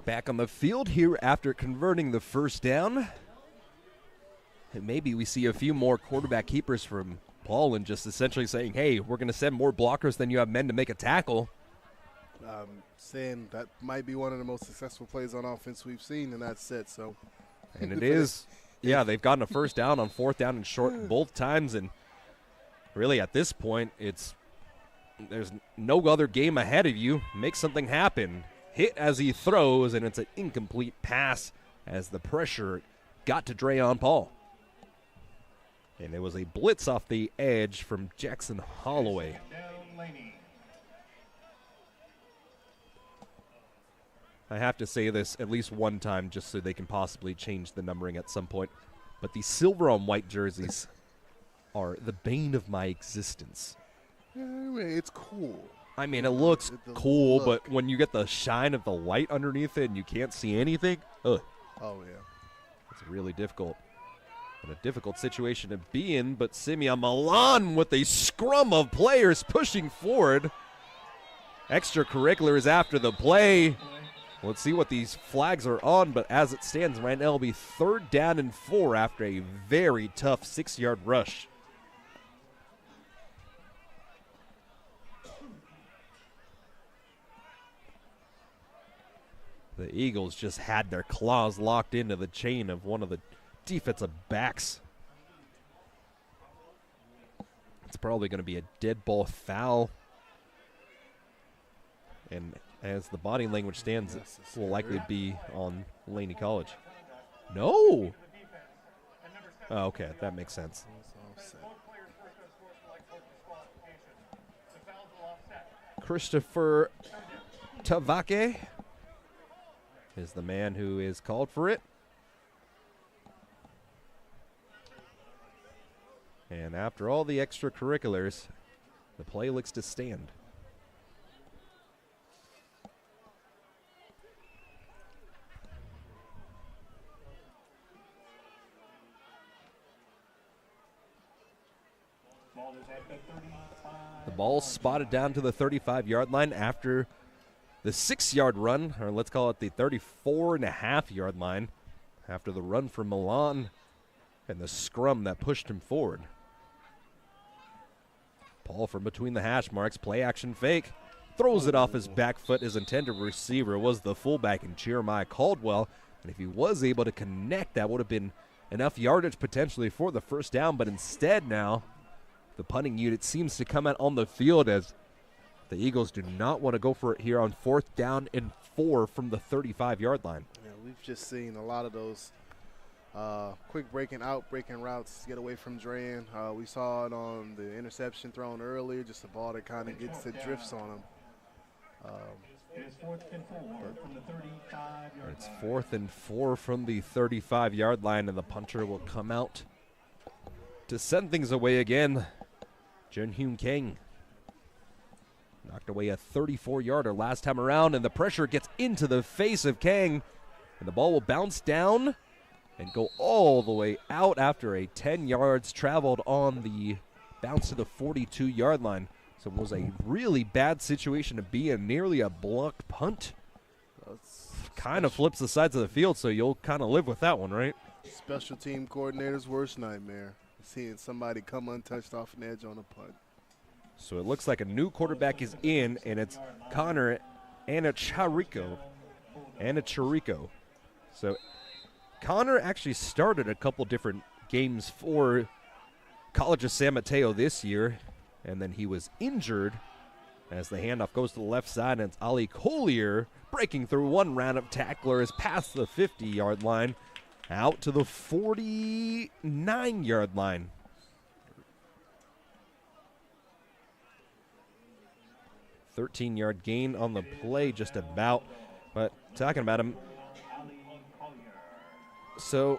Back on the field here after converting the first down. And maybe we see a few more quarterback keepers from Paul and just essentially saying, hey, we're going to send more blockers than you have men to make a tackle. Saying that might be one of the most successful plays on offense we've seen in that set. So, and it is. Yeah, they've gotten a first down on fourth down and short both times. And really at this point, there's no other game ahead of you. Make something happen. Hit as he throws, and it's an incomplete pass as the pressure got to Dreon Paul. And it was a blitz off the edge from Jackson Holloway. I have to say this at least one time just so they can possibly change the numbering at some point. But the silver on white jerseys are the bane of my existence. It's cool. I mean, it looks cool, but when you get the shine of the light underneath it and you can't see anything, ugh. Oh, yeah. It's really difficult. And a difficult situation to be in, but Simeon Milan with a scrum of players pushing forward. Extracurriculars after the play. Let's see what these flags are on, but as it stands right now, it'll be 3rd down and 4 after a very tough 6-yard rush. The Eagles just had their claws locked into the chain of one of the defensive backs. It's probably going to be a dead ball foul. And as the body language stands, it will likely be on Laney College. No! Oh, okay, that makes sense. Christopher Tavake is the man who is called for it. And after all the extracurriculars, the play looks to stand. The ball spotted down to the 35-yard line after the 6-yard run, or let's call it the 34.5-yard line, after the run from Milan and the scrum that pushed him forward. Paul from between the hash marks, play action fake, throws it off his back foot. His intended receiver was the fullback in Jeremiah Caldwell, and if he was able to connect, that would have been enough yardage potentially for the first down, but instead now the punting unit seems to come out on the field as the Eagles do not want to go for it here on 4th down and 4 from the 35-yard line. Yeah, we've just seen a lot of those quick breaking routes get away from Drain. We saw it on the interception thrown earlier, just a ball that kind of drifts on him. It is 4th and 4 from the 35-yard line. It's 4th and 4 from the 35-yard line, and the punter will come out to send things away again. Jun-Hyun Kang knocked away a 34-yarder last time around, and the pressure gets into the face of Kang, and the ball will bounce down and go all the way out after a 10 yards traveled on the bounce to the 42-yard line. So it was a really bad situation to be in, nearly a blocked punt. Kind of flips the sides of the field, so you'll kind of live with that one, right? Special team coordinator's worst nightmare, seeing somebody come untouched off an edge on a punt. So it looks like a new quarterback is in, and it's Connor Anacharico. So Connor actually started a couple different games for College of San Mateo this year, and then he was injured as the handoff goes to the left side, and it's Ali Collier breaking through one round-up tacklers past the 50-yard line out to the 49-yard line. $13-yard gain on the play just about, but talking about him. So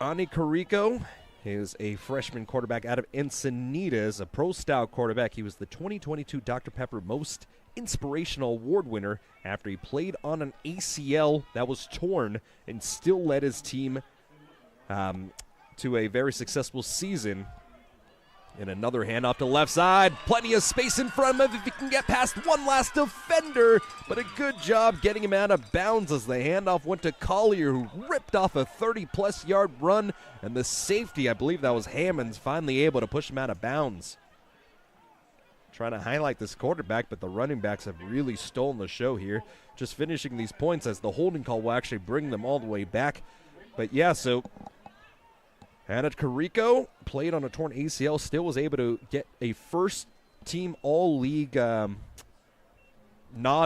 Ani Carrico is a freshman quarterback out of Encinitas, a pro-style quarterback. He was the 2022 Dr. Pepper Most Inspirational Award winner after he played on an ACL that was torn and still led his team to a very successful season. And another handoff to the left side. Plenty of space in front of him if he can get past one last defender. But a good job getting him out of bounds as the handoff went to Collier, who ripped off a 30-plus yard run. And the safety, I believe that was Hammonds, finally able to push him out of bounds. Trying to highlight this quarterback, but the running backs have really stolen the show here. Just finishing these points as the holding call will actually bring them all the way back. But yeah, so Anna Carrico played on a torn ACL, still was able to get a first-team all-league nod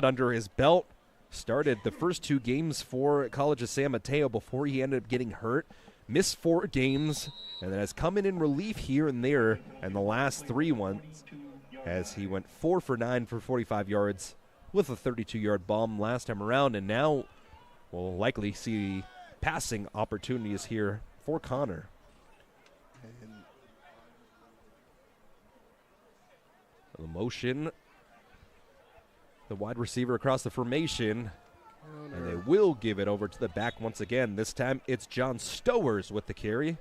under his belt. Started the first two games for College of San Mateo before he ended up getting hurt. Missed 4 games, and then has come in relief here and there, and the last 3 ones as he went 4 for 9 for 45 yards with a 32-yard bomb last time around, and now we'll likely see passing opportunities here for Connor. The motion, the wide receiver across the formation, and they will give it over to the back once again. This time it's John Stowers with the carry.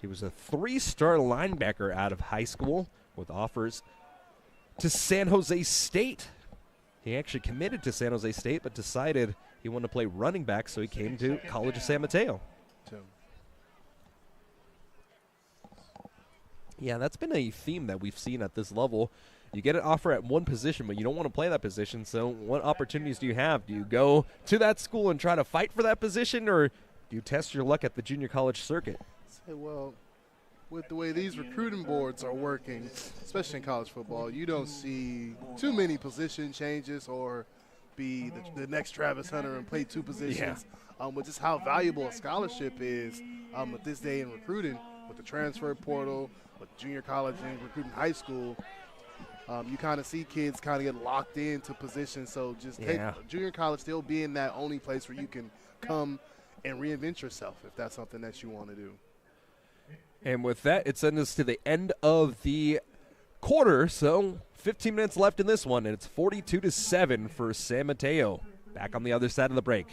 He was a 3-star linebacker out of high school with offers to San Jose State. He actually committed to San Jose State but decided he wanted to play running back, so he came to College of San Mateo. Yeah, that's been a theme that we've seen at this level. You get an offer at one position, but you don't want to play that position. So what opportunities do you have? Do you go to that school and try to fight for that position, or do you test your luck at the junior college circuit? Well, with the way these recruiting boards are working, especially in college football, you don't see too many position changes or be the next Travis Hunter and play 2 positions. Yeah. With just how valuable a scholarship is at this day in recruiting, with the transfer portal, with junior college and recruiting high school, you kind of see kids kind of get locked into positions. So just take junior college still being that only place where you can come and reinvent yourself if that's something that you want to do. And with that, it sends us to the end of the quarter. So 15 minutes left in this one, and it's 42-7 for San Mateo. Back on the other side of the break.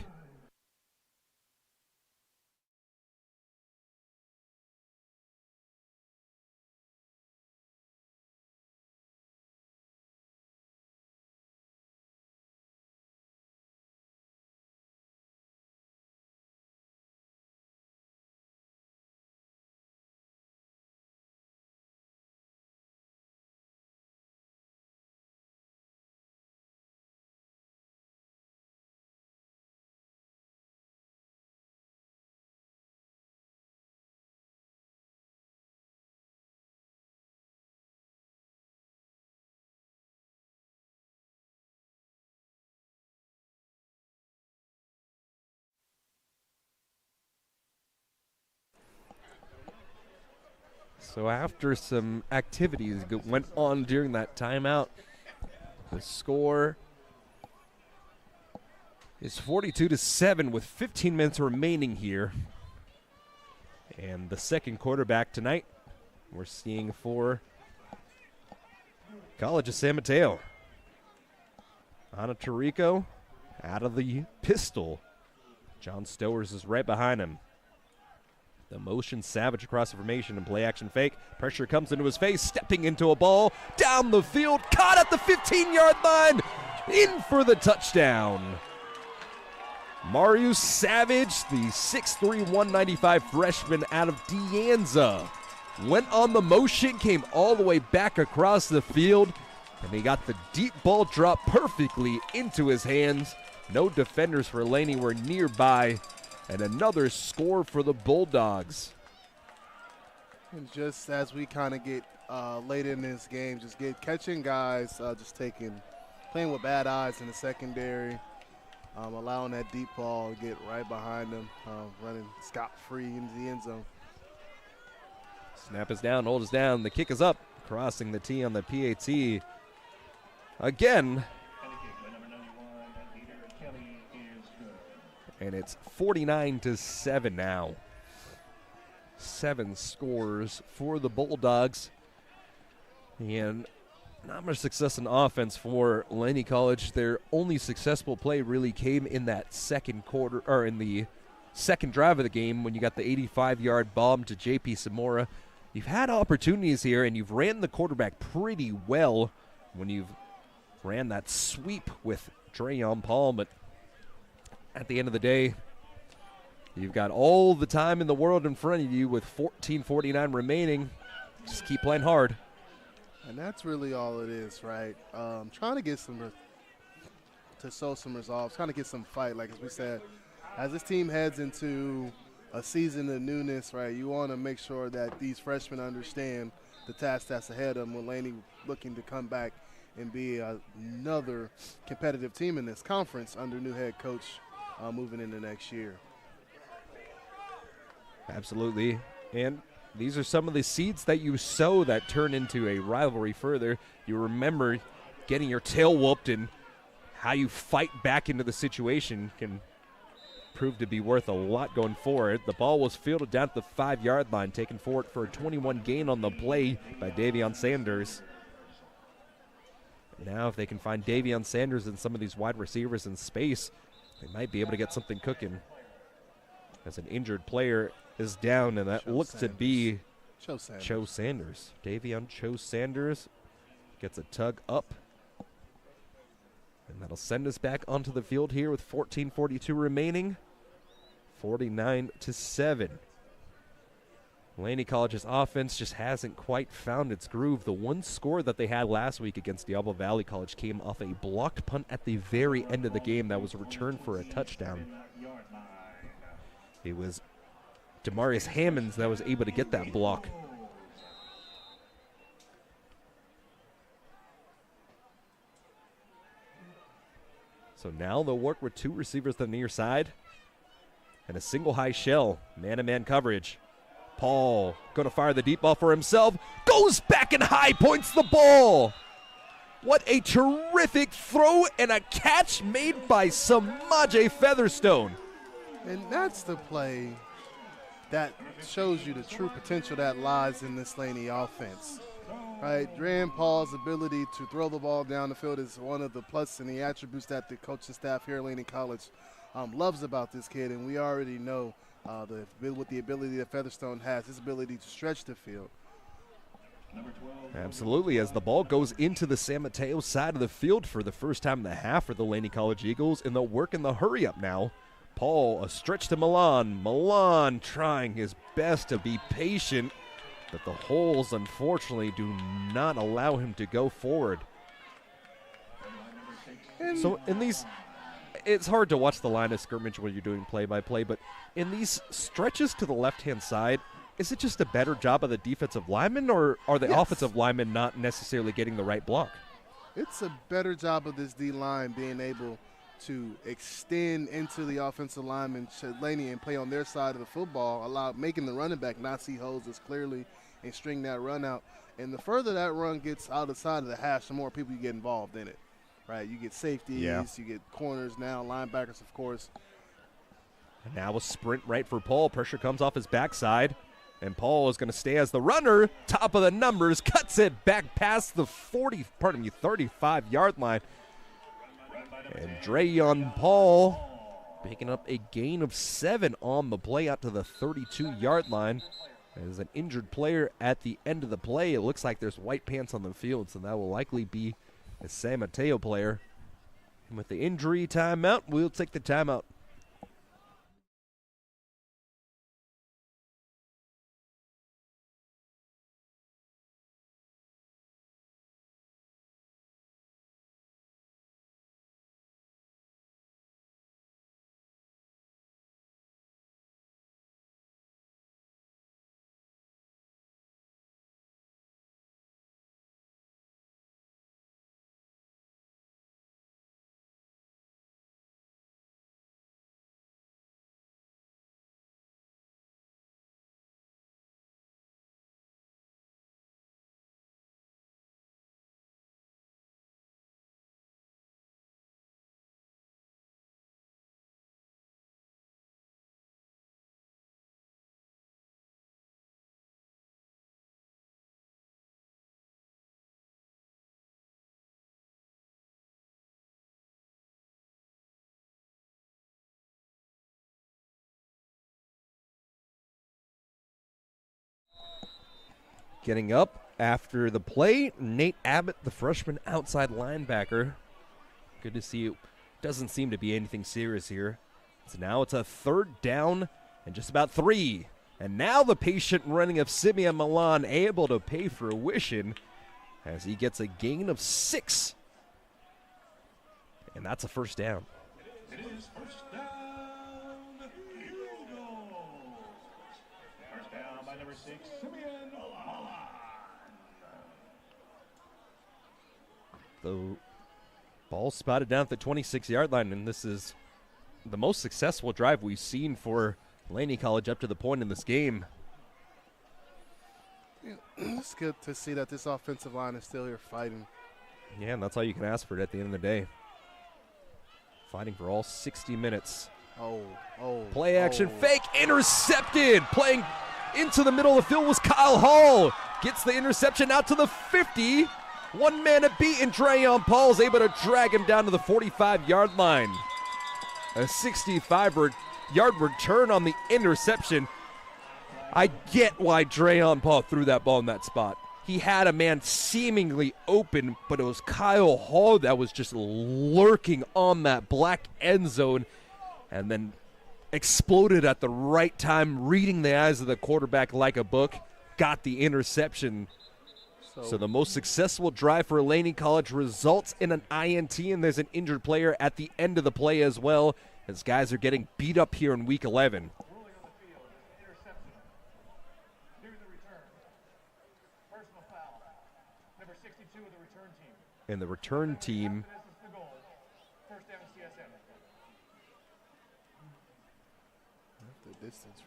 So after some activities went on during that timeout, the score is 42-7 with 15 minutes remaining here. And the second quarterback tonight we're seeing for College of San Mateo. Ana Tarico out of the pistol. John Stowers is right behind him. The motion savage across the formation and play action fake. Pressure comes into his face, stepping into a ball. Down the field, caught at the 15-yard line. In for the touchdown. Marius Savage, the 6'3", 195 freshman out of De Anza, went on the motion, came all the way back across the field, and he got the deep ball drop perfectly into his hands. No defenders for Laney were nearby, and another score for the Bulldogs. And just as we kind of get late in this game, just catching guys, playing with bad eyes in the secondary, allowing that deep ball to get right behind them, running scot-free into the end zone. Snap is down, hold is down, the kick is up, crossing the T on the PAT. Again, and it's 49-7 now. 7 scores for the Bulldogs. And not much success in offense for Laney College. Their only successful play really came in that second quarter, or in the second drive of the game when you got the 85-yard bomb to J.P. Samora. You've had opportunities here, and you've ran the quarterback pretty well when you've ran that sweep with Drayon Paul, but at the end of the day, you've got all the time in the world in front of you with 14:49 remaining. Just keep playing hard. And that's really all it is, right? Trying to get to show some resolve, trying to get some fight. Like as we said, as this team heads into a season of newness, right, you want to make sure that these freshmen understand the task that's ahead of them when Laney looking to come back and be another competitive team in this conference under new head coach moving into next year. Absolutely. And these are some of the seeds that you sow that turn into a rivalry further. You remember getting your tail whooped, and how you fight back into the situation can prove to be worth a lot going forward. The ball was fielded down at the 5-yard line, taken forward for a 21 gain on the play by Davion Sanders. Now if they can find Davion Sanders and some of these wide receivers in space, they might be able to get something cooking. As an injured player is down, and that looks to be Cho Sanders. Davion Cho Sanders gets a tug up. And that'll send us back onto the field here with 14:42 remaining. 49-7. Laney College's offense just hasn't quite found its groove. The one score that they had last week against Diablo Valley College came off a blocked punt at the very end of the game that was returned for a touchdown. It was Demarius Hammonds that was able to get that block. So now they'll work with 2 receivers on the near side and a single high shell, man-to-man coverage. Paul going to fire the deep ball for himself, goes back and high points the ball. What a terrific throw and a catch made by Samaje Featherstone. And that's the play that shows you the true potential that lies in this Laney offense. Right, Drayon Paul's ability to throw the ball down the field is one of the plus and the attributes that the coaching staff here at Laney College loves about this kid, and we already know with the ability that Featherstone has, his ability to stretch the field. Absolutely, as the ball goes into the San Mateo side of the field for the first time in the half for the Laney College Eagles, and they'll work in the hurry-up now. Paul, a stretch to Milan. Milan trying his best to be patient, but the holes, unfortunately, do not allow him to go forward. So in these, it's hard to watch the line of scrimmage when you're doing play-by-play, but in these stretches to the left-hand side, is it just a better job of the defensive lineman, or are the offensive linemen not necessarily getting the right block? It's a better job of this D-line being able to extend into the offensive lineman, Laney, and play on their side of the football, making the running back not see holes as clearly and string that run out. And the further that run gets out of the side of the hash, the more people you get involved in it. Right, you get safeties, you get corners now, linebackers, of course. And now a sprint right for Paul. Pressure comes off his backside, and Paul is going to stay as the runner. Top of the numbers, cuts it back past the 35-yard line. And Drayon Paul picking up a gain of 7 on the play out to the 32-yard line. As an injured player at the end of the play, it looks like there's white pants on the field, so that will likely be a San Mateo player. And with the injury timeout, we'll take the timeout. Getting up after the play, Nate Abbott, the freshman outside linebacker. Good to see it. Doesn't seem to be anything serious here. So now it's a 3rd down and just about 3. And now the patient running of Simeon Milan able to pay fruition as he gets a gain of 6. And that's a 1st down. It is 1st down, Bulldogs. 1st down by number 6, Simeon Milan. The ball spotted down at the 26-yard line, and this is the most successful drive we've seen for Laney College up to the point in this game. Yeah, it's good to see that this offensive line is still here fighting. Yeah, and that's all you can ask for it at the end of the day. Fighting for all 60 minutes. Play action, fake, intercepted. Playing into the middle of the field was Kyle Hall. Gets the interception out to the 50. One man to beat, and Drayon Paul's able to drag him down to the 45-yard line. A 65-yard return on the interception. I get why Drayon Paul threw that ball in that spot. He had a man seemingly open, but it was Kyle Hall that was just lurking on that black end zone and then exploded at the right time, reading the eyes of the quarterback like a book, got the interception. So the most successful drive for Laney College results in an INT, and there's an injured player at the end of the play as well, as guys are getting beat up here in Week 11. And the return team.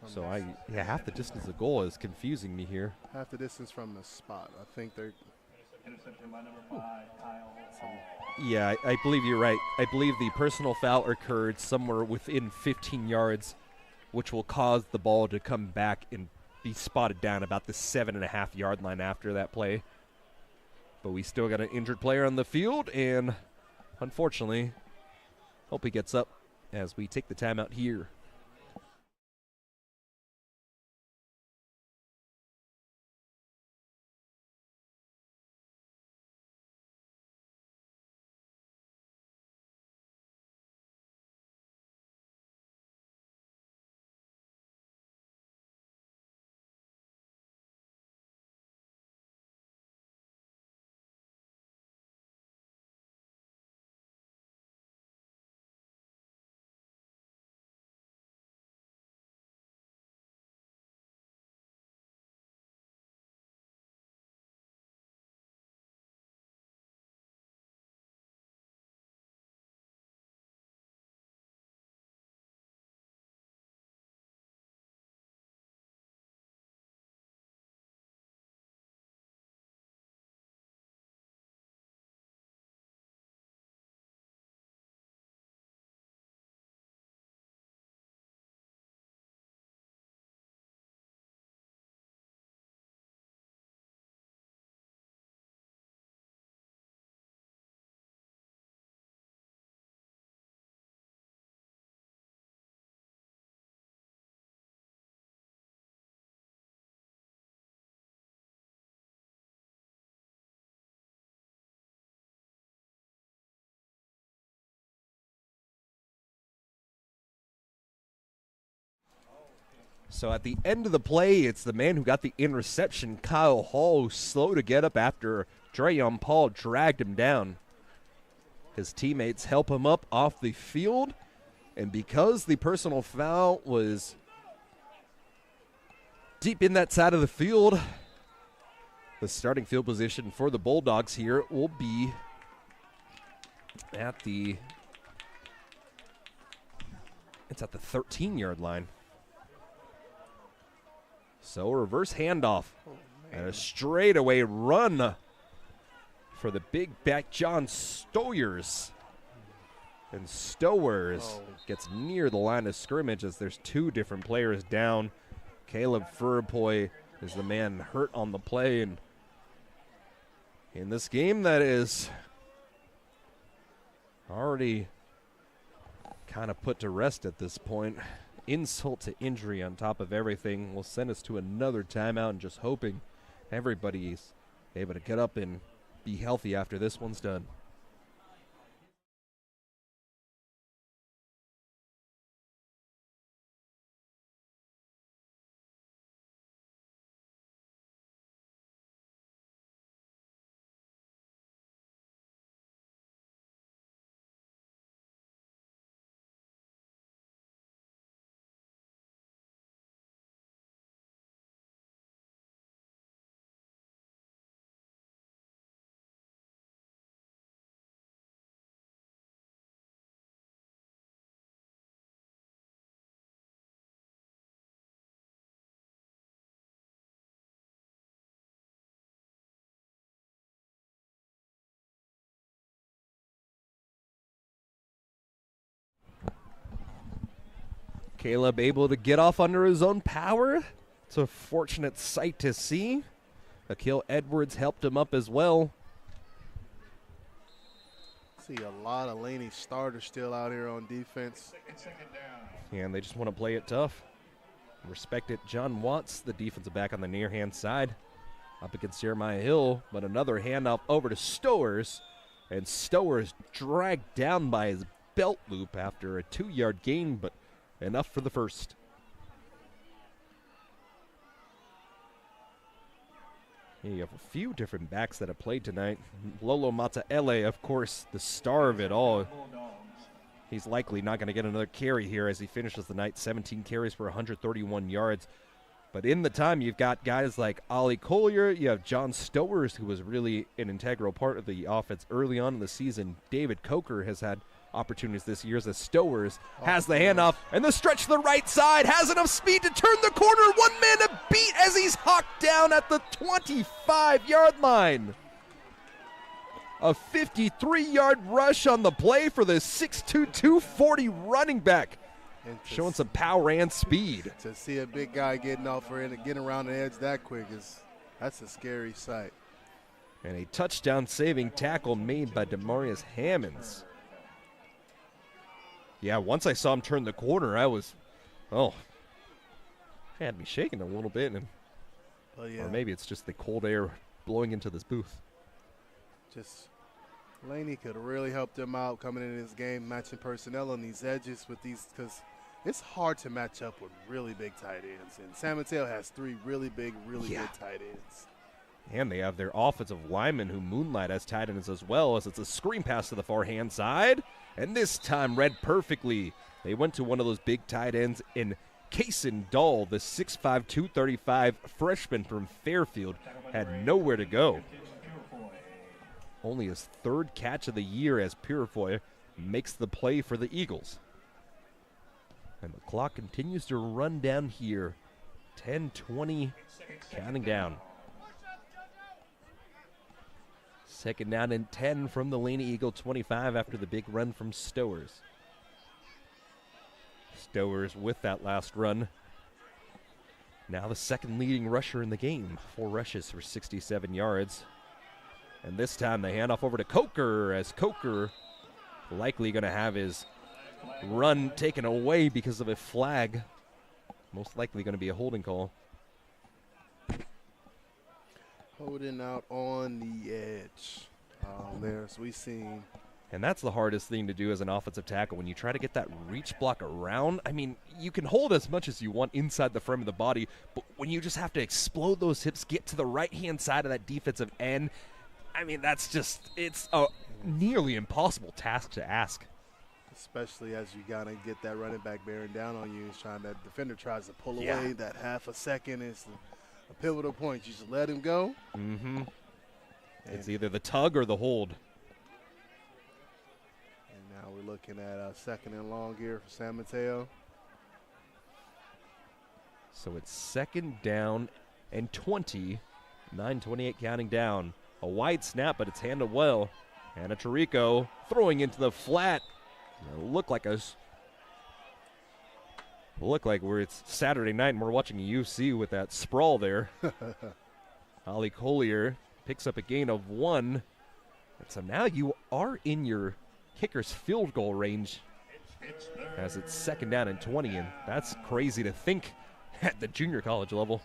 So half the distance of the goal is confusing me here. Half the distance from the spot. I think they're. Yeah, I believe you're right. I believe the personal foul occurred somewhere within 15 yards, which will cause the ball to come back and be spotted down about the 7.5-yard line after that play. But we still got an injured player on the field, and unfortunately, hope he gets up as we take the timeout here. So at the end of the play, it's the man who got the interception, Kyle Hall, who's slow to get up after Drayon Paul dragged him down. His teammates help him up off the field, and because the personal foul was deep in that side of the field, the starting field position for the Bulldogs here will be at the 13-yard line. So a reverse handoff and a straightaway run for the big back John Stowers. And Stowers gets near the line of scrimmage as there's two different players down. Caleb Furpoy is the man hurt on the play. And in this game that is already kind of put to rest at this point, insult to injury on top of everything will send us to another timeout, and just hoping everybody's able to get up and be healthy after this one's done. Caleb able to get off under his own power. It's a fortunate sight to see. Akil Edwards helped him up as well. See a lot of Laney starters still out here on defense. And they just want to play it tough. Respect it. John Watts, the defensive back on the near hand side, up against Jeremiah Hill, but another handoff over to Stowers. And Stowers dragged down by his belt loop after a 2-yard gain, but enough for the first. Here you have a few different backs that have played tonight. Lolo Mataele, of course, the star of it all. He's likely not going to get another carry here as he finishes the night. 17 carries for 131 yards. But in the time, you've got guys like Ollie Collier. You have John Stowers, who was really an integral part of the offense early on in the season. David Coker has had opportunities this year as Stowers has the handoff, and the stretch to the right side, has enough speed to turn the corner. One man to beat as he's hawked down at the 25-yard line. A 53-yard rush on the play for the 6'2", 240 running back. Showing some power and speed. To see a big guy getting off or getting around the edge that quick that's a scary sight. And a touchdown-saving tackle made by Demarius Hammonds. Yeah, once I saw him turn the corner, I was, had me shaking a little bit. And, or maybe it's just the cold air blowing into this booth. Just Laney could really help them out coming into this game, matching personnel on these edges with these, because it's hard to match up with really big tight ends. And San Mateo has 3 really big, really good tight ends. And they have their offensive linemen who moonlight as tight ends as well, as it's a screen pass to the far-hand side. And this time read perfectly. They went to one of those big tight ends in Kaysen Dahl, the 6'5", 235 freshman from Fairfield, had nowhere to go. Only his 3rd catch of the year as Purifoy makes the play for the Eagles. And the clock continues to run down here. 10-20, counting down. 2nd down and 10 from the Laney Eagle 25 after the big run from Stowers. Stowers with that last run. Now the 2nd leading rusher in the game. 4 rushes for 67 yards. And this time the handoff over to Coker, as Coker likely going to have his run taken away because of a flag. Most likely going to be a holding call. Holding out on the edge there, as we've seen. And that's the hardest thing to do as an offensive tackle when you try to get that reach block around. I mean, you can hold as much as you want inside the frame of the body, but when you just have to explode those hips, get to the right-hand side of that defensive end, I mean, that's just, it's a nearly impossible task to ask. Especially as you got to get that running back bearing down on you. That defender tries to pull away. That half a second is a pivotal point. You just let him go. Mm-hmm. It's either the tug or the hold. And now we're looking at a 2nd and long here for San Mateo. So it's 2nd down and 20. 9:28 counting down. A wide snap, but it's handled well. Anna Tarico throwing into the flat. Look like it's Saturday night and we're watching a UFC with that sprawl there. Ollie Collier picks up a gain of 1. And so now you are in your kicker's field goal range as it's 2nd down and 20, and that's crazy to think at the junior college level.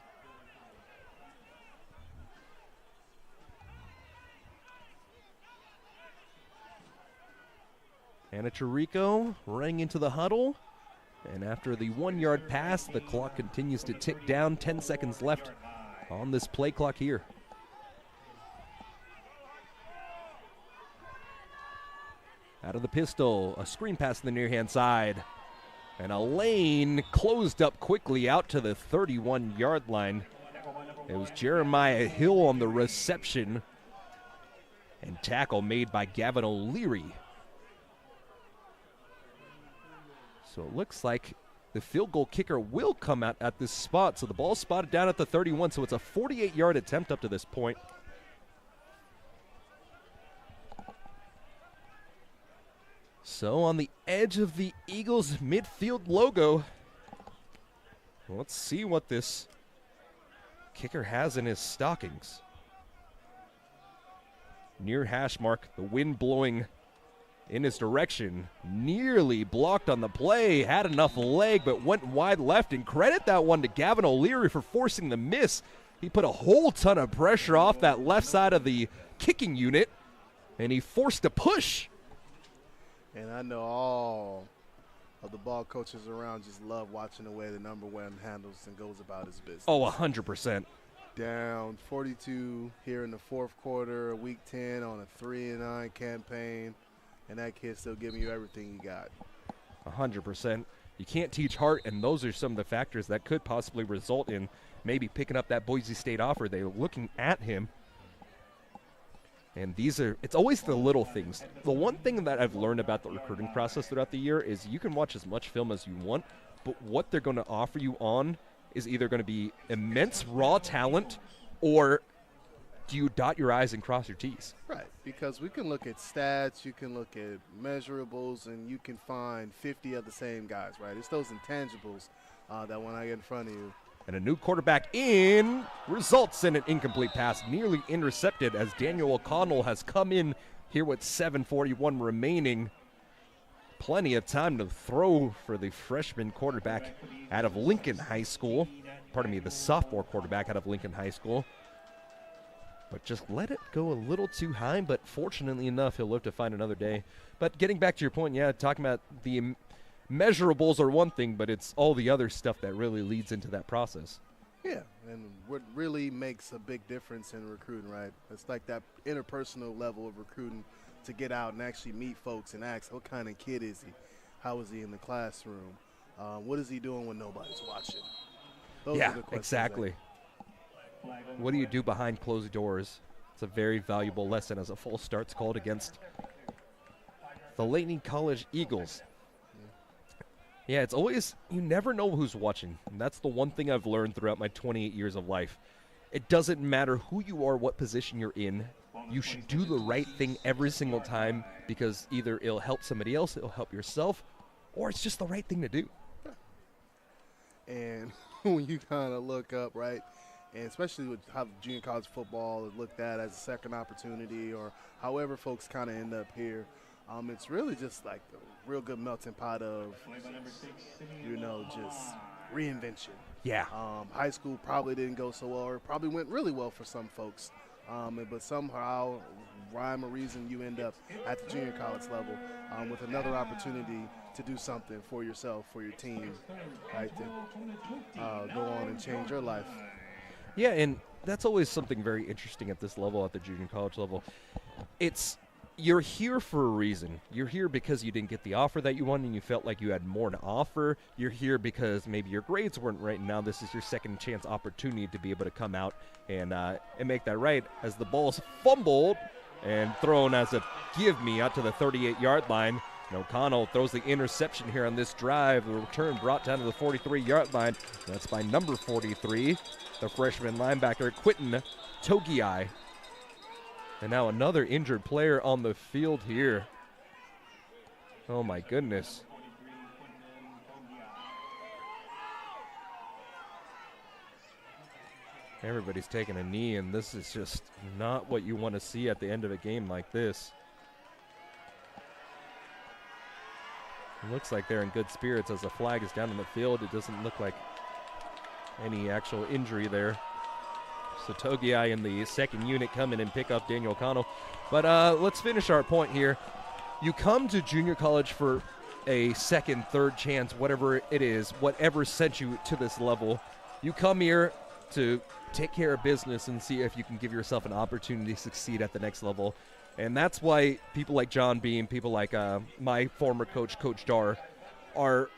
Anna Chirico running into the huddle. And after the 1-yard pass, the clock continues to tick down. 10 seconds left on this play clock here. Out of the pistol, a screen pass in the near-hand side. And a lane closed up quickly out to the 31-yard line. It was Jeremiah Hill on the reception. And tackle made by Gavin O'Leary. So it looks like the field goal kicker will come out at this spot. So the ball spotted down at the 31, so it's a 48-yard attempt up to this point. So on the edge of the Eagles midfield logo, let's see what this kicker has in his stockings. Near hash mark, the wind blowing in his direction, nearly blocked on the play, had enough leg, but went wide left, and credit that one to Gavin O'Leary for forcing the miss. He put a whole ton of pressure off that left side of the kicking unit, and he forced a push. And I know all of the ball coaches around just love watching the way the number one handles and goes about his business. Oh, 100%. Down 42 here in the fourth quarter, week 10 on a 3-9 campaign. And that kid's still giving you everything you got. 100%. You can't teach heart, and those are some of the factors that could possibly result in maybe picking up that Boise State offer. They're looking at him. And it's always the little things. The one thing that I've learned about the recruiting process throughout the year is you can watch as much film as you want, but what they're going to offer you on is either going to be immense raw talent, or do you dot your I's and cross your T's? Right, because we can look at stats, you can look at measurables, and you can find 50 of the same guys, right? It's those intangibles that when I get in front of you. And a new quarterback in results in an incomplete pass, nearly intercepted as Daniel O'Connell has come in here with 7:41 remaining. Plenty of time to throw for the freshman quarterback out of Lincoln High School. Pardon me, the sophomore quarterback out of Lincoln High School. But just let it go a little too high, but fortunately enough, he'll live to find another day. But getting back to your point, yeah, talking about the measurables are one thing, but it's all the other stuff that really leads into that process. Yeah, and what really makes a big difference in recruiting, right? It's like that interpersonal level of recruiting, to get out and actually meet folks and ask, what kind of kid is he? How is he in the classroom? What is he doing when nobody's watching? Those are the questions. Exactly. What do you do behind closed doors? It's a very valuable lesson as a full start's called against the Laney College Eagles. Yeah, it's always, you never know who's watching. And that's the one thing I've learned throughout my 28 years of life. It doesn't matter who you are, what position you're in. You should do the right thing every single time, because either it'll help somebody else, it'll help yourself, or it's just the right thing to do. And when you kind of look up, right, and especially with how junior college football is looked at as a second opportunity, or however folks kind of end up here, it's really just like a real good melting pot of, just reinvention. Yeah. High school probably didn't go so well, or probably went really well for some folks. But somehow, rhyme or reason, you end up at the junior college level with another opportunity to do something for yourself, for your team, right, to go on and change your life. Yeah, and that's always something very interesting at this level, at the junior college level. You're here for a reason. You're here because you didn't get the offer that you wanted and you felt like you had more to offer. You're here because maybe your grades weren't right, and now this is your second chance opportunity to be able to come out and make that right, as the ball's fumbled and thrown as a give-me out to the 38-yard line. And O'Connell throws the interception here on this drive. The return brought down to the 43-yard line. That's by number 43, the freshman linebacker, Quentin Togiai. And now another injured player on the field here. Oh, my goodness. Everybody's taking a knee, and this is just not what you want to see at the end of a game like this. It looks like they're in good spirits as the flag is down in the field. It doesn't look like any actual injury there. So Togiai in the second unit come in and pick up Daniel O'Connell. But let's finish our point here. you come to junior college for a second, third chance, whatever it is, whatever sent you to this level. You come here to take care of business and see if you can give yourself an opportunity to succeed at the next level. And that's why people like John Beam, people like my former coach, Coach Dar, are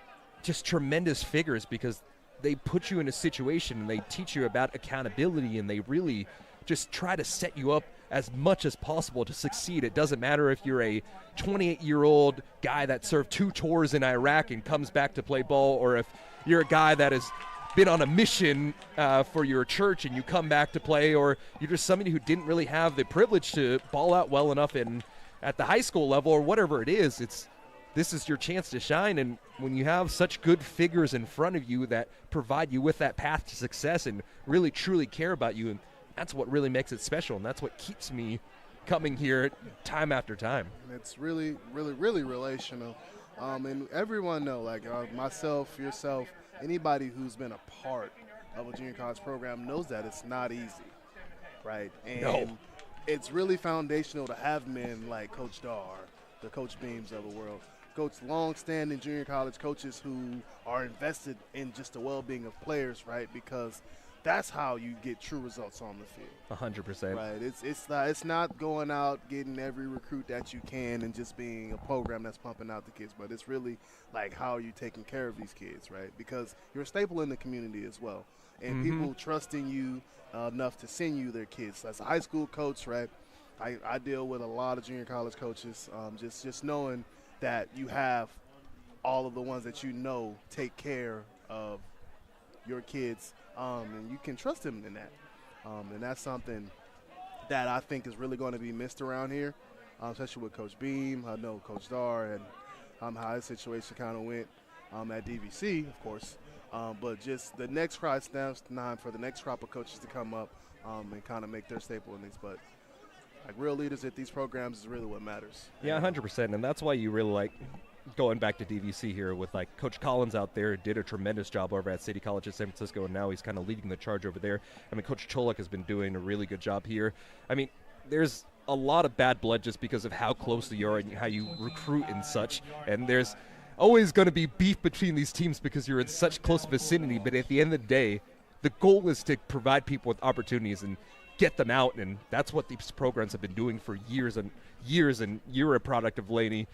just tremendous figures because they put you in a situation and they teach you about accountability, and they really just try to set you up as much as possible to succeed. It doesn't matter if you're a 28-year-old guy that served 2 tours in Iraq and comes back to play ball, or if you're a guy that has been on a mission for your church and you come back to play, or you're just somebody who didn't really have the privilege to ball out well enough at the high school level or whatever it is. This is your chance to shine, and when you have such good figures in front of you that provide you with that path to success and really truly care about you, and that's what really makes it special, and that's what keeps me coming here time after time. It's really, really, really relational. And everyone know, like myself, yourself, anybody who's been a part of a junior college program knows that it's not easy, right? And it's really foundational to have men like Coach Dar, the Coach Beams of the world, coach long-standing junior college coaches who are invested in just the well-being of players, right? Because that's how you get true results on the field. 100%. Right. It's not going out getting every recruit that you can and just being a program that's pumping out the kids, but it's really like how are you taking care of these kids, right? Because you're a staple in the community as well, and people trusting you enough to send you their kids. As a high school coach, right, I deal with a lot of junior college coaches. Just knowing that you have all of the ones that you know take care of your kids. And you can trust him in that. And that's something that I think is really going to be missed around here, especially with Coach Beam. I know Coach Dar and how his situation kind of went at DVC, of course. But just the next crop, for the next crop of coaches to come up and kind of make their staple in these. But like real leaders at these programs is really what matters. Yeah, 100%. And that's why you really like going back to DVC here with like Coach Collins out there did a tremendous job over at City College of San Francisco, and now he's kind of leading the charge over there. I mean, Coach Cholak has been doing a really good job here. I mean, there's a lot of bad blood just because of how close you are and how you recruit and such, and there's always going to be beef between these teams because you're in such close vicinity, but at the end of the day, the goal is to provide people with opportunities and get them out, and that's what these programs have been doing for years and years, and you're a product of Laney.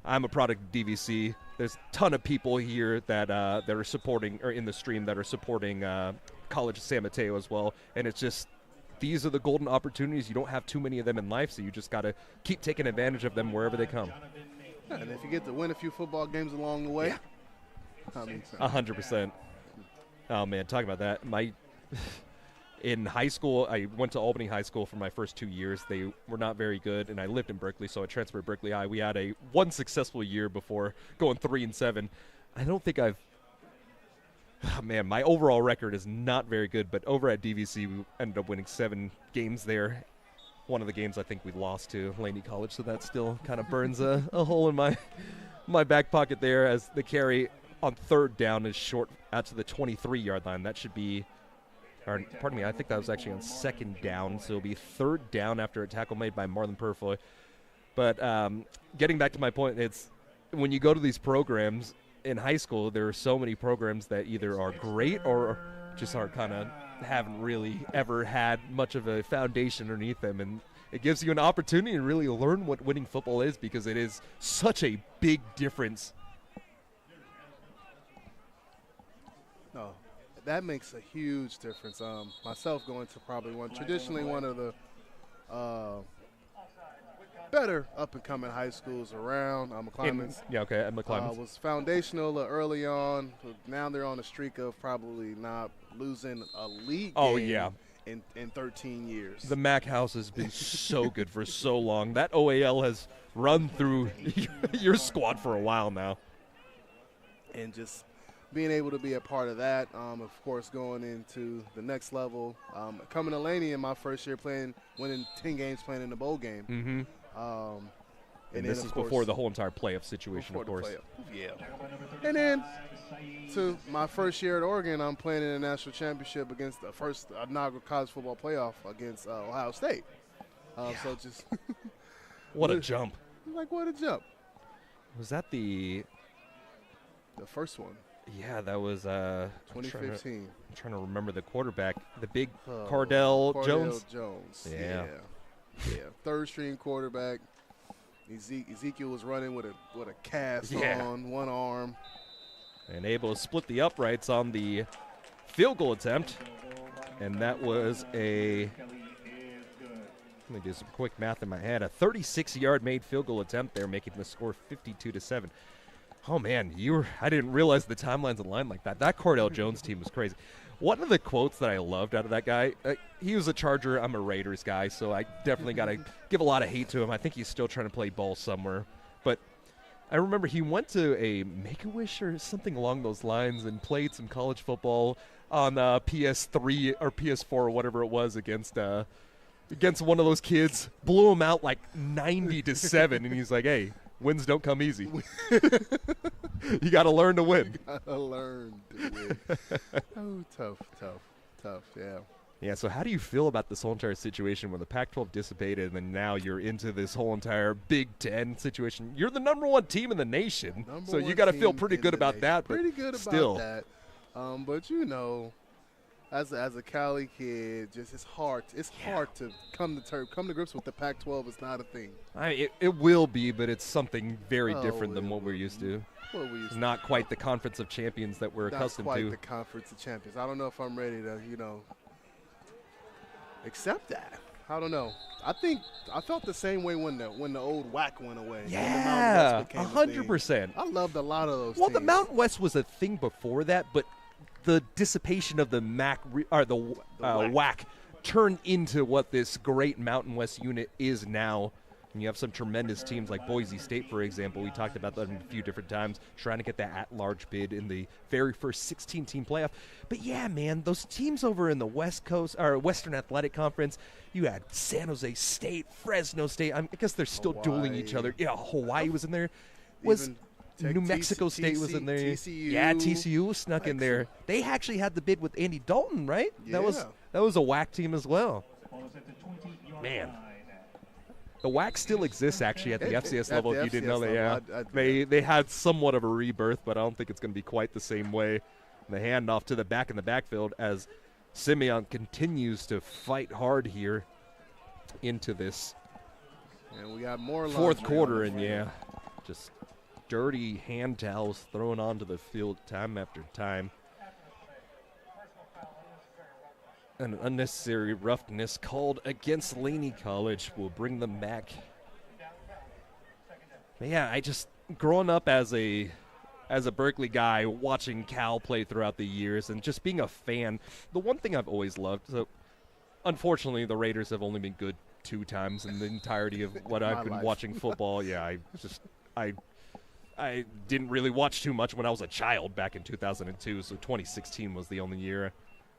I'm a product of DVC. There's a ton of people here that are supporting, or in the stream that are supporting College of San Mateo as well. And it's just, these are the golden opportunities. You don't have too many of them in life, so you just got to keep taking advantage of them wherever they come. Yeah, and if you get to win a few football games along the way, I mean, 100%. Oh, man, talking about that, in high school, I went to Albany High School for my first 2 years. They were not very good, and I lived in Berkeley, so I transferred to Berkeley High. We had one successful year before going 3-7. I don't think my overall record is not very good, but over at DVC, we ended up winning 7 games there. One of the games I think we lost to Laney College, so that still kind of burns a hole in my back pocket there, as the carry on 3rd down is short out to the 23-yard line. That should be... pardon me, I think that was actually on 2nd down, so it'll be 3rd down after a tackle made by Marlon Purfoy. But getting back to my point, it's when you go to these programs in high school, there are so many programs that either are great or just haven't really ever had much of a foundation underneath them. And it gives you an opportunity to really learn what winning football is, because it is such a big difference. No. That makes a huge difference. Myself going to probably traditionally one of the better up-and-coming high schools around. McClymonds. At McClymonds. Was foundational early on. Now they're on a streak of probably not losing a league game in 13 years. The Mac House has been so good for so long. That OAL has run through your squad for a while now. And just being able to be a part of that, of course, going into the next level, coming to Laney in my first year winning 10 games playing in the bowl game. Mm-hmm. And this is before the whole entire playoff situation, of course. Yeah. And then to my first year at Oregon, I'm playing in a national championship against the first inaugural college football playoff against Ohio State. So just what a jump. Like, what a jump. Was that the first one? Yeah, that was 2015. I'm trying to remember the quarterback, the big Cardell Jones. Yeah. Third string quarterback. Ezekiel was running with a cast on one arm. And able to split the uprights on the field goal attempt. And that was let me do some quick math in my head. A 36-yard made field goal attempt there, making the score 52-7. Oh, man, I didn't realize the timelines aligned like that. That Cardell Jones team was crazy. One of the quotes that I loved out of that guy, he was a Charger. I'm a Raiders guy, so I definitely got to give a lot of hate to him. I think he's still trying to play ball somewhere. But I remember he went to a Make-A-Wish or something along those lines and played some college football on PS3 or PS4 or whatever it was against one of those kids. Blew him out like 90-7, and he's like, hey, wins don't come easy. You got to learn to win. Got to learn to win. Oh, tough, yeah. Yeah, so how do you feel about this whole entire situation where the Pac-12 dissipated and then now you're into this whole entire Big Ten situation? You're the number one team in the nation, so you got to feel pretty good about that. Pretty good still. about that. But, you know, as a Cali kid, just it's hard to come to grips with the Pac-12. It's not a thing. It will be, but it's something very different than what we're used to. It's not quite the Conference of Champions that we're accustomed to. Not quite the Conference of Champions. I don't know if I'm ready to, accept that. I don't know. I felt the same way when the old WAC went away. Yeah, 100%. I loved a lot of those. Well, teams. the Mountain West was a thing before that, but the dissipation of the WAC turned into what this great Mountain West unit is now. And you have some tremendous teams like Boise State, for example. We talked about that a few different times, trying to get that at-large bid in the very first 16-team playoff. But, yeah, man, those teams over in the West Coast or Western Athletic Conference, you had San Jose State, Fresno State. I guess they're still dueling each other. Yeah, Hawaii was in there. New Mexico State was in there. TCU. Yeah, TCU snuck in there. They actually had the bid with Andy Dalton, right? Yeah. That was a WAC team as well. Man. The WAC still exists, actually, at the FCS level, if you didn't know that. Yeah. They had somewhat of a rebirth, but I don't think it's going to be quite the same way. And the handoff to the back in the backfield as Simeon continues to fight hard here into this and we got more fourth quarter. And, just dirty hand towels thrown onto the field time after time. An unnecessary roughness called against Laney College will bring them back. But yeah, growing up as a Berkeley guy, watching Cal play throughout the years and just being a fan, the one thing I've always loved, so unfortunately the Raiders have only been good 2 times in the entirety of what I've been watching football. Yeah, I didn't really watch too much when I was a child back in 2002, so 2016 was the only year.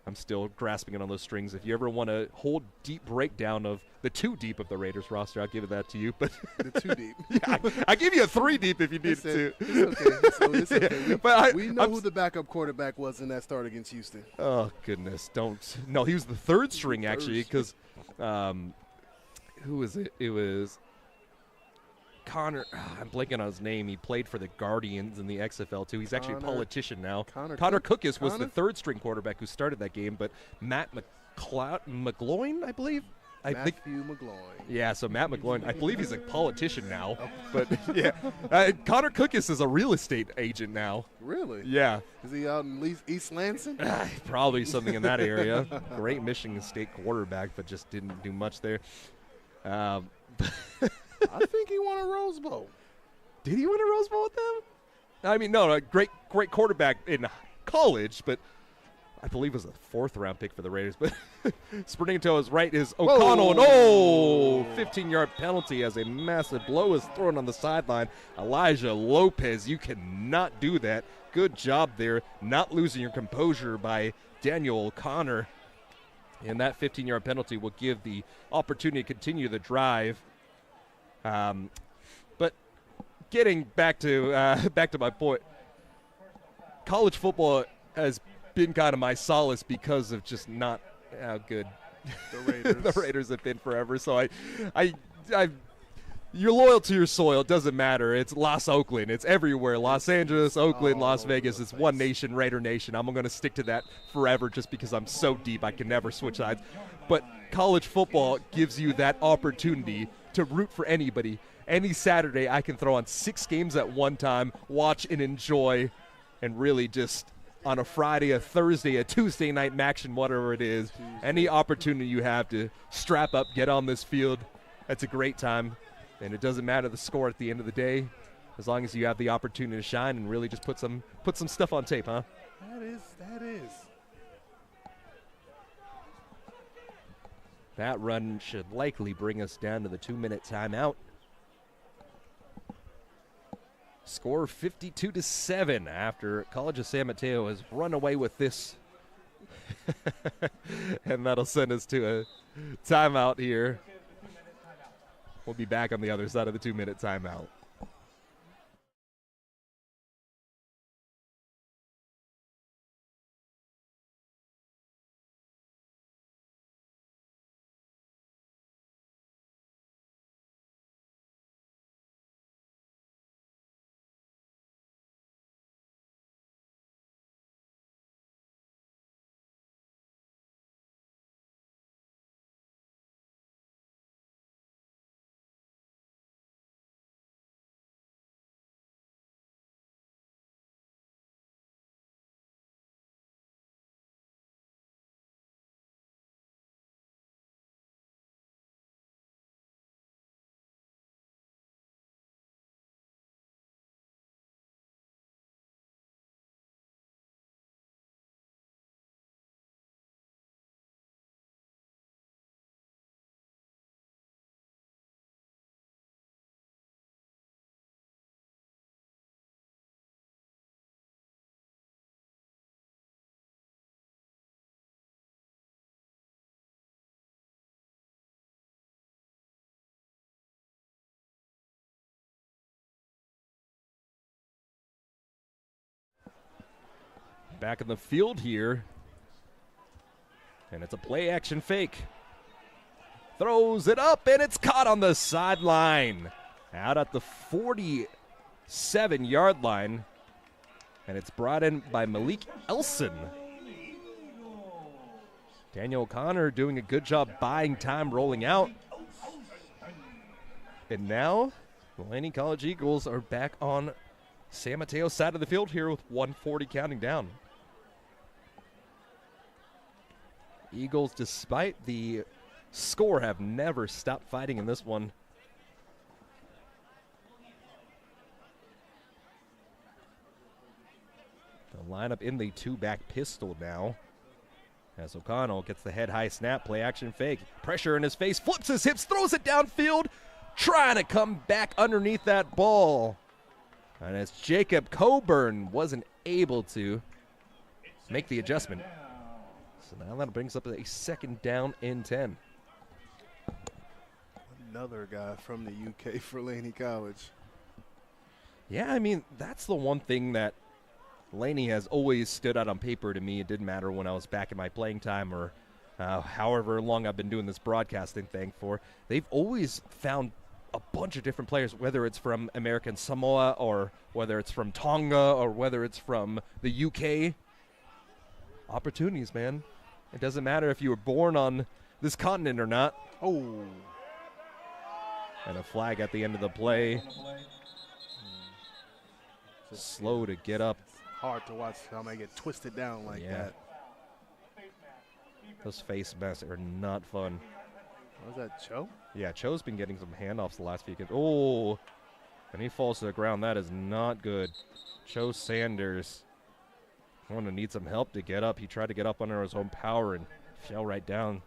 I'm still grasping it on those strings. If you ever want a whole deep breakdown of the 2 deep of the Raiders roster, I'll give that to you. But the 2 deep. Yeah, I give you a 3 deep if you need to. It's okay. Yeah, but we know who the backup quarterback was in that start against Houston. Oh, goodness. No, he was the 3rd string, actually, because who was it? It was Connor. I'm blanking on his name. He played for the Guardians in the XFL, too. He's actually a politician now. Connor Cookus was the 3rd string quarterback who started that game, but Matt McGloin, I believe. Matthew McGloin. Yeah, so Matt McGloin, I believe he's a politician now. But, yeah, Connor Cookus is a real estate agent now. Really? Yeah. Is he out in East Lansing? Probably something in that area. Great Michigan State quarterback, but just didn't do much there. I think he won a Rose Bowl. Did he win a Rose Bowl with them? I mean, no, a great quarterback in college, but I believe it was a 4th-round pick for the Raiders. But sprinting to his right is O'Connell. And 15-yard penalty as a massive blow is thrown on the sideline. Elijah Lopez, you cannot do that. Good job there, not losing your composure by Daniel O'Connor. And that 15-yard penalty will give the opportunity to continue the drive. But getting back to my point, college football has been kind of my solace because of just not how good the Raiders. the Raiders have been forever. So I you're loyal to your soil. It doesn't matter. It's Los Oakland. It's everywhere. Los Angeles, Oakland, Las Vegas. It's one nation, Raider Nation. I'm going to stick to that forever just because I'm so deep I can never switch sides. But college football gives you that opportunity to root for anybody. Any Saturday I can throw on 6 games at one time, watch and enjoy, and really just on a Friday, a Thursday, a Tuesday night action, whatever it is, any opportunity you have to strap up, get on this field, that's a great time. And it doesn't matter the score at the end of the day, as long as you have the opportunity to shine and really just put some stuff on tape, huh? That is. That run should likely bring us down to the 2-minute timeout. Score 52-7 after College of San Mateo has run away with this. And that'll send us to a timeout here. We'll be back on the other side of the 2-minute timeout. Back in the field here. And it's a play action fake. Throws it up and it's caught on the sideline. Out at the 47-yard line. And it's brought in by Malik Elson. Daniel O'Connor doing a good job buying time rolling out. And now the Laney College Eagles are back on San Mateo's side of the field here with 1:40 counting down. Eagles, despite the score, have never stopped fighting in this one. The lineup in the 2-back pistol now. As O'Connell gets the head-high snap, play action fake. Pressure in his face, flips his hips, throws it downfield, trying to come back underneath that ball. And as Jacob Coburn wasn't able to make the adjustment. So now that brings up a 2nd down and 10. Another guy from the UK for Laney College. Yeah, I mean, that's the one thing that Laney has always stood out on paper to me. It didn't matter when I was back in my playing time or however long I've been doing this broadcasting thing for. They've always found a bunch of different players, whether it's from American Samoa or whether it's from Tonga or whether it's from the UK. Opportunities, man. It doesn't matter if you were born on this continent or not. Oh. And a flag at the end of the play. Slow to get up. It's hard to watch how they get twisted down like that. Those face masks are not fun. Was that Cho? Yeah, Cho's been getting some handoffs the last few games. Oh, and he falls to the ground. That is not good. Cho Sanders going to need some help to get up. He tried to get up under his own power and fell right down.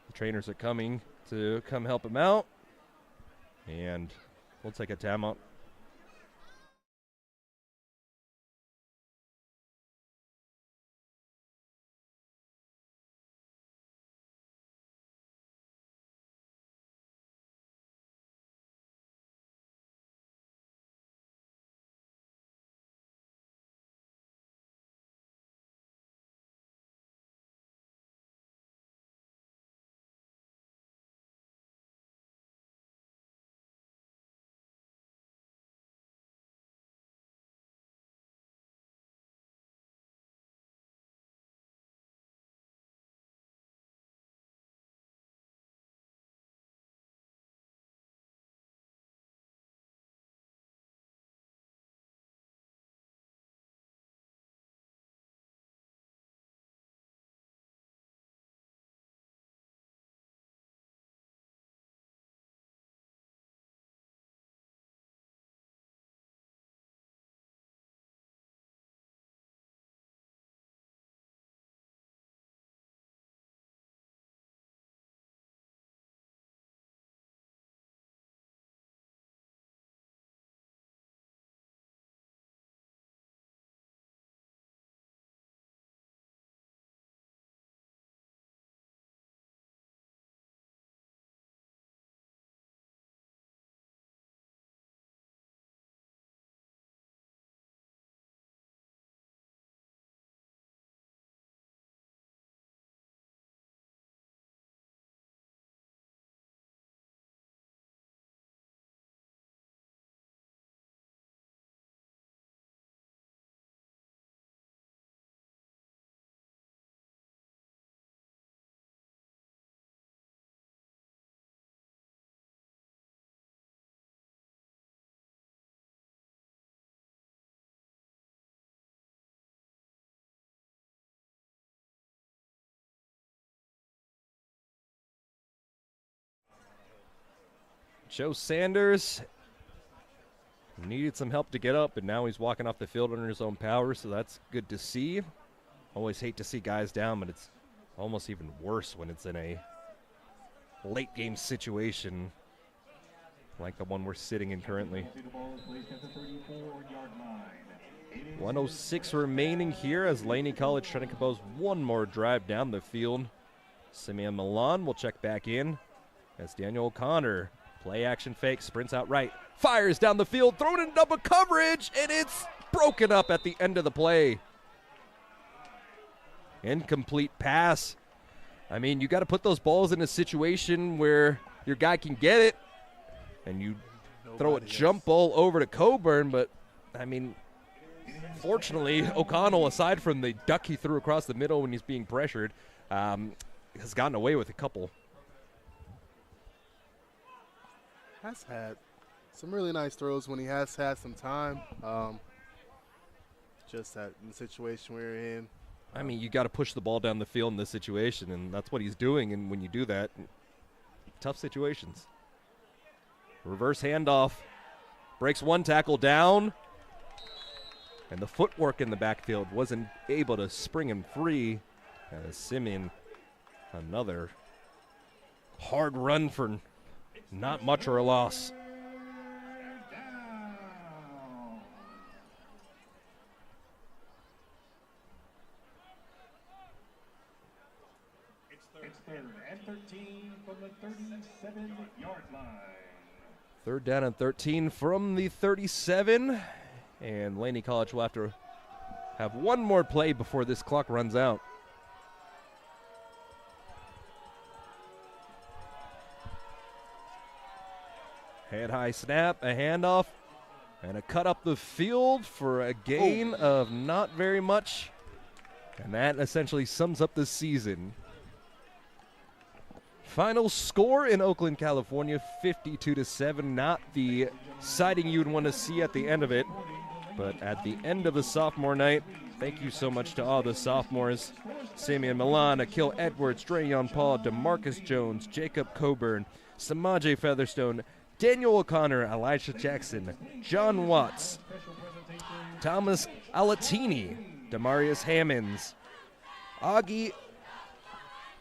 The trainers are coming to come help him out. And we'll take a timeout. Joe Sanders needed some help to get up, and now he's walking off the field under his own power, so that's good to see. Always hate to see guys down, but it's almost even worse when it's in a late game situation like the one we're sitting in currently. 1:06 remaining here as Laney College trying to compose one more drive down the field. Simeon Milan will check back in as Daniel O'Connor, play action fake, sprints out right, fires down the field, thrown in double coverage, and it's broken up at the end of the play. Incomplete pass. I mean, you got to put those balls in a situation where your guy can get it, and you throw a jump ball over to Coburn, but, I mean, fortunately, O'Connell, aside from the duck he threw across the middle when he's being pressured, has gotten away with a couple. Has had some really nice throws when he has had some time. Just that in the situation we're in. I mean, you got to push the ball down the field in this situation, and that's what he's doing. And when you do that, tough situations. Reverse handoff. Breaks one tackle down. And the footwork in the backfield wasn't able to spring him free. Simeon, another hard run for not much or a loss. It's 3rd and 13 from the 37-yard line. 3rd down and 13 from the 37. And Laney College will have to have one more play before this clock runs out. Head high snap, a handoff, and a cut up the field for a gain of not very much. And that essentially sums up the season. Final score in Oakland, California, 52-7. Not the sighting you'd want to see at the end of it, but at the end of the sophomore night, thank you so much to all the sophomores. Simeon Milan, Akil Edwards, Drayon Paul, DeMarcus Jones, Jacob Coburn, Samaje Featherstone, Daniel O'Connor, Elijah Jackson, John Watts, Thomas Alatini, Demarius Hammonds, Augie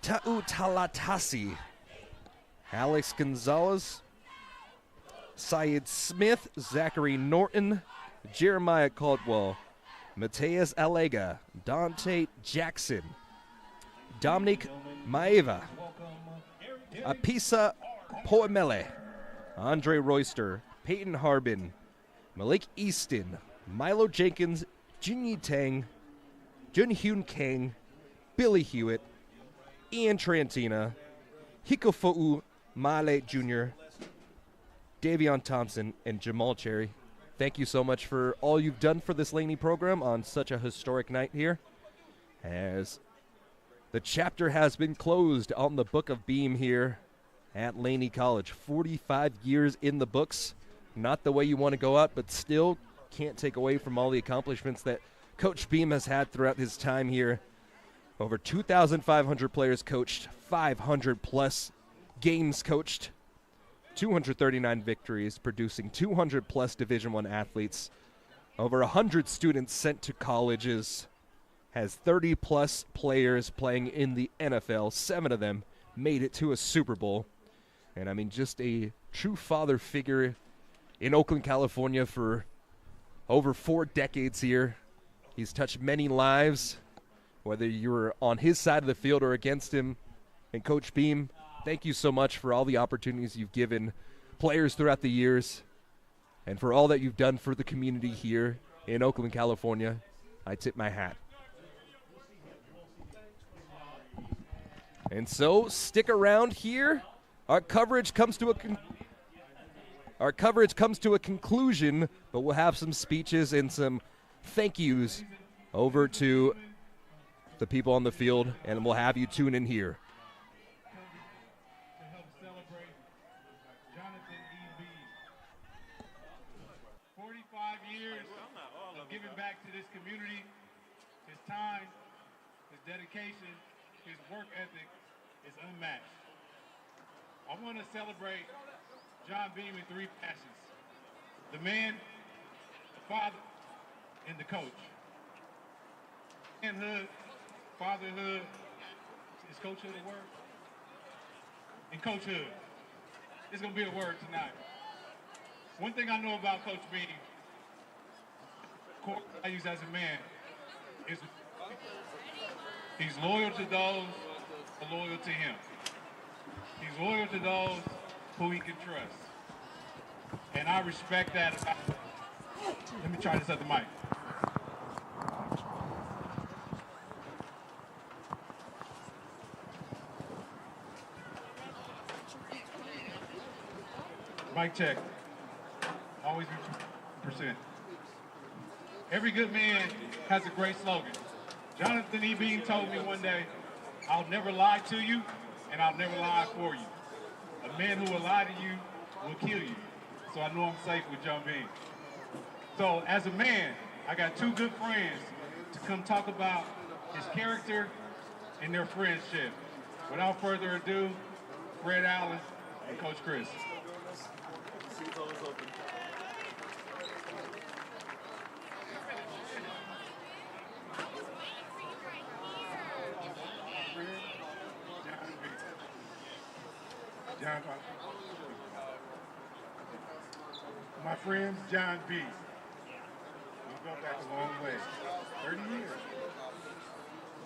Ta'utalatasi, Alex Gonzalez, Syed Smith, Zachary Norton, Jeremiah Caldwell, Mateus Alega, Dante Jackson, Dominic Maeva, Apisa Poemele, Andre Royster, Peyton Harbin, Malik Easton, Milo Jenkins, Jinyi Tang, Junhyun Kang, Billy Hewitt, Ian Trantina, Hikofo'u Male Jr., Davion Thompson, and Jamal Cherry. Thank you so much for all you've done for this Laney program on such a historic night here, as the chapter has been closed on the Book of Beam here at Laney College. 45 years in the books. Not the way you want to go out, but still can't take away from all the accomplishments that Coach Beam has had throughout his time here. Over 2,500 players coached, 500-plus games coached, 239 victories, producing 200-plus Division I athletes, over 100 students sent to colleges, has 30-plus players playing in the NFL. 7 of them made it to a Super Bowl. And, I mean, just a true father figure in Oakland, California for over 4 decades here. He's touched many lives, whether you were on his side of the field or against him. And Coach Beam, thank you so much for all the opportunities you've given players throughout the years and for all that you've done for the community here in Oakland, California. I tip my hat. And so, stick around here. Our coverage comes to a conclusion, but we'll have some speeches and some thank yous over to the people on the field, and we'll have you tune in here. To help celebrate Jonathan E. B. 45 years of giving back to this community. His time, his dedication, his work ethic is unmatched. I want to celebrate John Beam in 3 passions. The man, the father, and the coach. Manhood, fatherhood, is coachhood a word? And coachhood. It's going to be a word tonight. One thing I know about Coach Beam, core values as a man, is he's loyal to those who are loyal to him. He's loyal to those who he can trust. And I respect that about him. Let me try this other mic. Mic check. Always be %. Every good man has a great slogan. Jonathan E. Bean told me one day, I'll never lie to you, and I'll never lie for you. A man who will lie to you will kill you. So I know I'm safe with John Bean. So as a man, I got 2 good friends to come talk about his character and their friendship. Without further ado, Fred Allen and Coach Chris. My friend, John B. We go back a long way. 30 years.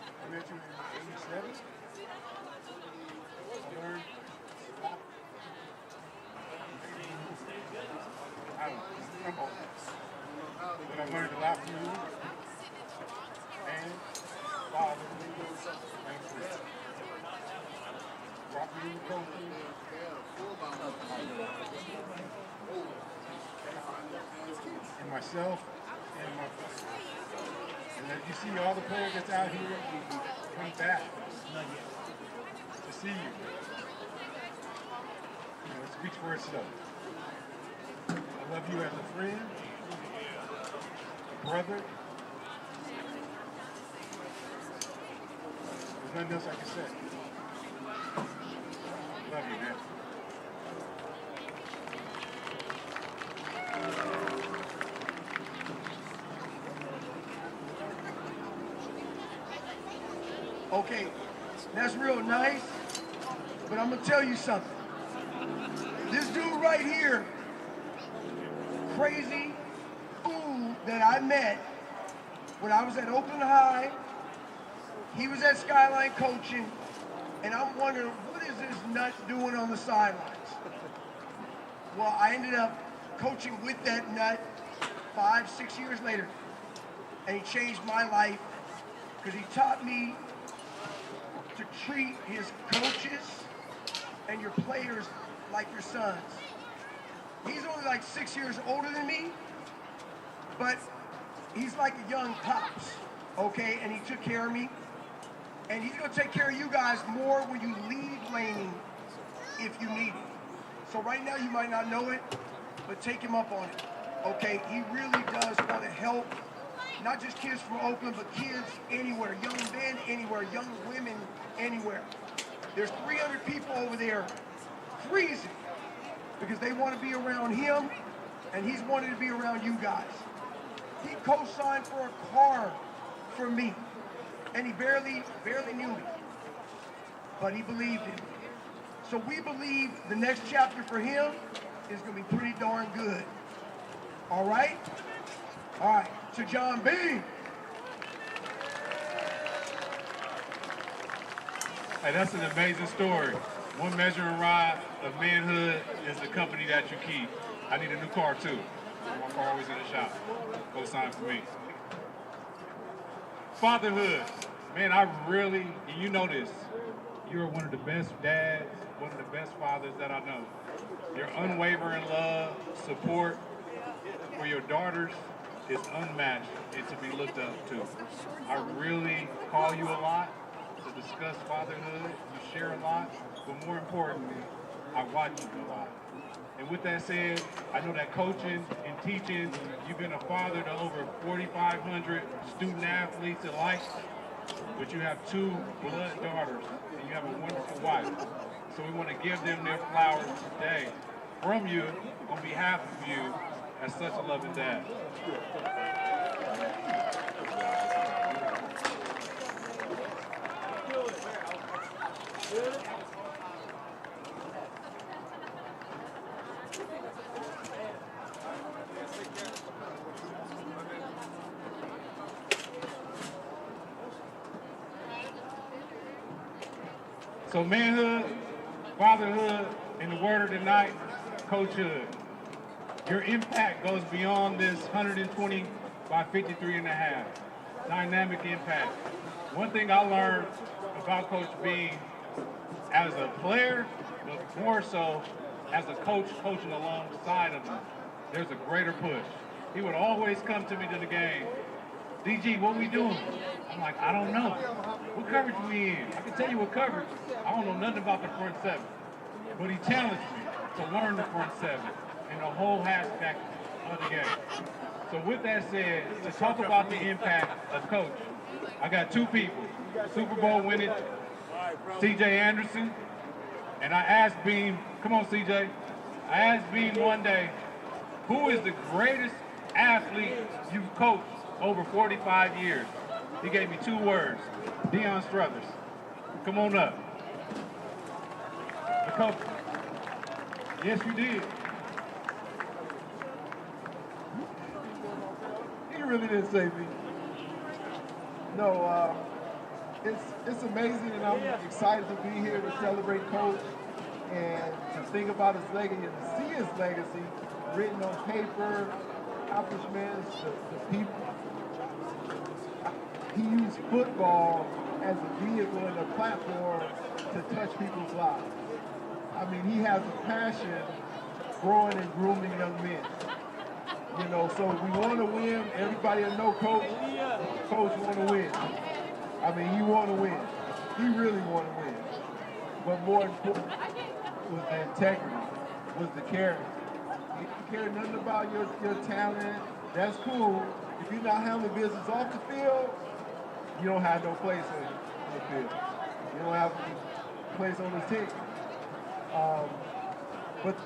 I met you in 87. I learned a lot. I'm old. But I learned a lot from you. And father and friend. Brought me to coaching. And myself and my friends. And as you see all the players that's out here, come back to see you. It speaks for itself. I love you as a friend, a brother. There's nothing else I can say. Love you, man. Okay, that's real nice, but I'm gonna tell you something. This dude right here, crazy fool that I met when I was at Oakland High, he was at Skyline coaching, and I'm wondering, what is this nut doing on the sidelines? Well, I ended up coaching with that nut 5, 6 years later, and he changed my life because he taught me to treat his coaches and your players like your sons. He's only like 6 years older than me, but he's like a young Pops, okay? And he took care of me. And he's gonna take care of you guys more when you leave Laney if you need it. So right now you might not know it, but take him up on it, okay? He really does want to help not just kids from Oakland, but kids anywhere, young men anywhere, young women anywhere. There's 300 people over there freezing because they want to be around him, and he's wanted to be around you guys. He co-signed for a car for me, and he barely knew me, but he believed in me. So we believe the next chapter for him is going to be pretty darn good. All right? All right, to John B. Hey, that's an amazing story. One measuring rod of manhood is the company that you keep. I need a new car too. My car always in the shop. Go sign for me. Fatherhood. Man, I really, and you know this, you're one of the best dads, one of the best fathers that I know. Your unwavering love, support for your daughters is unmatched and to be looked up to. I really call you a lot to discuss fatherhood. You share a lot, but more importantly, I watch you a lot. And with that said, I know that coaching and teaching, you've been a father to over 4,500 student athletes alike, but you have 2 blood daughters and you have a wonderful wife. So we want to give them their flowers today from you on behalf of you as such a loving dad. So manhood, fatherhood, and the word of the night, coachhood. Your impact goes beyond this 120 by 53 and a half. Dynamic impact. One thing I learned about Coach B as a player, but more so as a coach coaching alongside of him, there's a greater push. He would always come to me to the game. DG, what we doing? I'm like, I don't know. What coverage we in? I can tell you what coverage. I don't know nothing about the front seven. But he challenged me to learn the front seven and the whole aspect of the game. So with that said, to talk about the impact of coach, I got two people. Super Bowl winning CJ Anderson, and I asked Beam, come on CJ, I asked Beam one day, who is the greatest athlete you've coached over 45 years? He gave me two words, Deion Struthers. Come on up. The coach. Yes, you did. He really didn't say me. No, it's amazing, and I'm excited to be here to celebrate Coach and to think about his legacy and to see his legacy written on paper, accomplishments, the people. He used football as a vehicle and a platform to touch people's lives. I mean, he has a passion growing and grooming young men. You know, so we want to win. Everybody that know Coach want to win. I mean, he want to win. He really want to win. But more important was the integrity, was the character. He didn't care nothing about your talent. That's cool. If you're not handling business off the field, you don't have no place on the field. You don't have a place on the team. But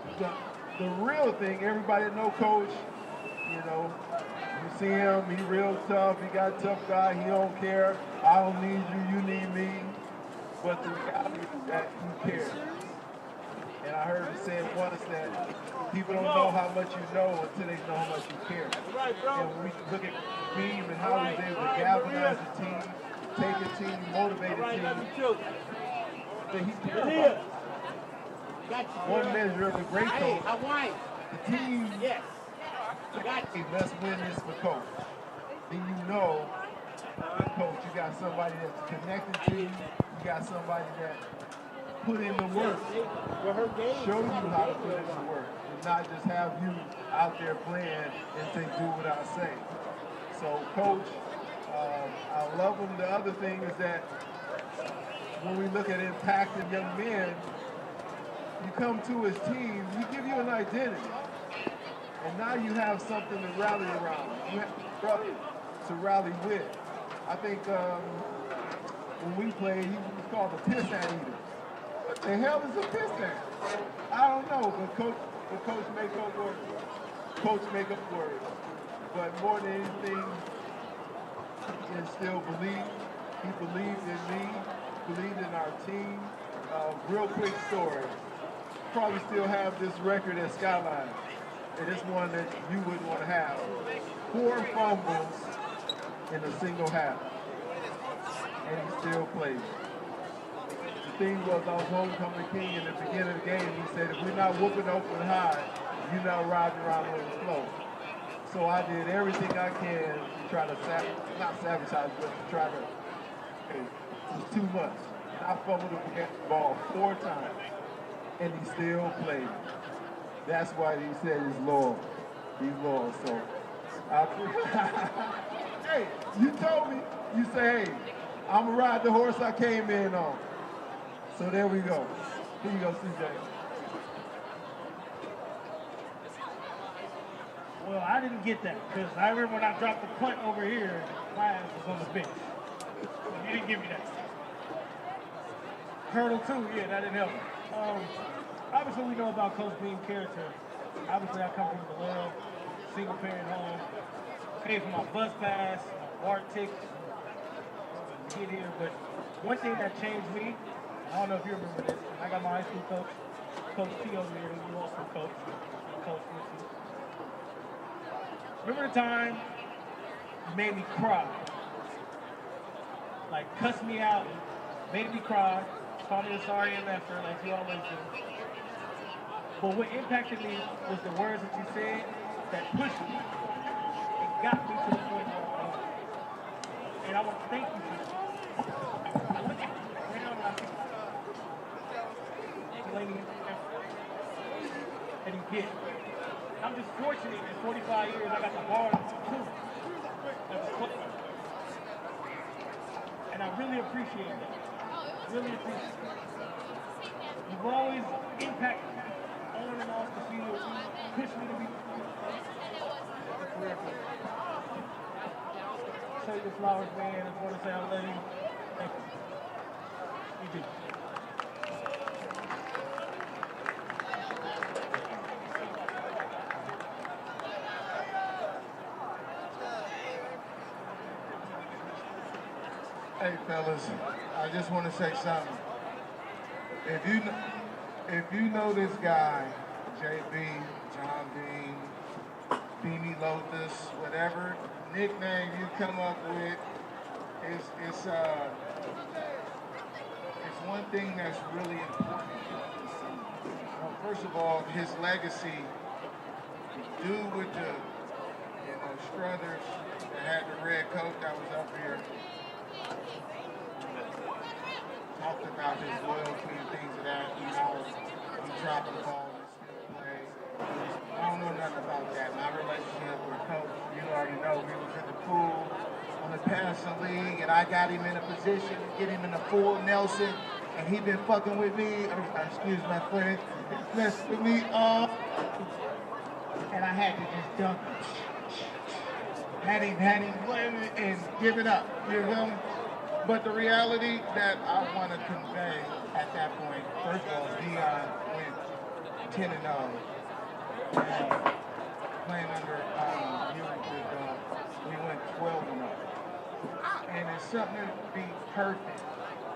the real thing, everybody that know Coach, you know, you see him, he real tough, he got a tough guy, he don't care. I don't need you, you need me. But the reality is that he cares. And I heard him say it once that people don't know how much you know until they know how much you care. And when we look at Beam and how he's able to galvanize a team, take a team, motivate a team, that he cares about us. One measure of a great coach, the team, hey, let's win this for Coach. Then you know, Coach, you got somebody that's connected to you, you got somebody that put in the work, show you how to put in the work, and not just have you out there playing and say, do what I say. So, Coach, I love him. The other thing is that when we look at impacting young men, you come to his team, he give you an identity. And now you have something to rally around. You have brother to rally with. I think when we played, he was called the piss ant eater. What the hell is a piss ant? I don't know, but Coach make up words. Coach make up words. But more than anything, he instilled belief. He believed in me, believed in our team. Real quick story. Probably still have this record at Skyline. And it's one that you wouldn't want to have. 4 fumbles in a single half. And he still played. The thing was, I was homecoming king in the beginning of the game. He said, if we're not whooping open high, you're not riding around on the floor. So I did everything I can to try to, not sabotage, but to try to, hey, it was too much. And I fumbled the ball 4 times. And he still played. That's why he said he's loyal. He's loyal. So, hey, you told me, you say, hey, I'm going to ride the horse I came in on. So there we go. Here you go, CJ. Well, I didn't get that because I remember when I dropped the punt over here, my ass was on the bench. So you didn't give me that. Hurdle too, yeah, that didn't help me. obviously we know about Coach Beam's character. Obviously I come from Vallejo, single parent home, paid for my bus pass, my BART ticket to get here. But one thing that changed me, I don't know if you remember this, I got my high school coach, Coach T over here, who you also coach with you. Remember the time you made me cry? Like cussed me out, made me cry, called me a sorry MFer like you always do. But what impacted me was the words that you said that pushed me and got me to the point where I'm at. And I want to thank you for that. I look at you now and I think, Laney, and you get. I'm just fortunate in 45 years I got the heart too. And I really appreciate that. Really appreciate it. You've always impacted me on and off the field, pushed me to be show you the flowers, man. I just want to say I love you. Thank you. You do. Hey fellas, I just want to say something. If you know this guy, JB, John Dean, Beanie Lotus, whatever nickname you come up with, it's one thing that's really important. First of all, his legacy, dude with the Struthers that had the red coat that was up here. Talked about his loyalty and things of that, he dropped the ball and still play. I don't know nothing about that. My relationship with Coach, you already know, we was in the pool on the passing league, and I got him in a position to get him in a full Nelson, and he been fucking with me, excuse my French, messing with me up, and I had to just dunk him. Had him blame it and give it up, you know? But the reality that I want to convey at that point, first of all, Dion went 10-0. And playing under you, we went 12-0. And it's something to be perfect.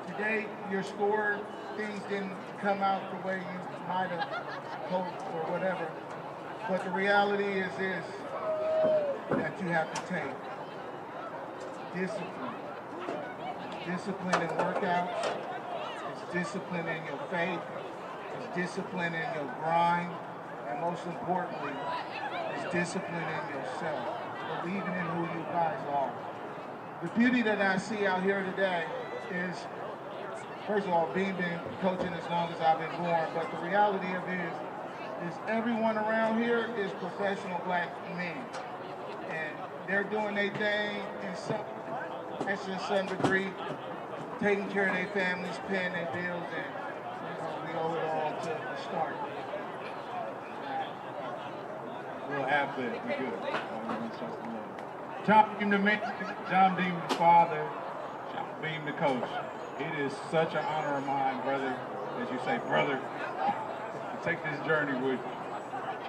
Today, your score, things didn't come out the way you might have hoped or whatever. But the reality is this, that you have to take discipline. Discipline in workouts, it's discipline in your faith, it's discipline in your grind, and most importantly, it's discipline in yourself, believing in who you guys are. The beauty that I see out here today is, first of all, Beam been coaching as long as I've been born, but the reality of it is everyone around here is professional black men. And they're doing their thing in some degree, taking care of their families, paying their bills, and we owe it all to the start. Real athlete, we good. John Beam the man, John Beam the father, John Beam the coach. It is such an honor of mine, brother, as you say, brother, to take this journey with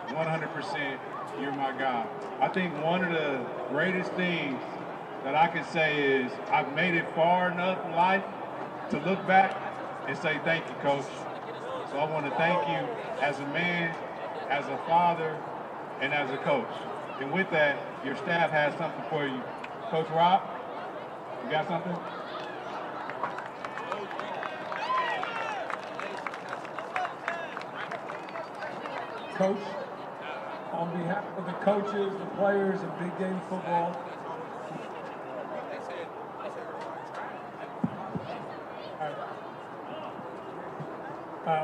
you. 100%, you're my guy. I think one of the greatest things that I can say is I've made it far enough in life to look back and say thank you, Coach. So I want to thank you as a man, as a father, and as a coach. And with that, your staff has something for you. Coach Rob, you got something? Coach, on behalf of the coaches, the players, and Big Game Football,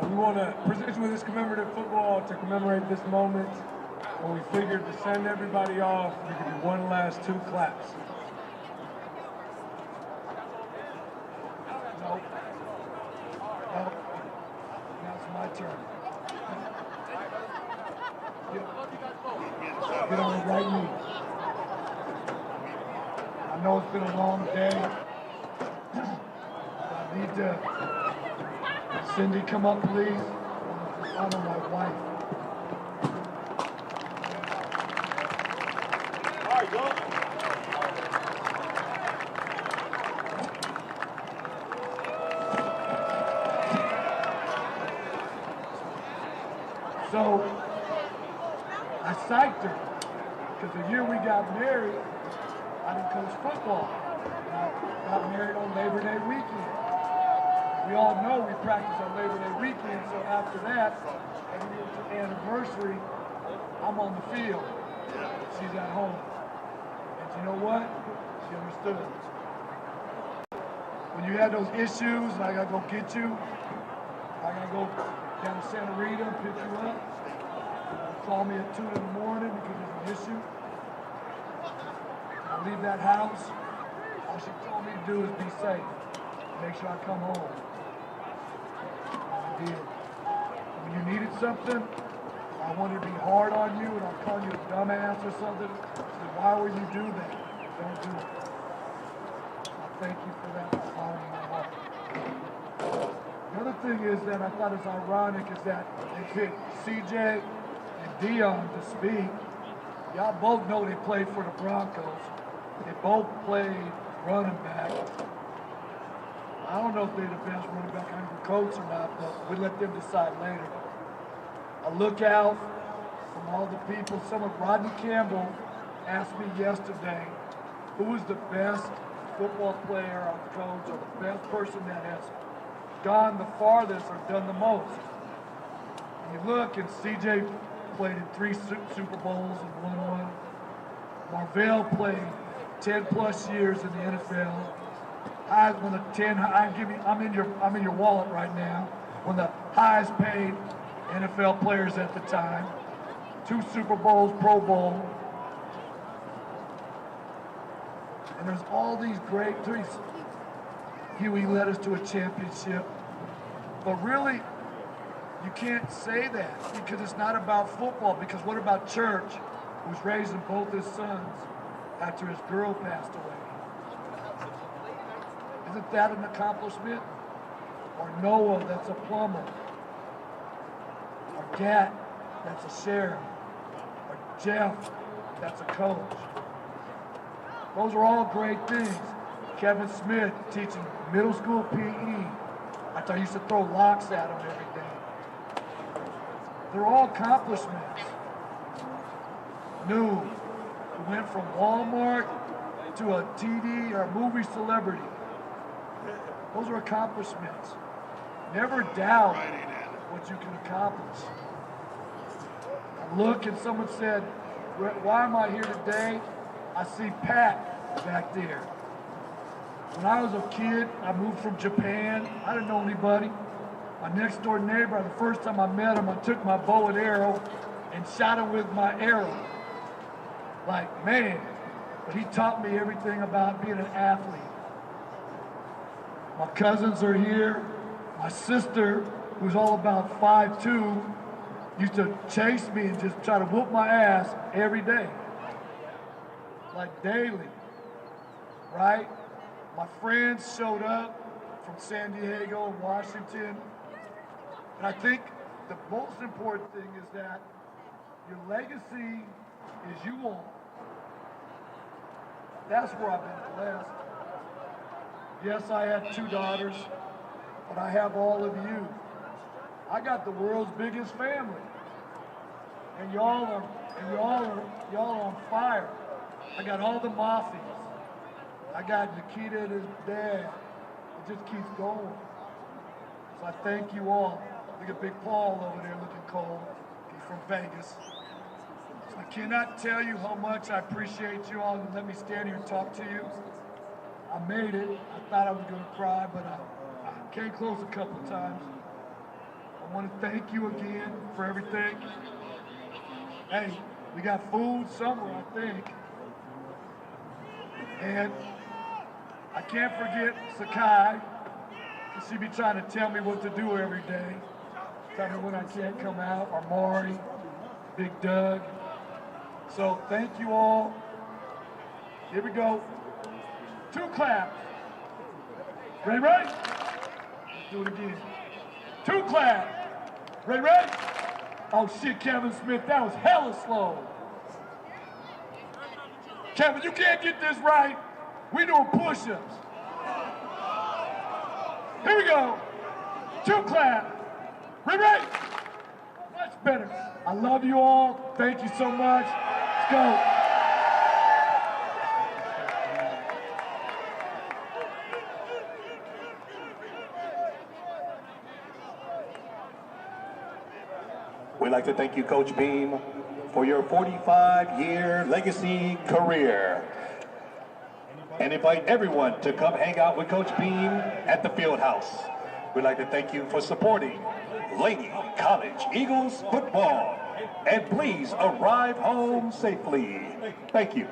we want to present you with this commemorative football to commemorate this moment when we figured to send everybody off, we could do one last 2 claps. Nope. Nope. Now it's my turn. Get on the right knee. I know it's been a long day. I need to, Cindy, come up, please. honor my wife. All right, go. So I psyched her because the year we got married, I didn't coach football. I got married on Labor Day weekend. We all know we practice on Labor Day weekend, so after that, every year to anniversary, I'm on the field. She's at home. And you know what? She understood. When you had those issues, and I gotta go get you, I gotta go down to Santa Rita and pick you up. Call me at 2 in the morning because there's an issue. I leave that house. All she told me to do is be safe. Make sure I come home. And I did. When you needed something, I wanted to be hard on you and I'll call you a dumbass or something. I said, why would you do that? Don't do it. So I thank you for that, for following my heart. The other thing is that I thought is ironic is that they picked CJ and Dion to speak. Y'all both know they played for the Broncos. They both played running back. I don't know if they're the best running back under coach or not, but we let them decide later. A look out from all the people. Someone, Rodney Campbell, asked me yesterday, who is the best football player on the coach or the best person that has gone the farthest or done the most? And you look, and CJ played in 3 Super Bowls and won one. Marvell played 10 plus years in the NFL. I one of the 10. I'm in your wallet right now. One of the highest paid NFL players at the time. 2 Super Bowls, Pro Bowl. And there's all these great threes. Huey led us to a championship. But really, you can't say that because it's not about football. Because what about Church, who's raising both his sons after his girl passed away? Isn't that an accomplishment? Or Noah, that's a plumber. Or Gat, that's a sheriff. Or Jeff, that's a coach. Those are all great things. Kevin Smith teaching middle school PE. I used to throw locks at him every day. They're all accomplishments. New, who went from Walmart to a TV or a movie celebrity. Those are accomplishments. Never doubt what you can accomplish. I look and someone said, why am I here today? I see Pat back there. When I was a kid, I moved from Japan. I didn't know anybody. My next door neighbor, the first time I met him, I took my bow and arrow and shot him with my arrow. Like, man, but he taught me everything about being an athlete. My cousins are here. My sister, who's all about 5'2", used to chase me and just try to whoop my ass every day. Like daily, right? My friends showed up from San Diego and Washington. And I think the most important thing is that your legacy is you all. That's where I've been blessed. Yes, I have 2 daughters, but I have all of you. I got the world's biggest family. And y'all are on fire. I got all the Moffies. I got Nikita and his dad. It just keeps going. So I thank you all. Look at Big Paul over there looking cold. He's from Vegas. So I cannot tell you how much I appreciate you all and let me stand here and talk to you. I made it. I thought I was going to cry, but I came close a couple times. I want to thank you again for everything. Hey, we got food somewhere, I think. And I can't forget Sakai, because she be trying to tell me what to do every day. Tell me when I can't come out, or Maury, Big Doug. So thank you all. Here we go. 2 claps. Ready? Let's do it again. 2 claps. Ready? Oh shit, Kevin Smith, that was hella slow. Kevin, you can't get this right. We doing push-ups. Here we go. 2 clap. Ready? Much better. I love you all. Thank you so much. Let's go. We'd like to thank you, Coach Beam, for your 45-year legacy career. And invite everyone to come hang out with Coach Beam at the field house. We'd like to thank you for supporting Laney College Eagles football. And please arrive home safely. Thank you.